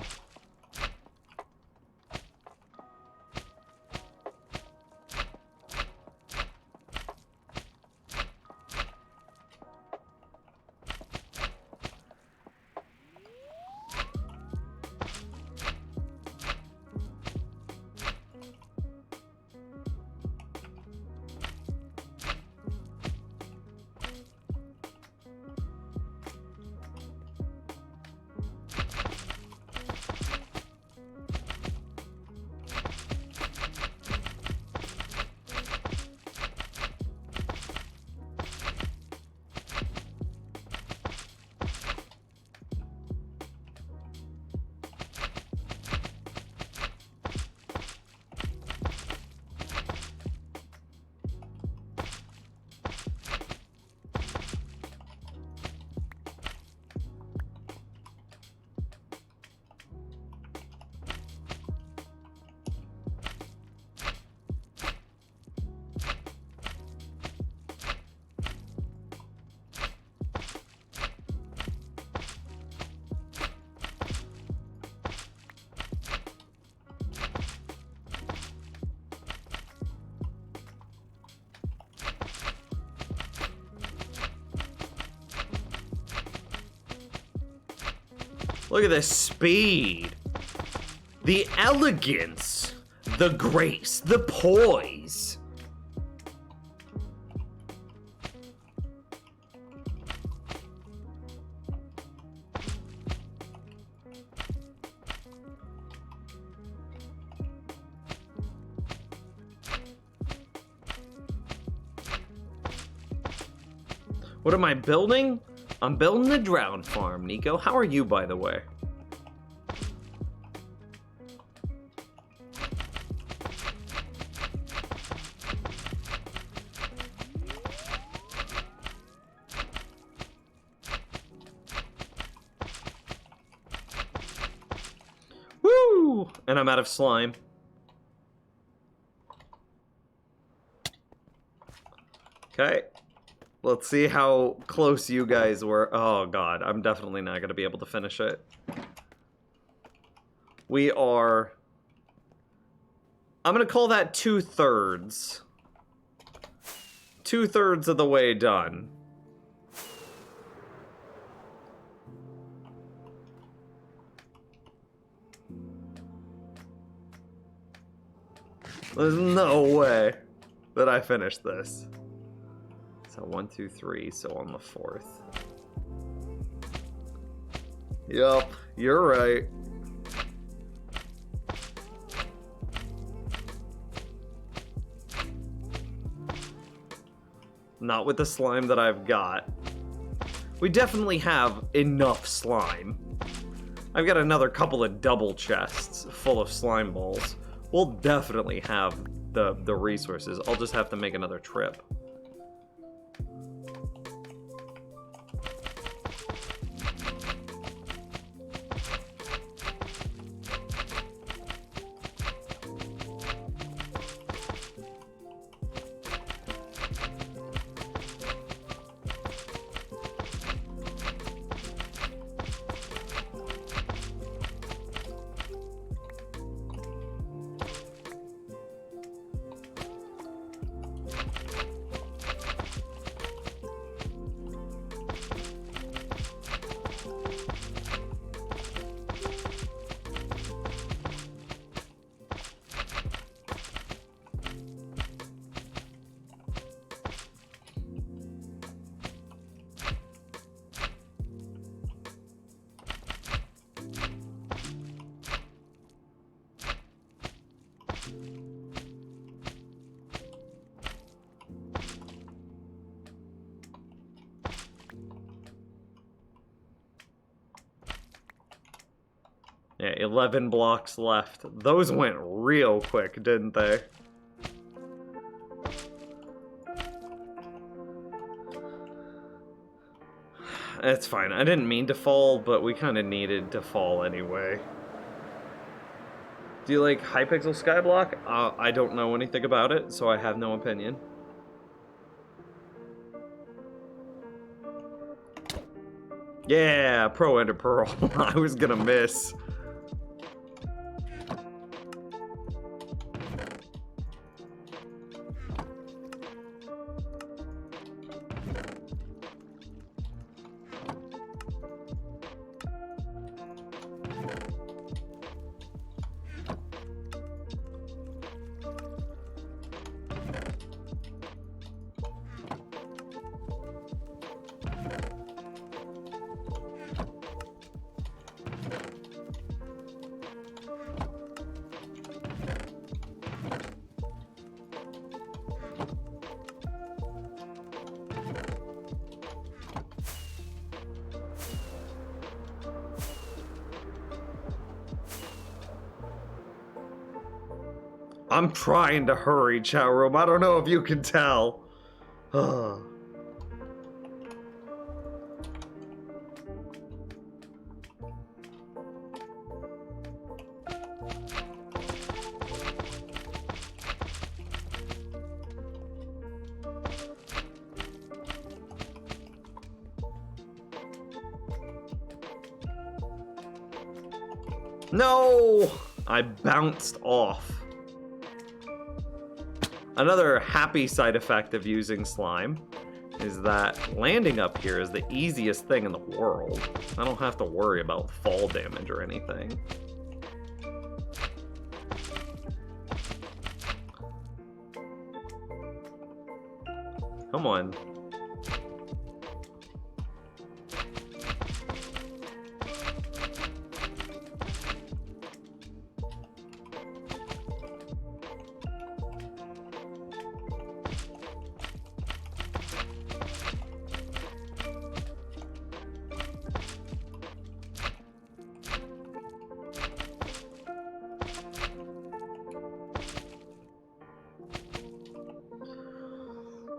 Look at the speed. The elegance. The grace. The poise. What am I building? I'm building the drown farm, Nico. How are you, by the way? Woo! And I'm out of slime. Okay. Let's see how close you guys were. Oh god, I'm definitely not going to be able to finish it. We are... I'm going to call that 2/3. 2/3 of the way done. There's no way that I finished this. So 1, 2, 3, so on the 4th. Yup, you're right. Not with the slime that I've got. We definitely have enough slime. I've got another couple of double chests full of slime balls. We'll definitely have the resources. I'll just have to make another trip. Yeah, 11 blocks left. Those went real quick, didn't they? It's fine. I didn't mean to fall, but we kind of needed to fall anyway. Do you like Hypixel Skyblock? I don't know anything about it, so I have no opinion. Yeah, Pro Ender Pearl. I was gonna miss. I'm trying to hurry, chat room. I don't know if you can tell. No! I bounced off. Another happy side effect of using slime is that landing up here is the easiest thing in the world. I don't have to worry about fall damage or anything. Come on.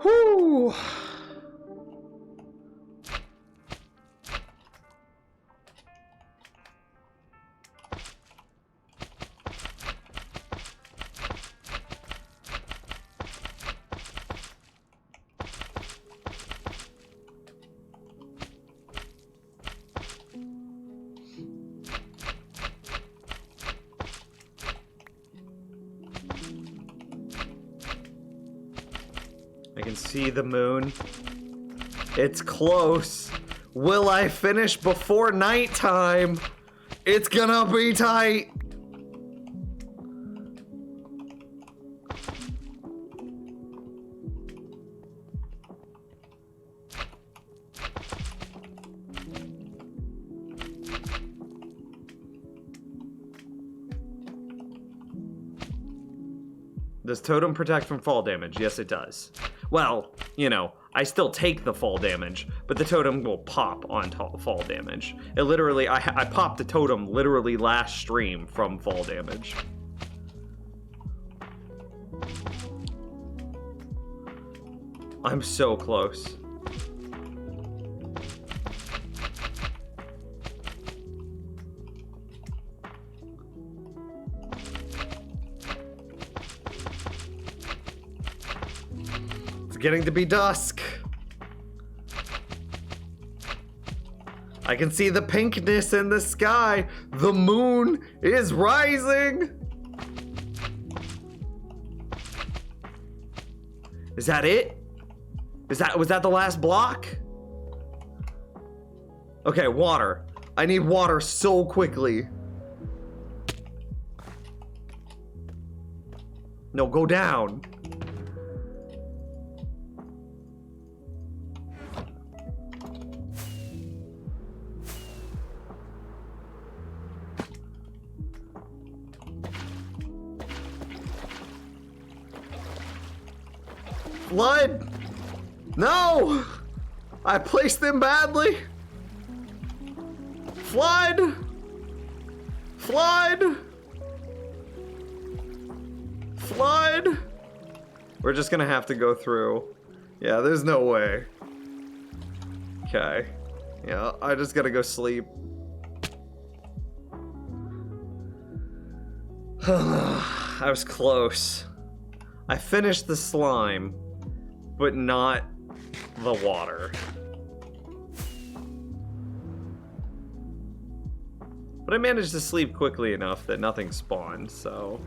Whew. I can see the moon. It's close. Will I finish before nighttime? It's gonna be tight. Does totem protect from fall damage? Yes, it does. Well, you know, I still take the fall damage, but the totem will pop on fall damage. It literally, I popped the totem literally last stream from fall damage. I'm so close. Getting to be dusk. I can see the pinkness in the sky. The moon is rising. Is that it? Was that the last block? Okay, water. I need water so quickly. No, go down. Blood! No! I placed them badly! Flood! Flood! Flood! We're just gonna have to go through. Yeah, there's no way. Okay. Yeah, I just gotta go sleep. I was close. I finished the slime, but not the water. But I managed to sleep quickly enough that nothing spawned, so...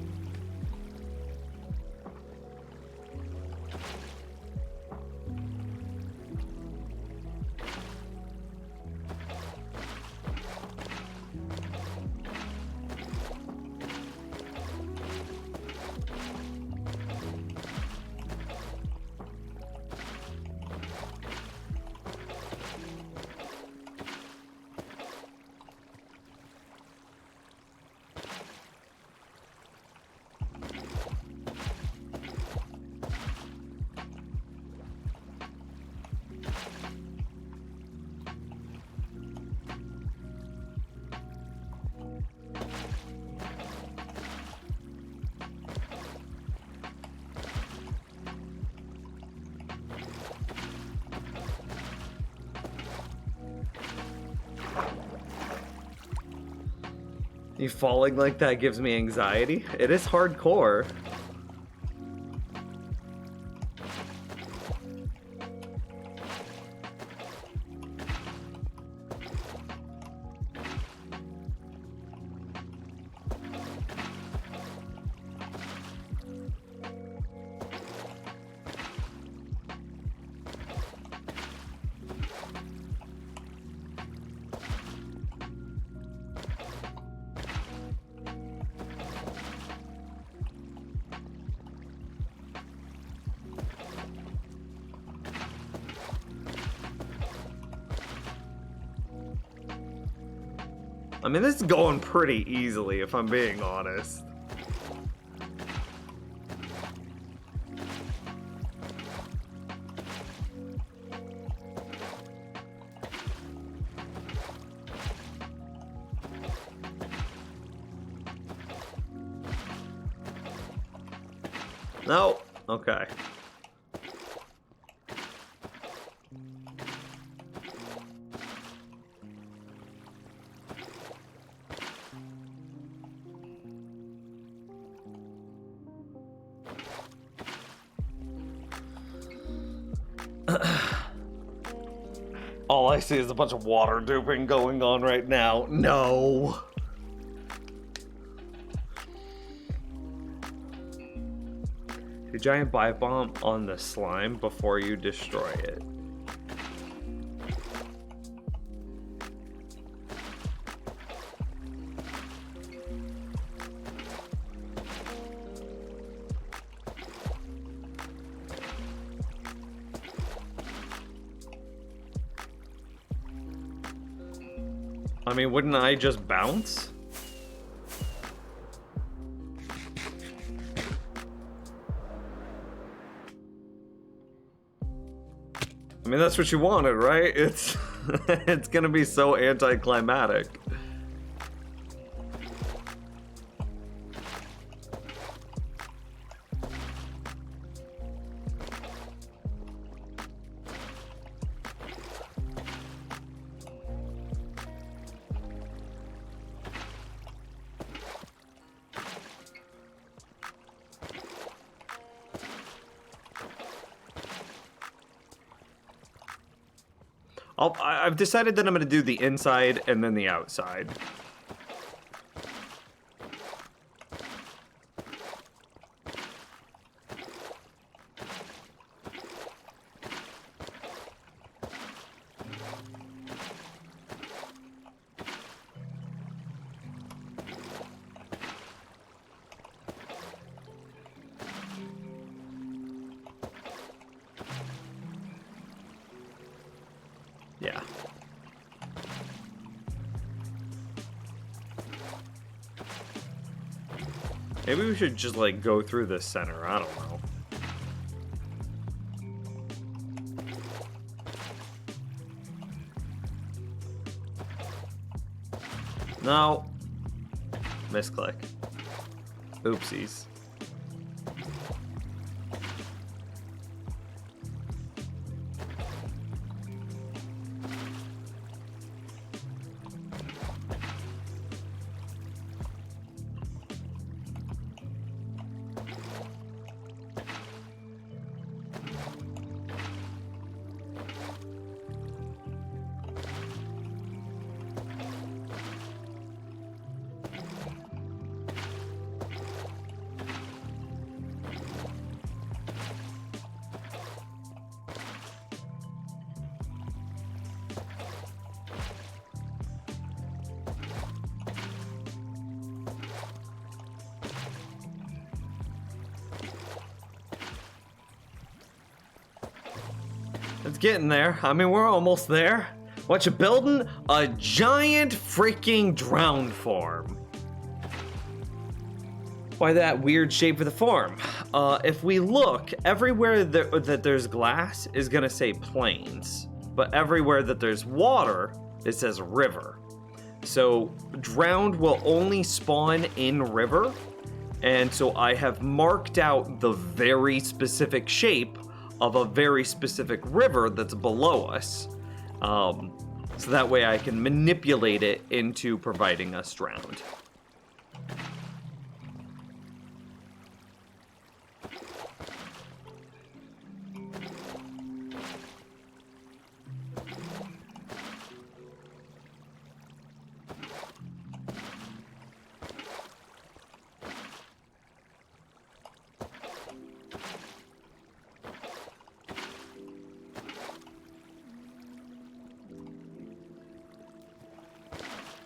You falling like that gives me anxiety. It is hardcore. I mean, this is going pretty easily, if I'm being honest. No. Okay. All I see is a bunch of water duping going on right now. No. A giant dive bomb on the slime before you destroy it. I mean, wouldn't I just bounce? I mean, that's what you wanted, right? It's it's gonna be so anticlimactic. I've decided that I'm going to do the inside and then the outside. Yeah. Maybe we should just, like, go through the center. I don't know. No. Misclick. Oopsies. It's getting there. I mean, we're almost there. What you building? A giant freaking drowned farm. Why that weird shape of the farm? If we look, everywhere that there's glass is gonna say plains, but everywhere that there's water, it says river. So drowned will only spawn in river, and so I have marked out the very specific shape of a very specific river that's below us. So that way I can manipulate it into providing us drowned.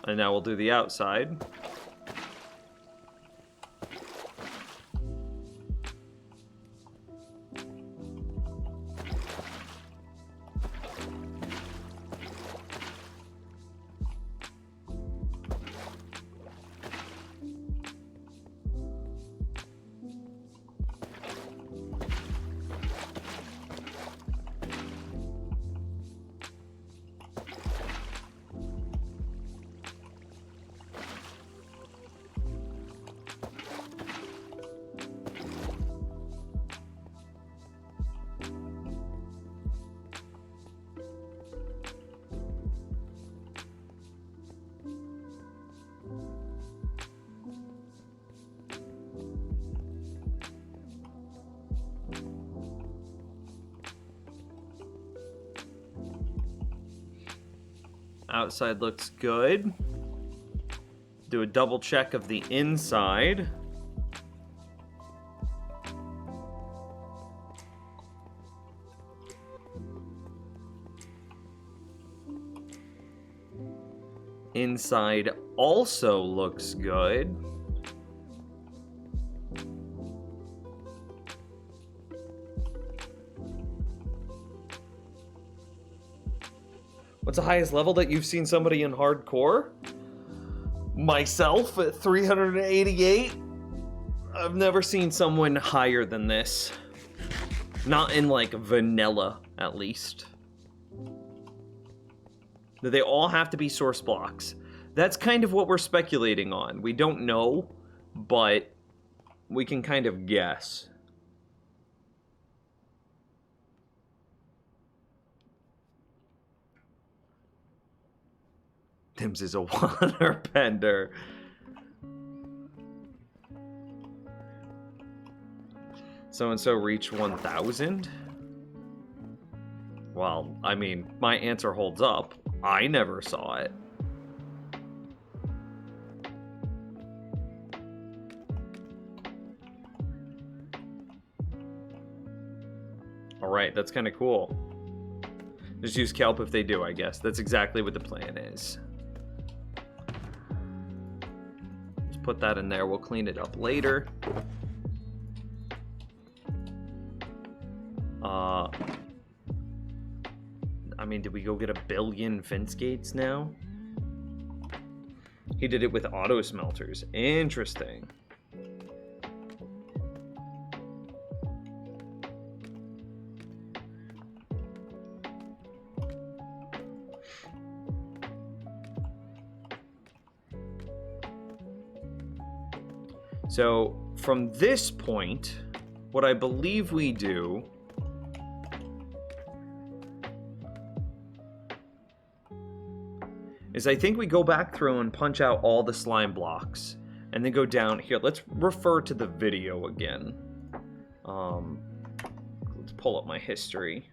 And now we'll do the outside. Outside looks good. Do a double check of the inside. Inside also looks good. What's the highest level that you've seen somebody in hardcore? Myself at 388. I've never seen someone higher than this. Not in like vanilla, at least. They all have to be source blocks. That's kind of what we're speculating on. We don't know, but we can kind of guess. Tim's is a waterbender. So-and-so reached 1,000? Well, I mean, my answer holds up. I never saw it. Alright, that's kind of cool. Just use kelp if they do, I guess. That's exactly what the plan is. Just put that in there. We'll clean it up later. I mean, did we go get 1 billion fence gates now? He did it with auto smelters. Interesting. So, from this point, what I believe we do is I think we go back through and punch out all the slime blocks, and then go down here. Let's refer to the video again. Let's pull up my history.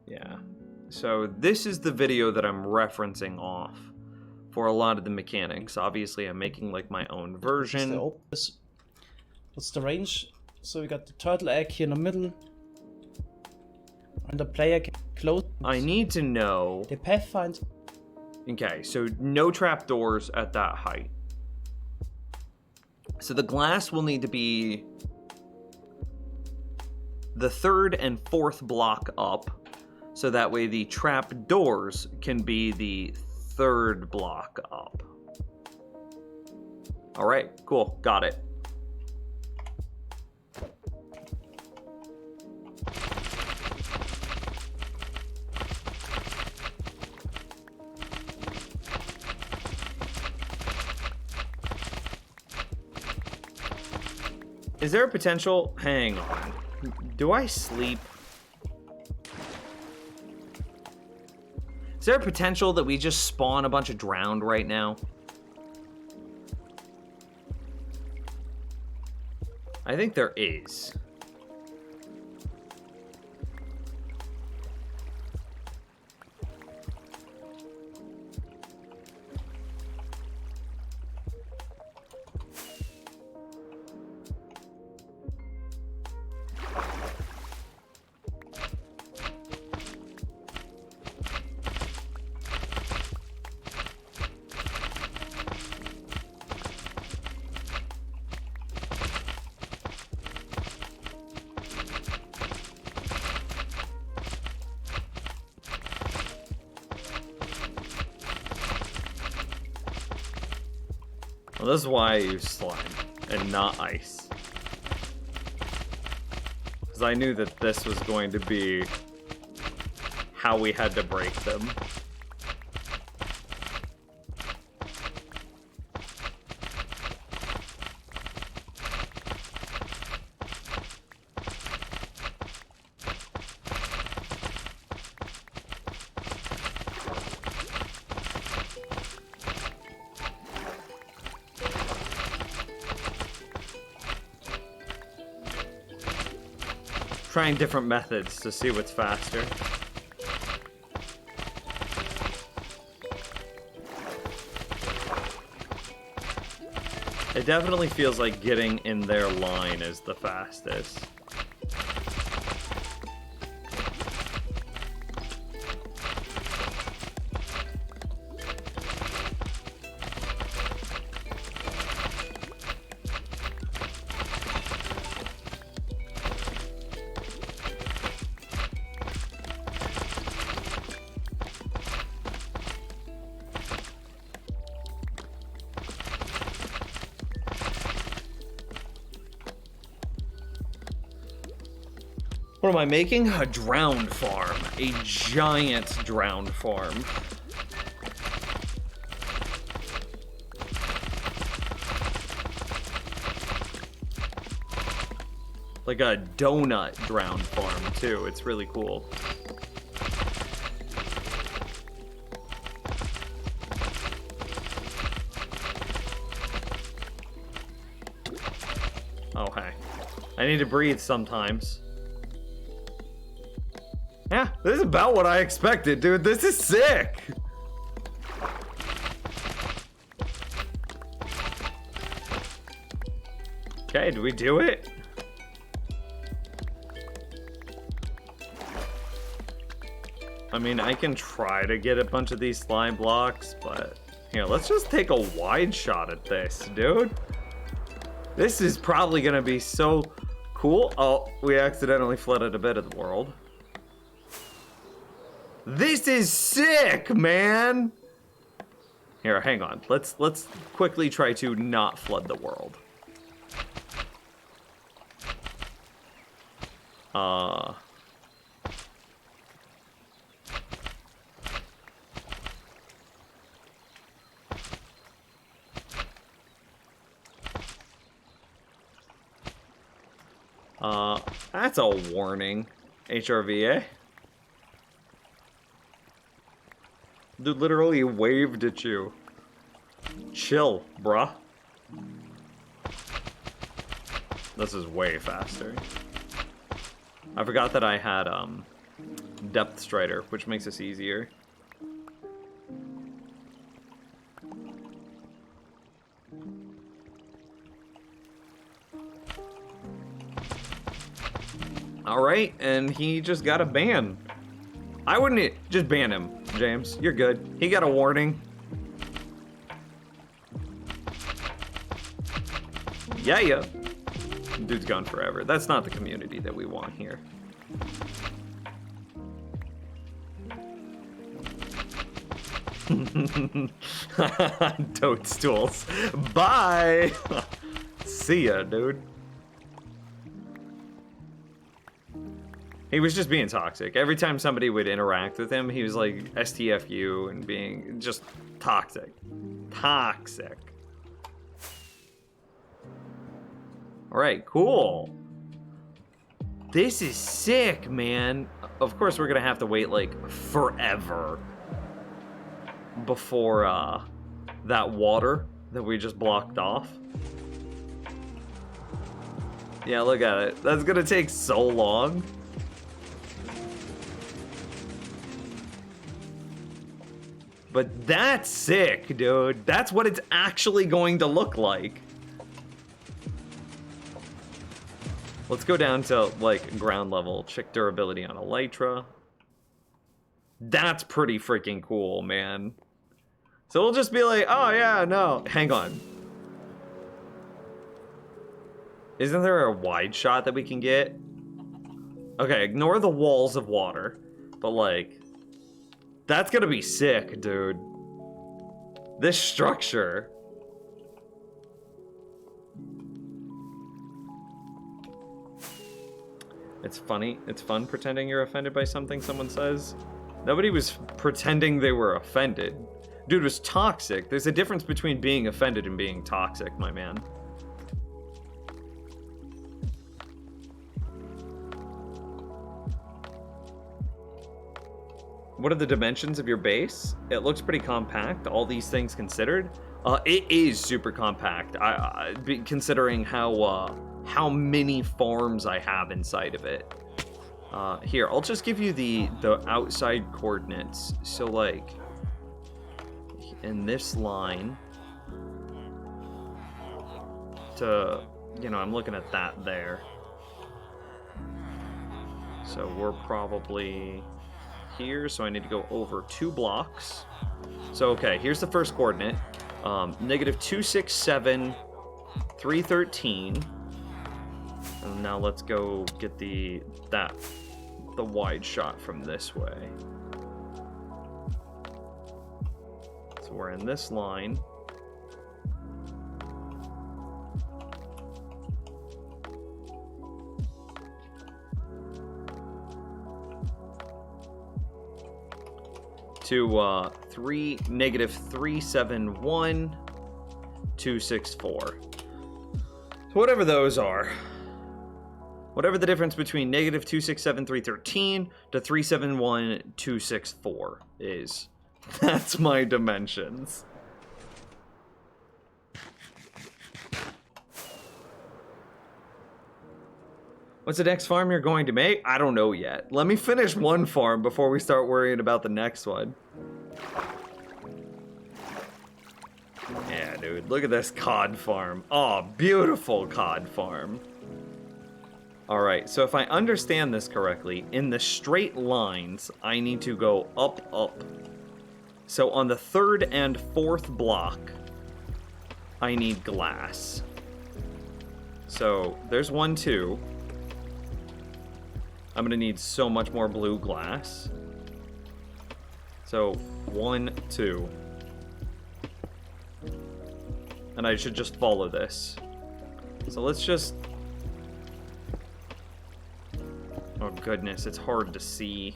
Yeah. So this is the video that I'm referencing off for a lot of the mechanics. Obviously, I'm making like my own version. What's the range? So we got the turtle egg here in the middle. And the player can close. I need to know. The pathfinder. Okay, so no trapdoors at that height. So the glass will need to be the 3rd and 4th block up, so that way the trap doors can be the 3rd block up. All right, cool, got it. Is there a potential? Hang on. Do I sleep? Is there a potential that we just spawn a bunch of drowned right now? I think there is. Well, this is why I use slime and not ice. Because I knew that this was going to be how we had to break them. trying different methods to see what's faster. It definitely feels like getting in their line is the fastest. What am I making? A drowned farm. A giant drowned farm. Like a donut drowned farm, too. It's really cool. Oh, hey. I need to breathe sometimes. Yeah, this is about what I expected, dude. This is sick. Okay, do we do it? I mean, I can try to get a bunch of these slime blocks, but here, let's just take a wide shot at this, dude. This is probably gonna be so cool. Oh, we accidentally flooded a bit of the world. This is sick, man! Here, hang on. Let's quickly try to not flood the world. That's a warning. HRVA. Dude literally waved at you. Chill, bruh. This is way faster. I forgot that I had Depth Strider, which makes this easier. Alright, and he just got a ban. I wouldn't just ban him, James. You're good. He got a warning. Yeah. Dude's gone forever. That's not the community that we want here. Toadstools. Bye! See ya, dude. He was just being toxic. Every time somebody would interact with him, he was like STFU and being just toxic. Toxic. Alright, cool. This is sick, man. Of course, we're gonna have to wait like forever before that water that we just blocked off. Yeah, look at it. That's gonna take so long. But that's sick, dude. That's what it's actually going to look like. Let's go down to, like, ground level. Check durability on Elytra. That's pretty freaking cool, man. So we'll just be like, oh, yeah, no. Hang on. Isn't there a wide shot that we can get? Okay, ignore the walls of water. But, like... That's gonna be sick, dude. This structure. It's funny. It's fun pretending you're offended by something someone says. Nobody was pretending they were offended. Dude was toxic. There's a difference between being offended and being toxic, my man. What are the dimensions of your base? It looks pretty compact, all these things considered. It is super compact, considering how many farms I have inside of it. Here, I'll just give you the outside coordinates. So, like, in this line to, you know, I'm looking at that there. So we're probably here, so I need to go over 2 blocks. So, okay, here's the first coordinate. Negative 267, 313. And now let's go get the wide shot from this way. So we're in this line. To negative 371, 264. So whatever those are. Whatever the difference between negative 267, 313 to 371, 264 is. That's my dimensions. What's the next farm you're going to make? I don't know yet. Let me finish one farm before we start worrying about the next one. Yeah, dude, look at this cod farm. Oh, beautiful cod farm. All right, so if I understand this correctly, in the straight lines, I need to go up, up. So on the 3rd and 4th block, I need glass. So there's 1, 2. I'm gonna need so much more blue glass. So 1, 2. And I should just follow this. So let's just... Oh goodness, it's hard to see.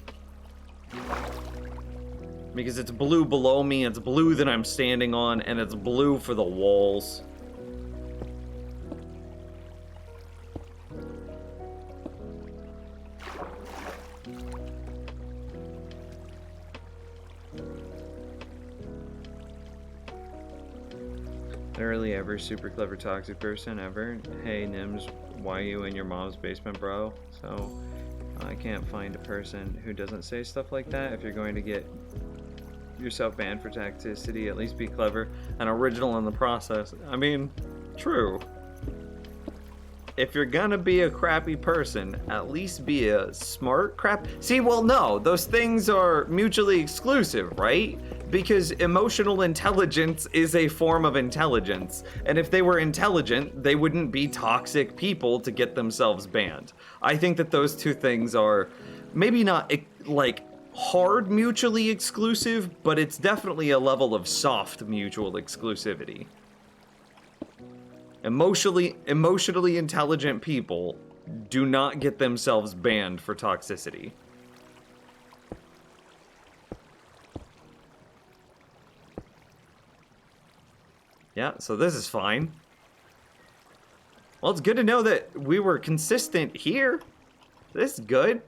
Because it's blue below me, it's blue that I'm standing on, and it's blue for the walls. Literally every super clever toxic person ever. Hey Nims, why you in your mom's basement, bro? So I can't find a person who doesn't say stuff like that. If you're going to get yourself banned for toxicity, at least be clever and original in the process. I mean, true. If you're gonna be a crappy person, at least be a smart crap. See, well, no, those things are mutually exclusive, right? Because emotional intelligence is a form of intelligence. And if they were intelligent, they wouldn't be toxic people to get themselves banned. I think that those two things are maybe not like hard mutually exclusive, but it's definitely a level of soft mutual exclusivity. Emotionally intelligent people do not get themselves banned for toxicity. Yeah, so this is fine. Well, it's good to know that we were consistent here. This is good.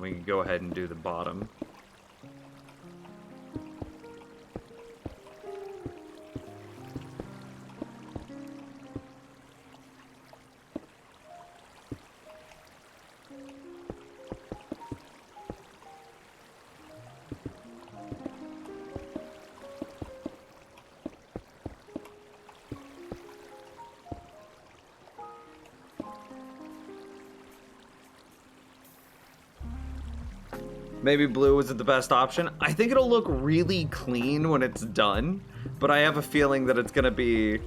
We can go ahead and do the bottom. Maybe blue isn't the best option. I think it'll look really clean when it's done, but I have a feeling that it's gonna be...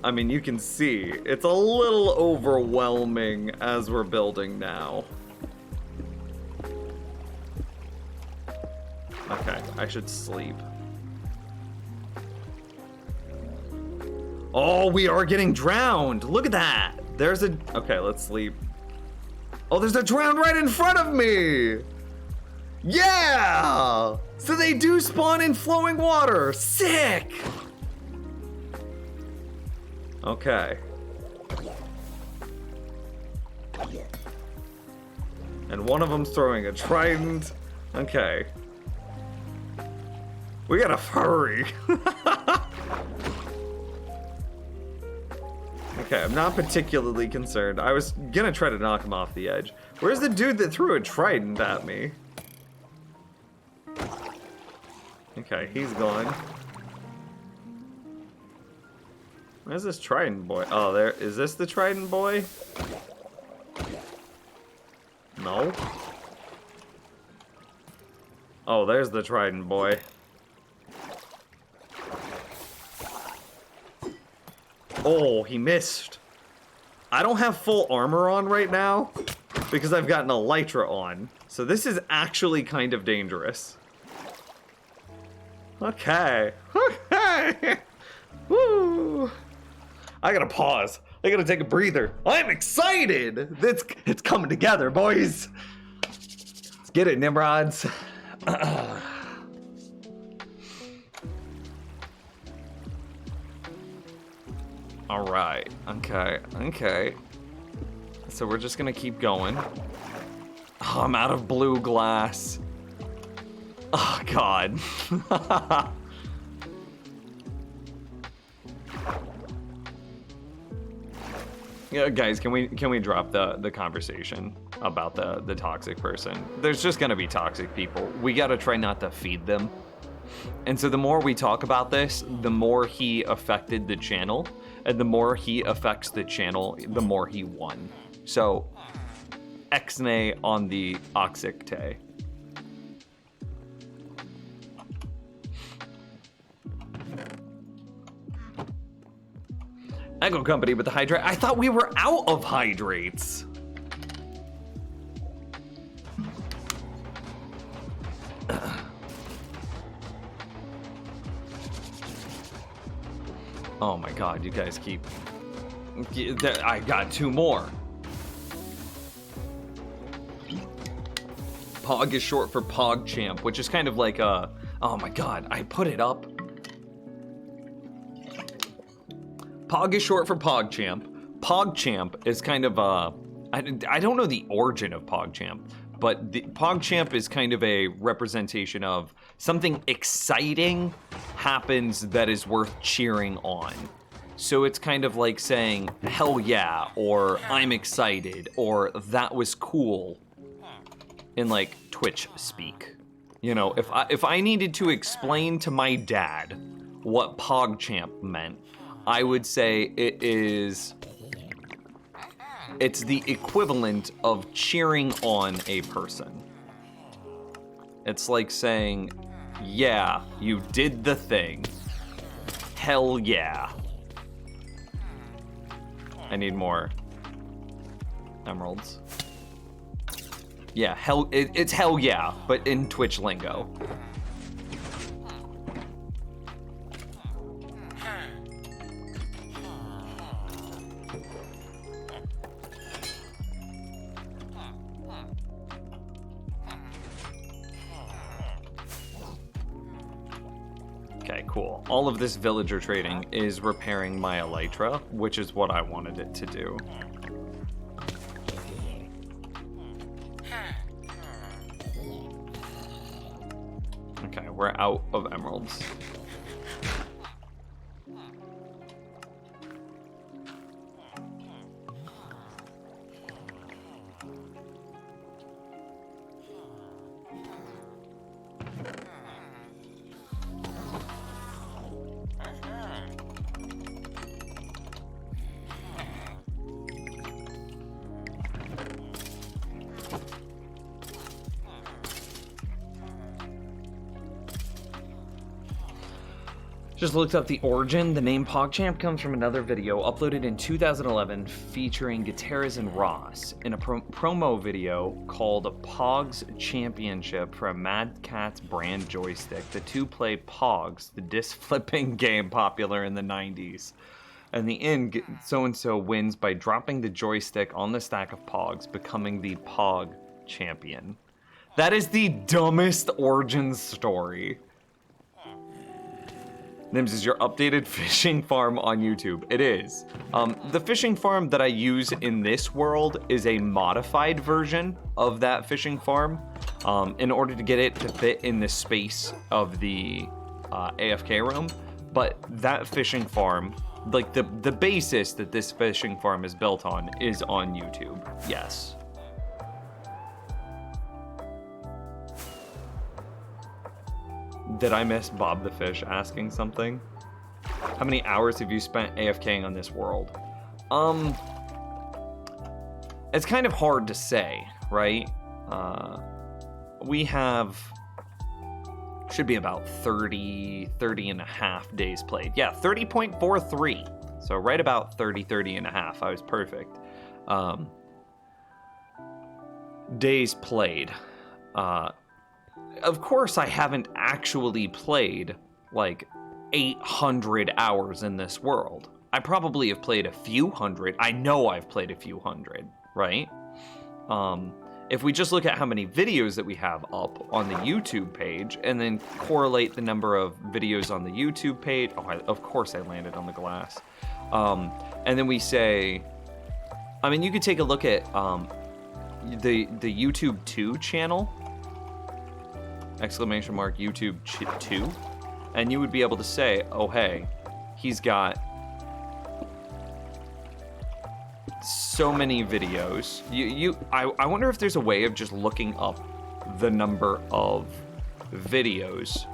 I mean, you can see, it's a little overwhelming as we're building now. Okay, I should sleep. Oh, we are getting drowned! Look at that! There's a... Okay, let's sleep. Oh, there's a drown right in front of me! Yeah! So they do spawn in flowing water. Sick! Okay. And one of them's throwing a trident. Okay. We gotta hurry. Okay, I'm not particularly concerned. I was gonna try to knock him off the edge. Where's the dude that threw a trident at me? Okay, he's gone. Where's this trident boy? Oh, there. Is this the trident boy? No. Oh, there's the trident boy. Oh, he missed. I don't have full armor on right now because I've got an elytra on. So this is actually kind of dangerous. Okay. Okay. Woo. I gotta pause. I gotta take a breather. I'm excited. It's coming together, boys. Let's get it, Nimrods. All right. Okay. Okay. So we're just gonna keep going. Oh, I'm out of blue glass. Oh God. Yeah, guys, can we drop the conversation about the toxic person? There's just gonna be toxic people. We gotta try not to feed them. And so the more we talk about this, the more he affected the channel, and the more he affects the channel, the more he won. So, Xnay on the Oxicte. Echo Company with the hydrate. I thought we were out of hydrates. Oh my God, you guys keep... I got 2 more. Pog is short for PogChamp, which is kind of like a... Oh my God, I put it up. Pog is short for PogChamp. PogChamp is kind of a... I don't know the origin of PogChamp, but the PogChamp is kind of a representation of something exciting happens that is worth cheering on. So it's kind of like saying, hell yeah, or I'm excited, or that was cool, in like Twitch speak. You know, if I needed to explain to my dad what PogChamp meant, I would say it's the equivalent of cheering on a person. It's like saying, yeah, you did the thing. Hell yeah. I need more emeralds. Yeah, it's hell yeah, but in Twitch lingo. Okay, cool. All of this villager trading is repairing my elytra, which is what I wanted it to do. Okay, we're out of emeralds. Just looked up the origin. The name PogChamp comes from another video uploaded in 2011 featuring Gutierrez and Ross in a promo video called Pogs Championship for a Mad Catz brand joystick. The two play Pogs, the disc flipping game popular in the 90s. In the end, so-and-so wins by dropping the joystick on the stack of Pogs, becoming the Pog champion. That is the dumbest origin story. Nims, is your updated fishing farm on YouTube? It is. The fishing farm that I use in this world is a modified version of that fishing farm in order to get it to fit in the space of the AFK room. But that fishing farm, like the basis that this fishing farm is built on is on YouTube, yes. Did I miss Bob the Fish asking something? How many hours have you spent AFKing on this world? It's kind of hard to say, right? We have, should be about 30 and a half days played. Yeah, 30.43. So right about 30 and a half. I was perfect. Days played. Of course, I haven't actually played like 800 hours in this world. I probably have played a few hundred. I know I've played a few hundred, right? If we just look at how many videos that we have up on the YouTube page and then correlate the number of videos on the YouTube page, of course I landed on the glass. And then we say, I mean, you could take a look at the YouTube 2 channel. Exclamation mark YouTube 2, and you would be able to say, oh hey, he's got so many videos. I wonder if there's a way of just looking up the number of videos,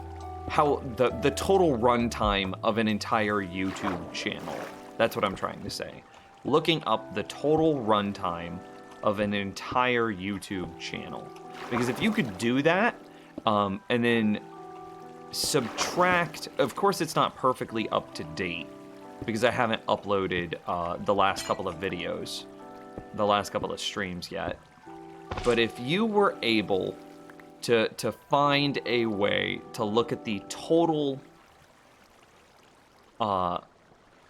how the total runtime of an entire YouTube channel. That's what I'm trying to say. Looking up the total runtime of an entire YouTube channel, because if you could do that. And then subtract, of course it's not perfectly up to date because I haven't uploaded the last couple of videos, the last couple of streams yet. But if you were able to find a way to look at the total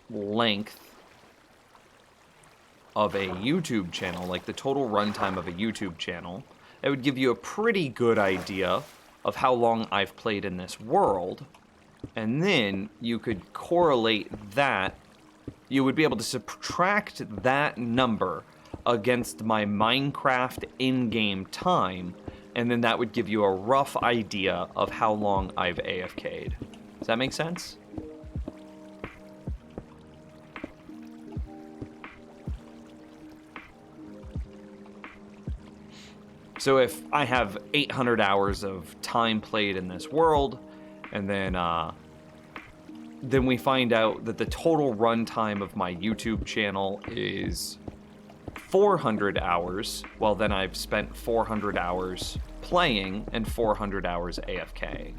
length of a YouTube channel, like the total runtime of a YouTube channel, it would give you a pretty good idea of how long I've played in this world. And then you could correlate that. You would be able to subtract that number against my Minecraft in-game time, and then that would give you a rough idea of how long I've AFK'd. Does that make sense? So if I have 800 hours of time played in this world, and then we find out that the total runtime of my YouTube channel is 400 hours, well then I've spent 400 hours playing and 400 hours AFK.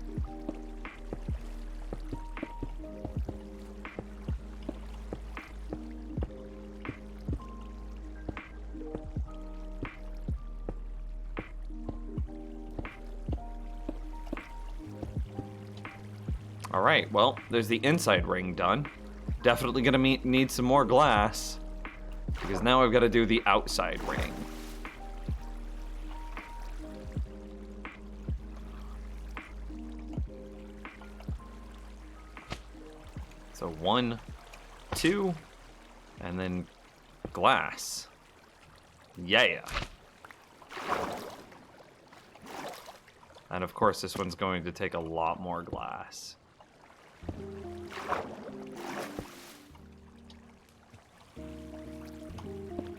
Alright, well, there's the inside ring done. Definitely gonna need some more glass, because now I've got to do the outside ring. So 1, 2, and then glass. Yeah. And of course this one's going to take a lot more glass.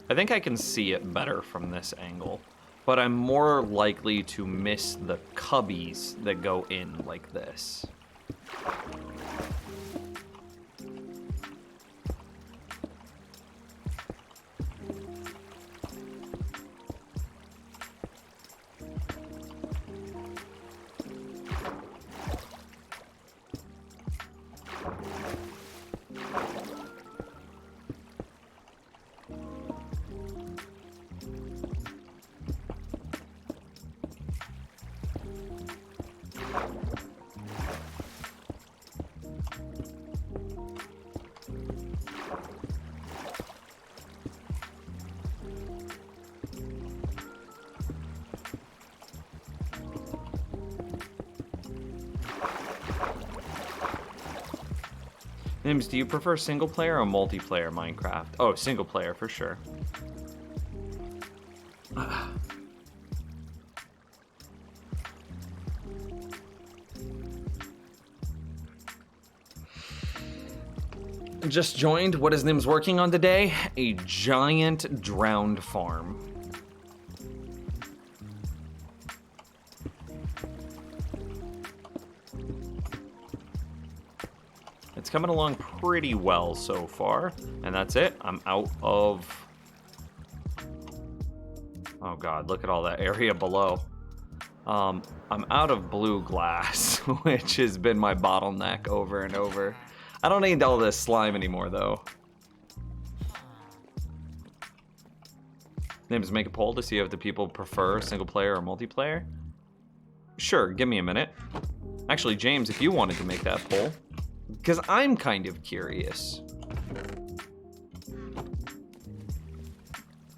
I think I can see it better from this angle, but I'm more likely to miss the cubbies that go in like this. Nims, do you prefer single player or multiplayer Minecraft? Oh, single player for sure. Just joined. What is Nims working on today? A giant drowned farm. It's coming along pretty well so far, and that's it. I'm out of... Oh god, look at all that area below. I'm out of blue glass, which has been my bottleneck over and over. I don't need all this slime anymore, though. Names, make a poll to see if the people prefer single player or multiplayer. Sure, give me a minute. Actually, James, if you wanted to make that poll, because I'm kind of curious.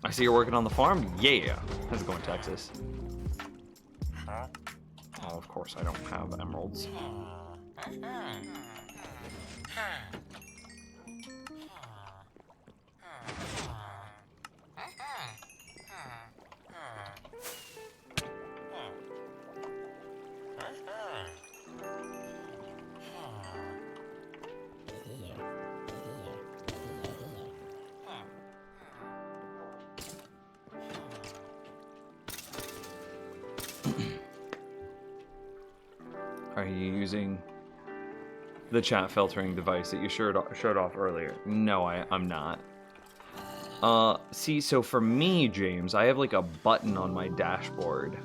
I see you're working on the farm. Yeah. How's it going, Texas? Oh, of course I don't have emeralds. Are you using the chat filtering device that you showed off earlier? No, I'm not. See, so for me, James, I have like a button on my dashboard.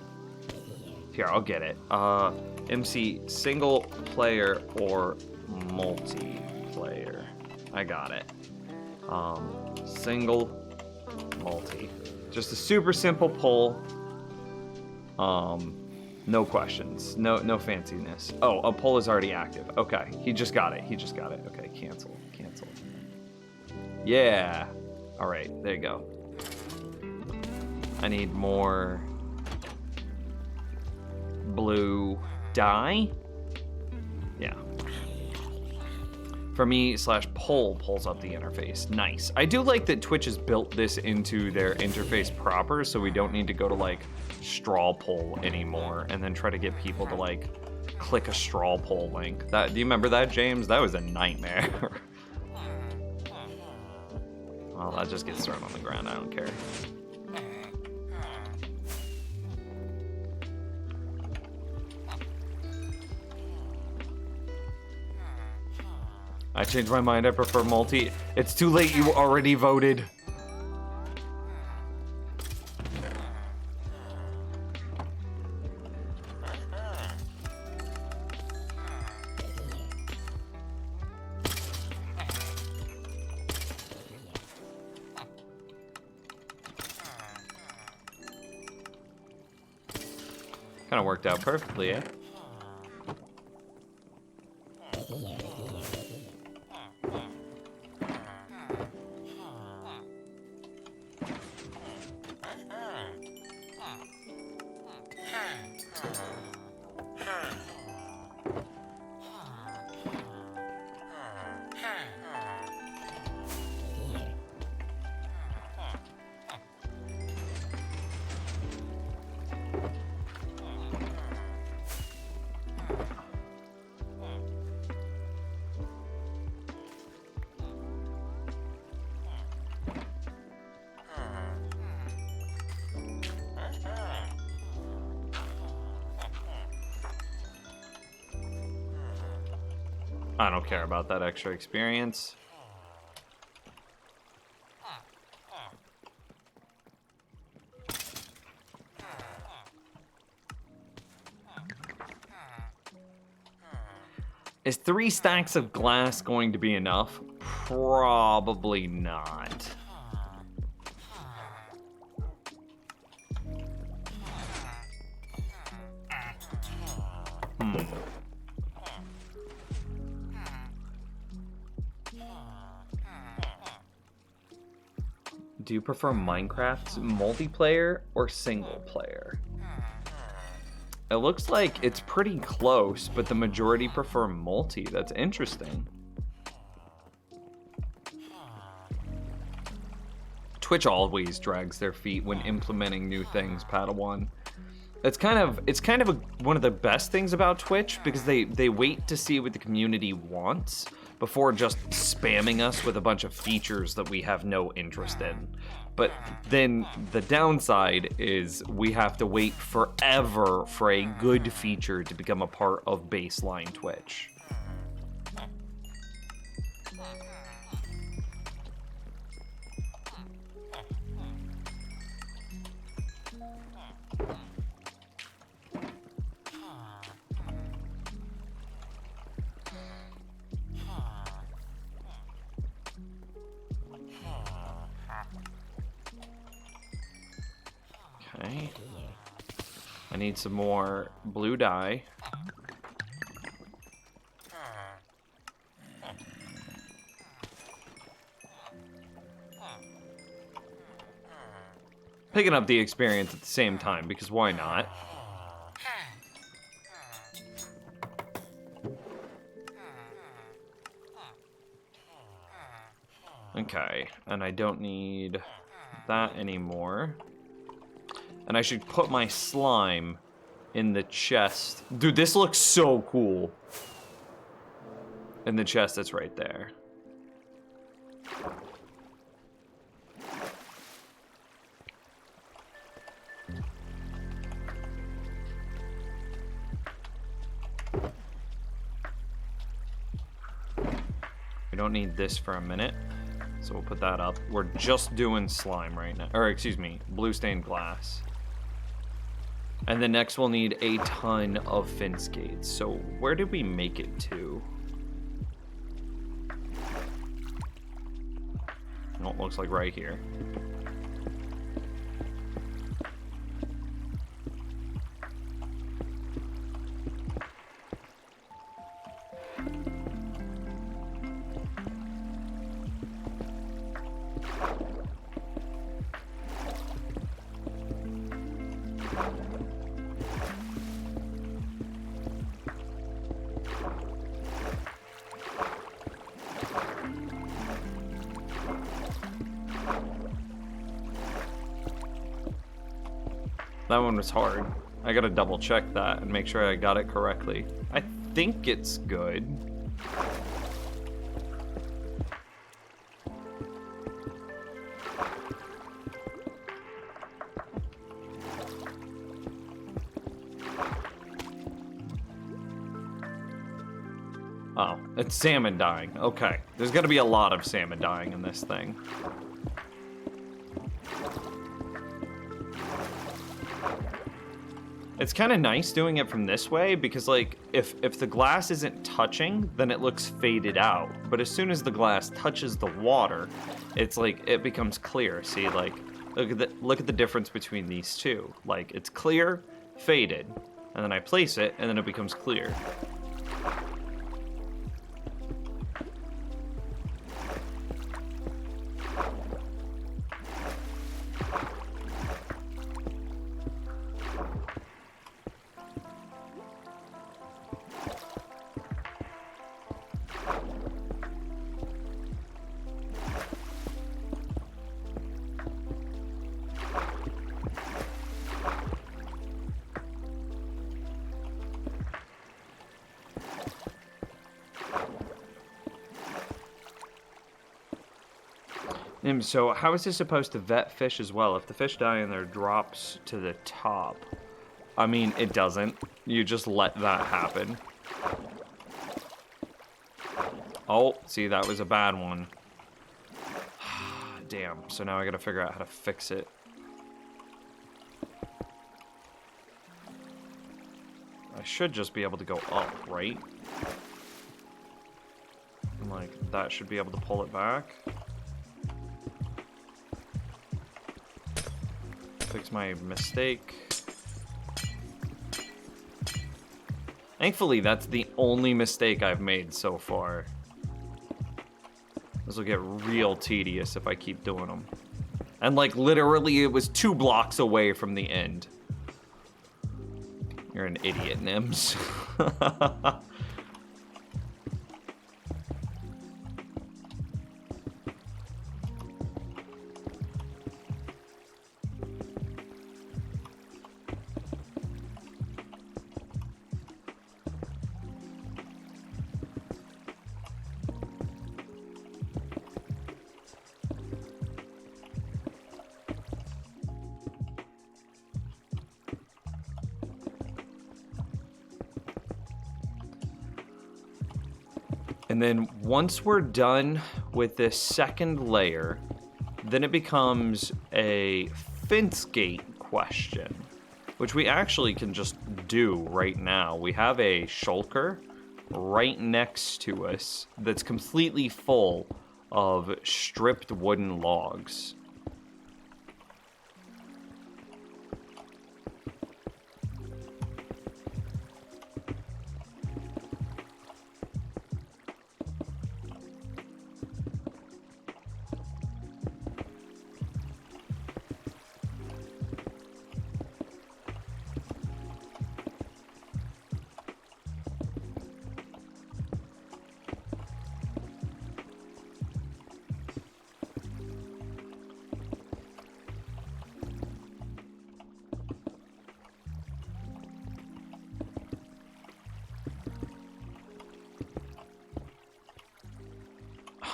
Here, I'll get it. MC, single player or multiplayer. I got it. Single, multi. Just a super simple poll. No questions. No fanciness. Oh, a poll is already active. Okay, he just got it. Okay, cancel. Yeah. All right, there you go. I need more blue dye. Yeah. For me, /poll pulls up the interface. Nice. I do like that Twitch has built this into their interface proper, so we don't need to go to like straw poll anymore and then try to get people to like click a straw poll link. Do you remember that, James? That was a nightmare. Well, that just gets thrown on the ground. I don't care. I changed my mind. I prefer multi. It's too late. You already voted. Kind of worked out perfectly, eh? I don't care about that extra experience. Is 3 stacks of glass going to be enough? Probably not. Do you prefer Minecraft's multiplayer or single player? It looks like it's pretty close, but the majority prefer multi. That's interesting. Twitch always drags their feet when implementing new things, Padawan. It's kind of one of the best things about Twitch, because they wait to see what the community wants before just spamming us with a bunch of features that we have no interest in. But then the downside is we have to wait forever for a good feature to become a part of baseline Twitch. Okay. I need some more blue dye. Picking up the experience at the same time, because why not? Okay, and I don't need that anymore. And I should put my slime in the chest. Dude, this looks so cool. In the chest that's right there. We don't need this for a minute, so we'll put that up. We're just doing slime right now, or excuse me, blue stained glass. And then next we'll need a ton of fin skates. So where did we make it to? Oh, it looks like right here. That one was hard. I gotta double check that and make sure I got it correctly. I think it's good. Oh, it's salmon dyeing. Okay. There's gonna be a lot of salmon dyeing in this thing. It's kind of nice doing it from this way because, like, if the glass isn't touching, then it looks faded out. But as soon as the glass touches the water, it's like it becomes clear. See, like, look at the difference between these two. Like, it's clear, faded, and then I place it, and then it becomes clear. So how is this supposed to vet fish as well? If the fish die and there drops to the top. I mean, it doesn't. You just let that happen. Oh, see, that was a bad one. Damn, so now I gotta figure out how to fix it. I should just be able to go up, right? And, like, that should be able to pull it back. Fix my mistake. Thankfully, that's the only mistake I've made so far. This will get real tedious if I keep doing them. And, like, literally, it was 2 blocks away from the end. You're an idiot, Nims. And then once we're done with this second layer, then it becomes a fence gate question, which we actually can just do right now. We have a shulker right next to us that's completely full of stripped wooden logs.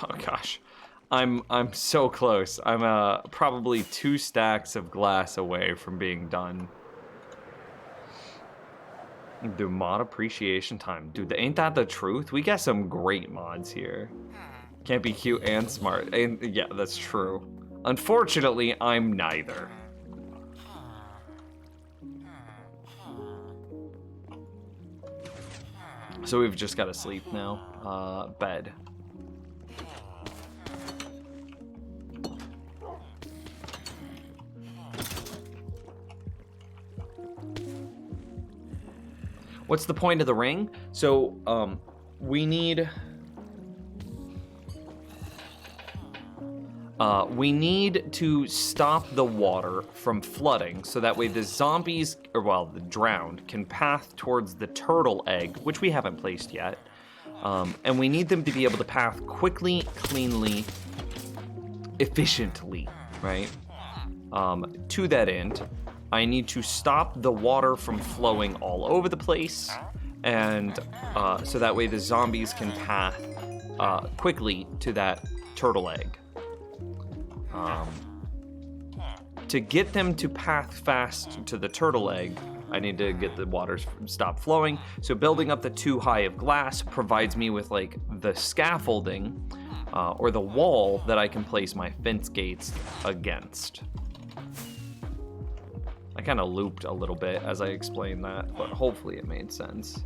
Oh gosh, I'm so close. I'm probably 2 stacks of glass away from being done. Dude, mod appreciation time. Dude, ain't that the truth? We got some great mods here. Can't be cute and smart. And yeah, that's true. Unfortunately, I'm neither. So we've just got to sleep now. Bed. What's the point of the ring? So, we need to stop the water from flooding, so that way the zombies, or well, the drowned, can path towards the turtle egg, which we haven't placed yet. And we need them to be able to path quickly, cleanly, efficiently, right? To that end, I need to stop the water from flowing all over the place, and so that way the zombies can path quickly to that turtle egg. To get them to path fast to the turtle egg, I need to get the water stop flowing. So building up the 2 high of glass provides me with like the scaffolding or the wall that I can place my fence gates against. I kind of looped a little bit as I explained that, but hopefully it made sense.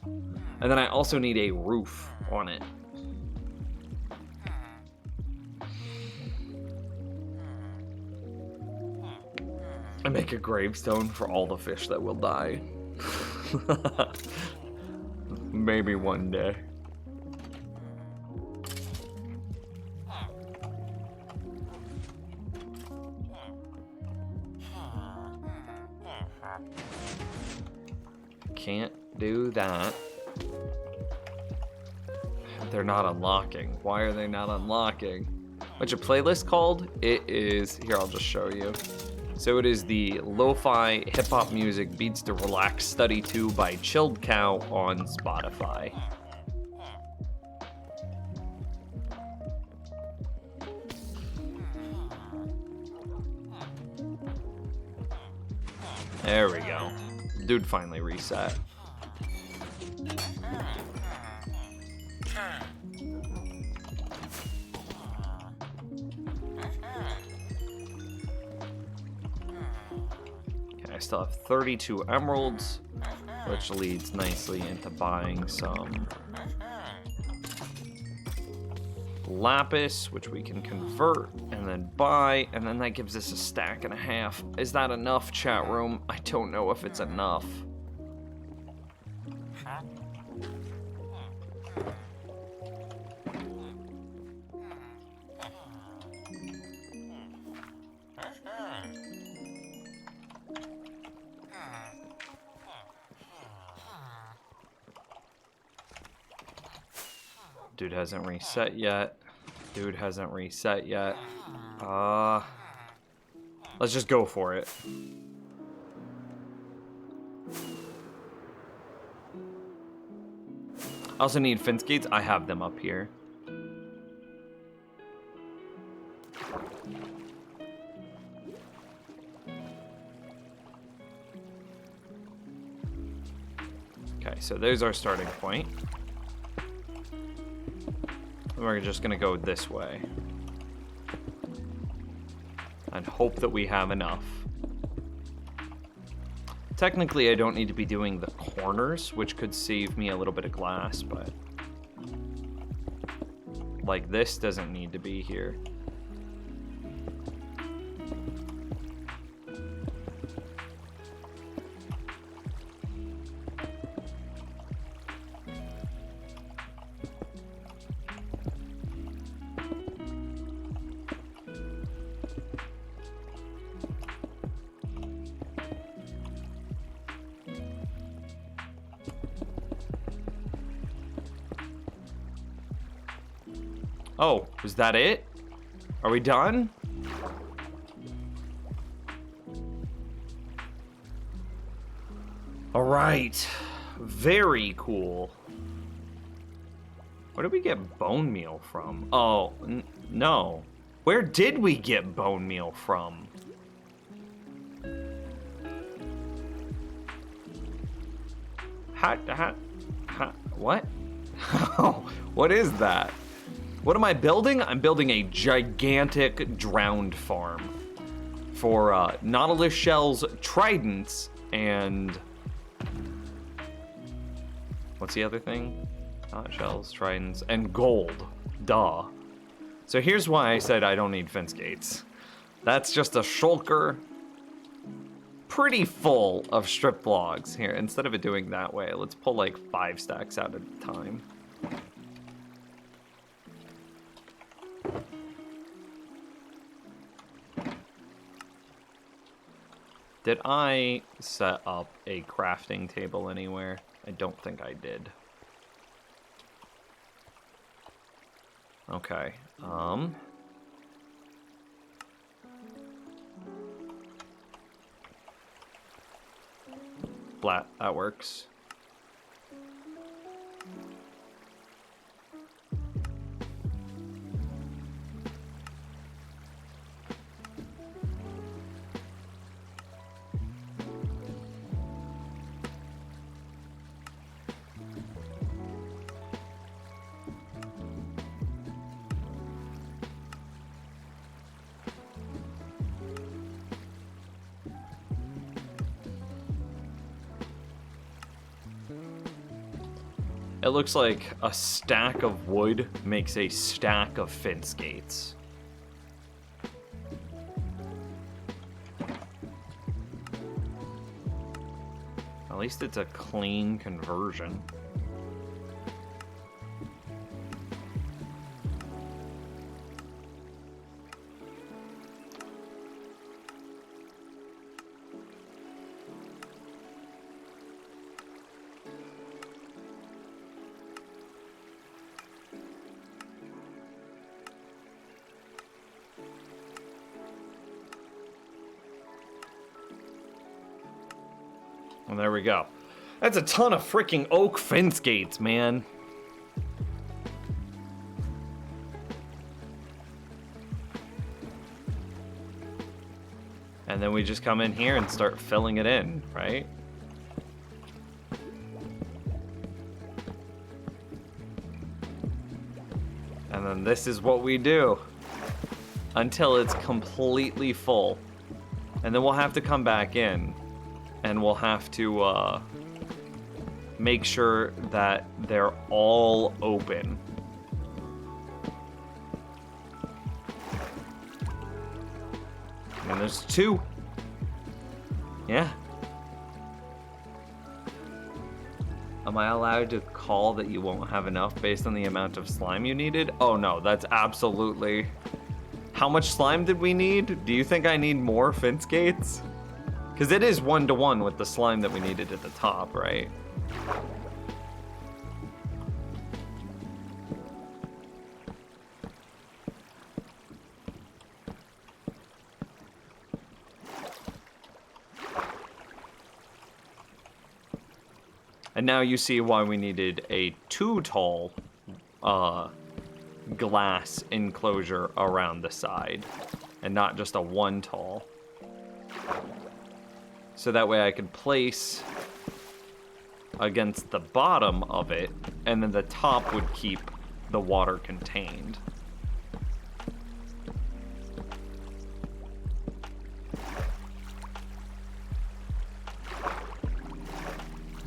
And then I also need a roof on it. I make a gravestone for all the fish that will die. Maybe one day. Can't do that. They're not unlocking. Why are they not unlocking? What's your playlist called? It is, here, I'll just show you. So it is the Lo-Fi Hip-Hop Music Beats to Relax Study 2 by Chilled Cow on Spotify. There we go. Dude finally reset. Okay, I still have 32 emeralds, which leads nicely into buying some lapis, which we can convert and then buy, and then that gives us a stack and a half. Is that enough, chat room? I don't know if it's enough. Dude hasn't reset yet. Dude hasn't reset yet. Let's just go for it. I also need fence gates. I have them up here. Okay, so there's our starting point. We're just gonna go this way. And hope that we have enough. Technically, I don't need to be doing the corners, which could save me a little bit of glass, but... like, this doesn't need to be here. Oh, was that it? Are we done? All right. Very cool. Where did we get bone meal from? Oh, no. Where did we get bone meal from? What? What is that? What am I building? I'm building a gigantic drowned farm for nautilus shells, tridents, and what's the other thing? Not shells, tridents, and gold. Duh. So here's why I said I don't need fence gates. That's just a shulker pretty full of strip logs. Here, instead of it doing that way, let's pull like 5 stacks out at a time. Did I set up a crafting table anywhere? I don't think I did. Okay, flat, that works. It looks like a stack of wood makes a stack of fence gates. At least it's a clean conversion. Well, there we go. That's a ton of freaking oak fence gates, man. And then we just come in here and start filling it in, right? And then this is what we do until it's completely full. And then we'll have to come back in. And we'll have to make sure that they're all open. And there's 2. Yeah. Am I allowed to call that you won't have enough based on the amount of slime you needed? Oh no, that's absolutely... How much slime did we need? Do you think I need more fence gates? Because it is 1-to-1 with the slime that we needed at the top, right? And now you see why we needed a 2-tall glass enclosure around the side, and not just a 1-tall. So that way I could place against the bottom of it, and then the top would keep the water contained.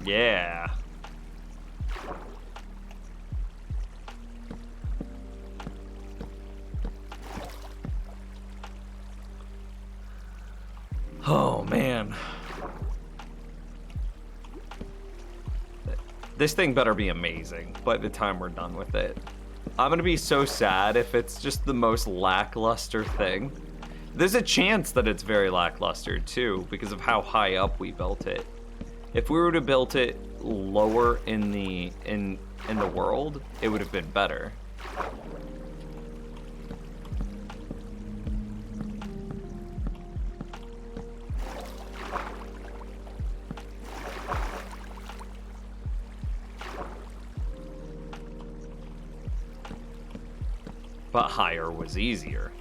Yeah. Oh, man. This thing better be amazing by the time we're done with it. I'm gonna be so sad if it's just the most lackluster thing. There's a chance that it's very lackluster too, because of how high up we built it. If we were to build it lower in the world, it would have been better. But higher was easier.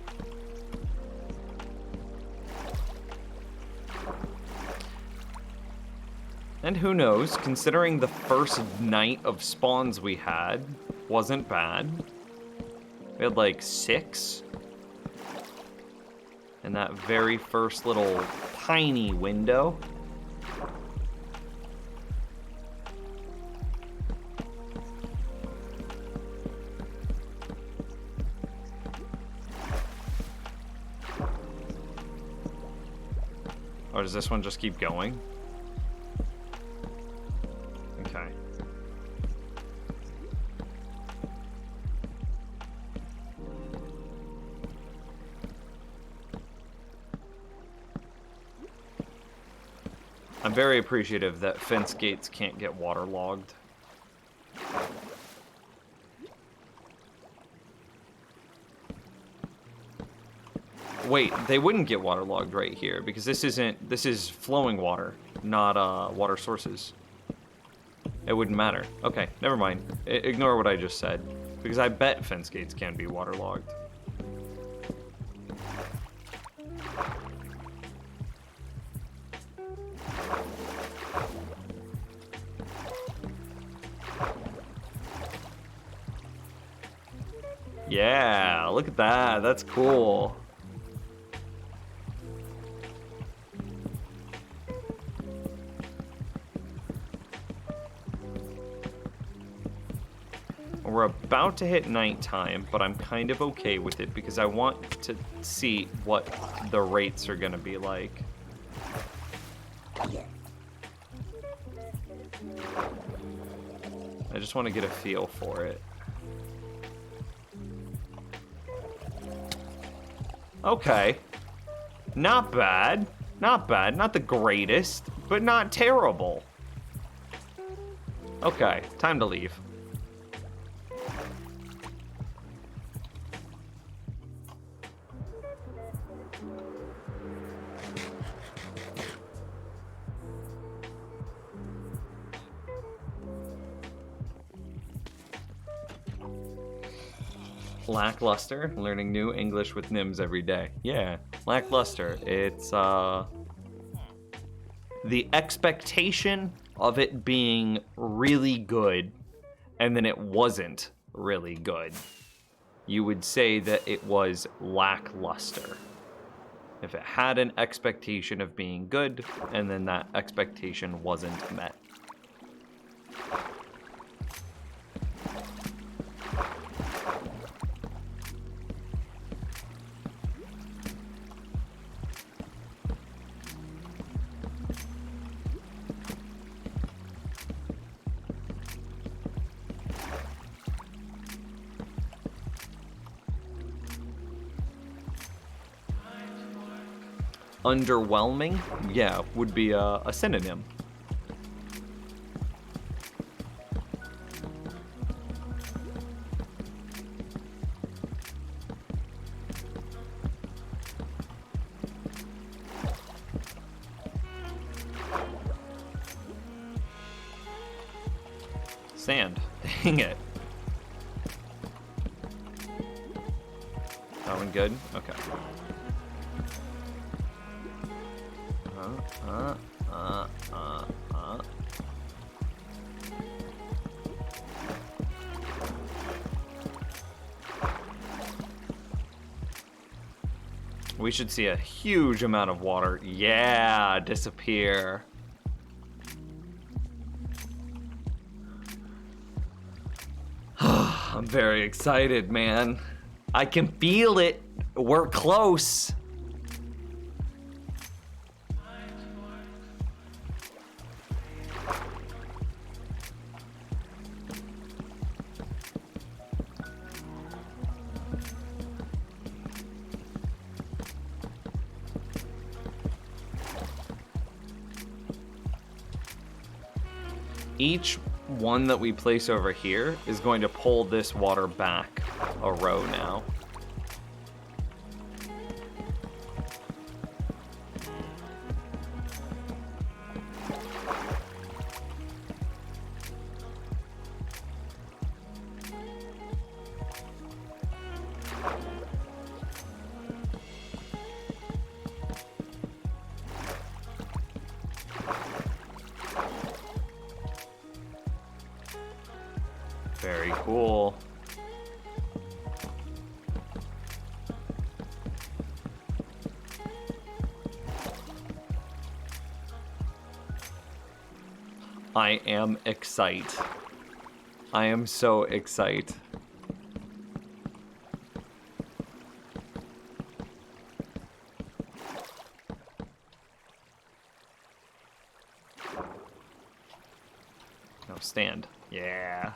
And who knows, considering the first night of spawns we had wasn't bad. We had like 6 in that very first little tiny window. Or does this one just keep going? Okay. I'm very appreciative that fence gates can't get waterlogged. Wait, they wouldn't get waterlogged right here because this is flowing water, not water sources. It wouldn't matter. Okay, never mind. Ignore what I just said because I bet fence gates can be waterlogged. Yeah, look at that. That's cool. We're about to hit nighttime, but I'm kind of okay with it because I want to see what the rates are gonna be like. I just want to get a feel for it. Okay. Not bad. Not bad. Not the greatest, but not terrible. Okay, time to leave. Lackluster, learning new English with Nims every day. Yeah, lackluster. It's the expectation of it being really good, and then it wasn't really good. You would say that it was lackluster. If it had an expectation of being good, and then that expectation wasn't met. Underwhelming, yeah, would be a synonym. Sand. Dang it. That one good? Okay. We should see a huge amount of water. Yeah, disappear. I'm very excited, man. I can feel it. We're close. Each one that we place over here is going to pull this water back a row now. Very cool. I am excited. I am so excited. Now stand. Yeah.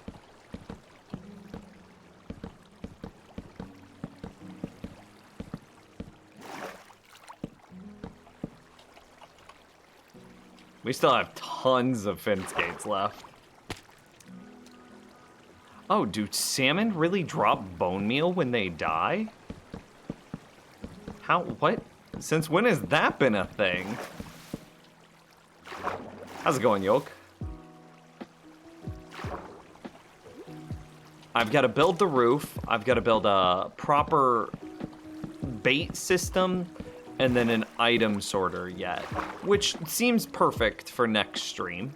We still have tons of fence gates left. Oh, do salmon really drop bone meal when they die? How, what? Since when has that been a thing? How's it going, Yolk? I've got to build the roof. I've got to build a proper bait system and then an item sorter yet, which seems perfect for next stream.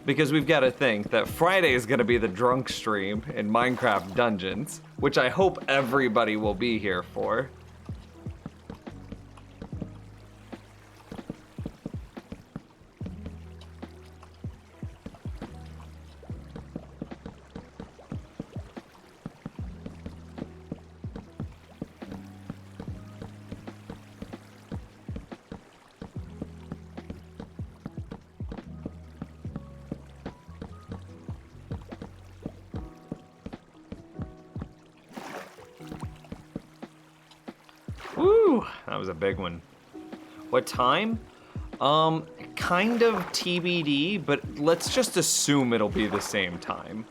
Because we've got to think that Friday is going to be the drunk stream in Minecraft Dungeons, which I hope everybody will be here for. Woo, that was a big one. What time? Kind of TBD, but let's just assume it'll be the same time.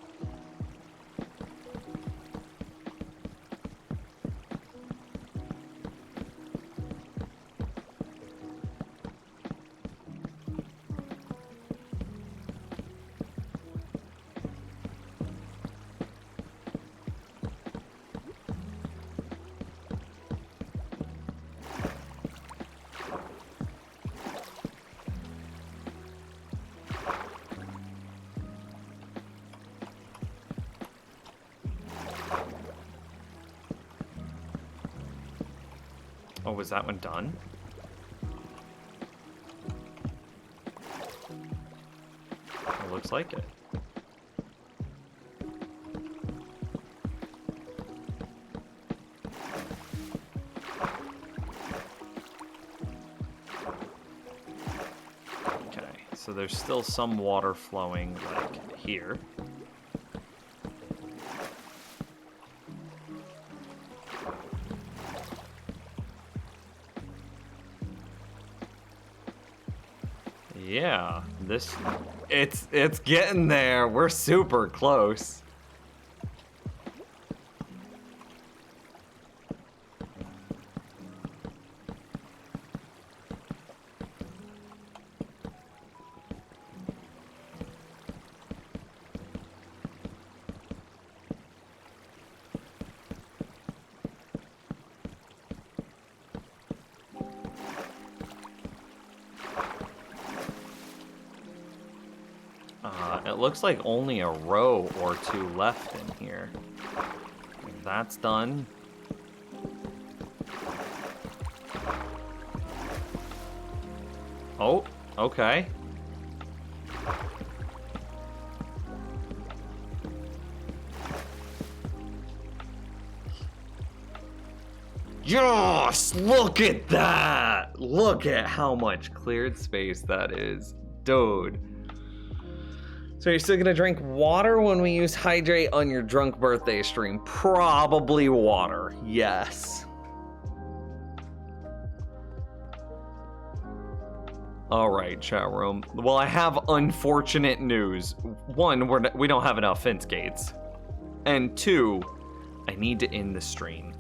Oh, was that one done? It looks like it. Okay, so there's still some water flowing, like, here. Yeah, it's getting there. We're super close. It looks like only a row or two left in here. That's done. Oh, okay. Yes! Look at that! Look at how much cleared space that is. Dude. So you're still gonna drink water when we use hydrate on your drunk birthday stream? Probably water, yes. All right, chat room. Well, I have unfortunate news. One, we don't have enough fence gates. And two, I need to end the stream.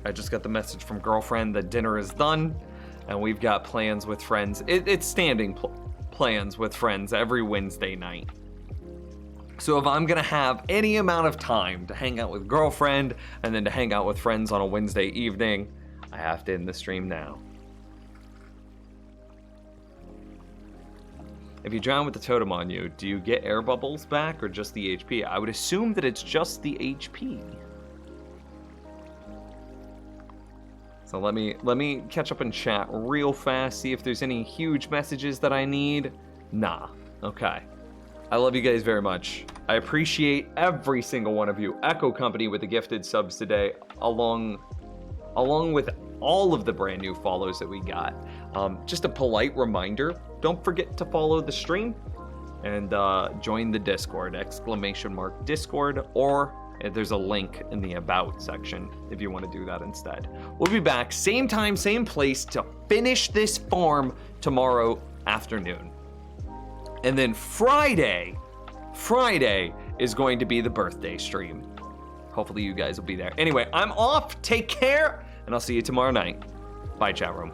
I just got the message from girlfriend that dinner is done, and we've got plans with friends. It's standing plans with friends every Wednesday night. So if I'm gonna have any amount of time to hang out with girlfriend and then to hang out with friends on a Wednesday evening, I have to end the stream now. If you drown with the totem on you, do you get air bubbles back or just the HP? I would assume that it's just the HP. So let me catch up in chat real fast, see if there's any huge messages that I need. Nah. Okay. I love you guys very much. I appreciate every single one of you. Echo Company with the gifted subs today, along with all of the brand new follows that we got. Just a polite reminder, don't forget to follow the stream and join the Discord, !Discord, or there's a link in the About section if you want to do that instead. We'll be back, same time, same place, to finish this farm tomorrow afternoon. And then Friday is going to be the birthday stream. Hopefully you guys will be there. Anyway, I'm off. Take care, and I'll see you tomorrow night. Bye, chat room.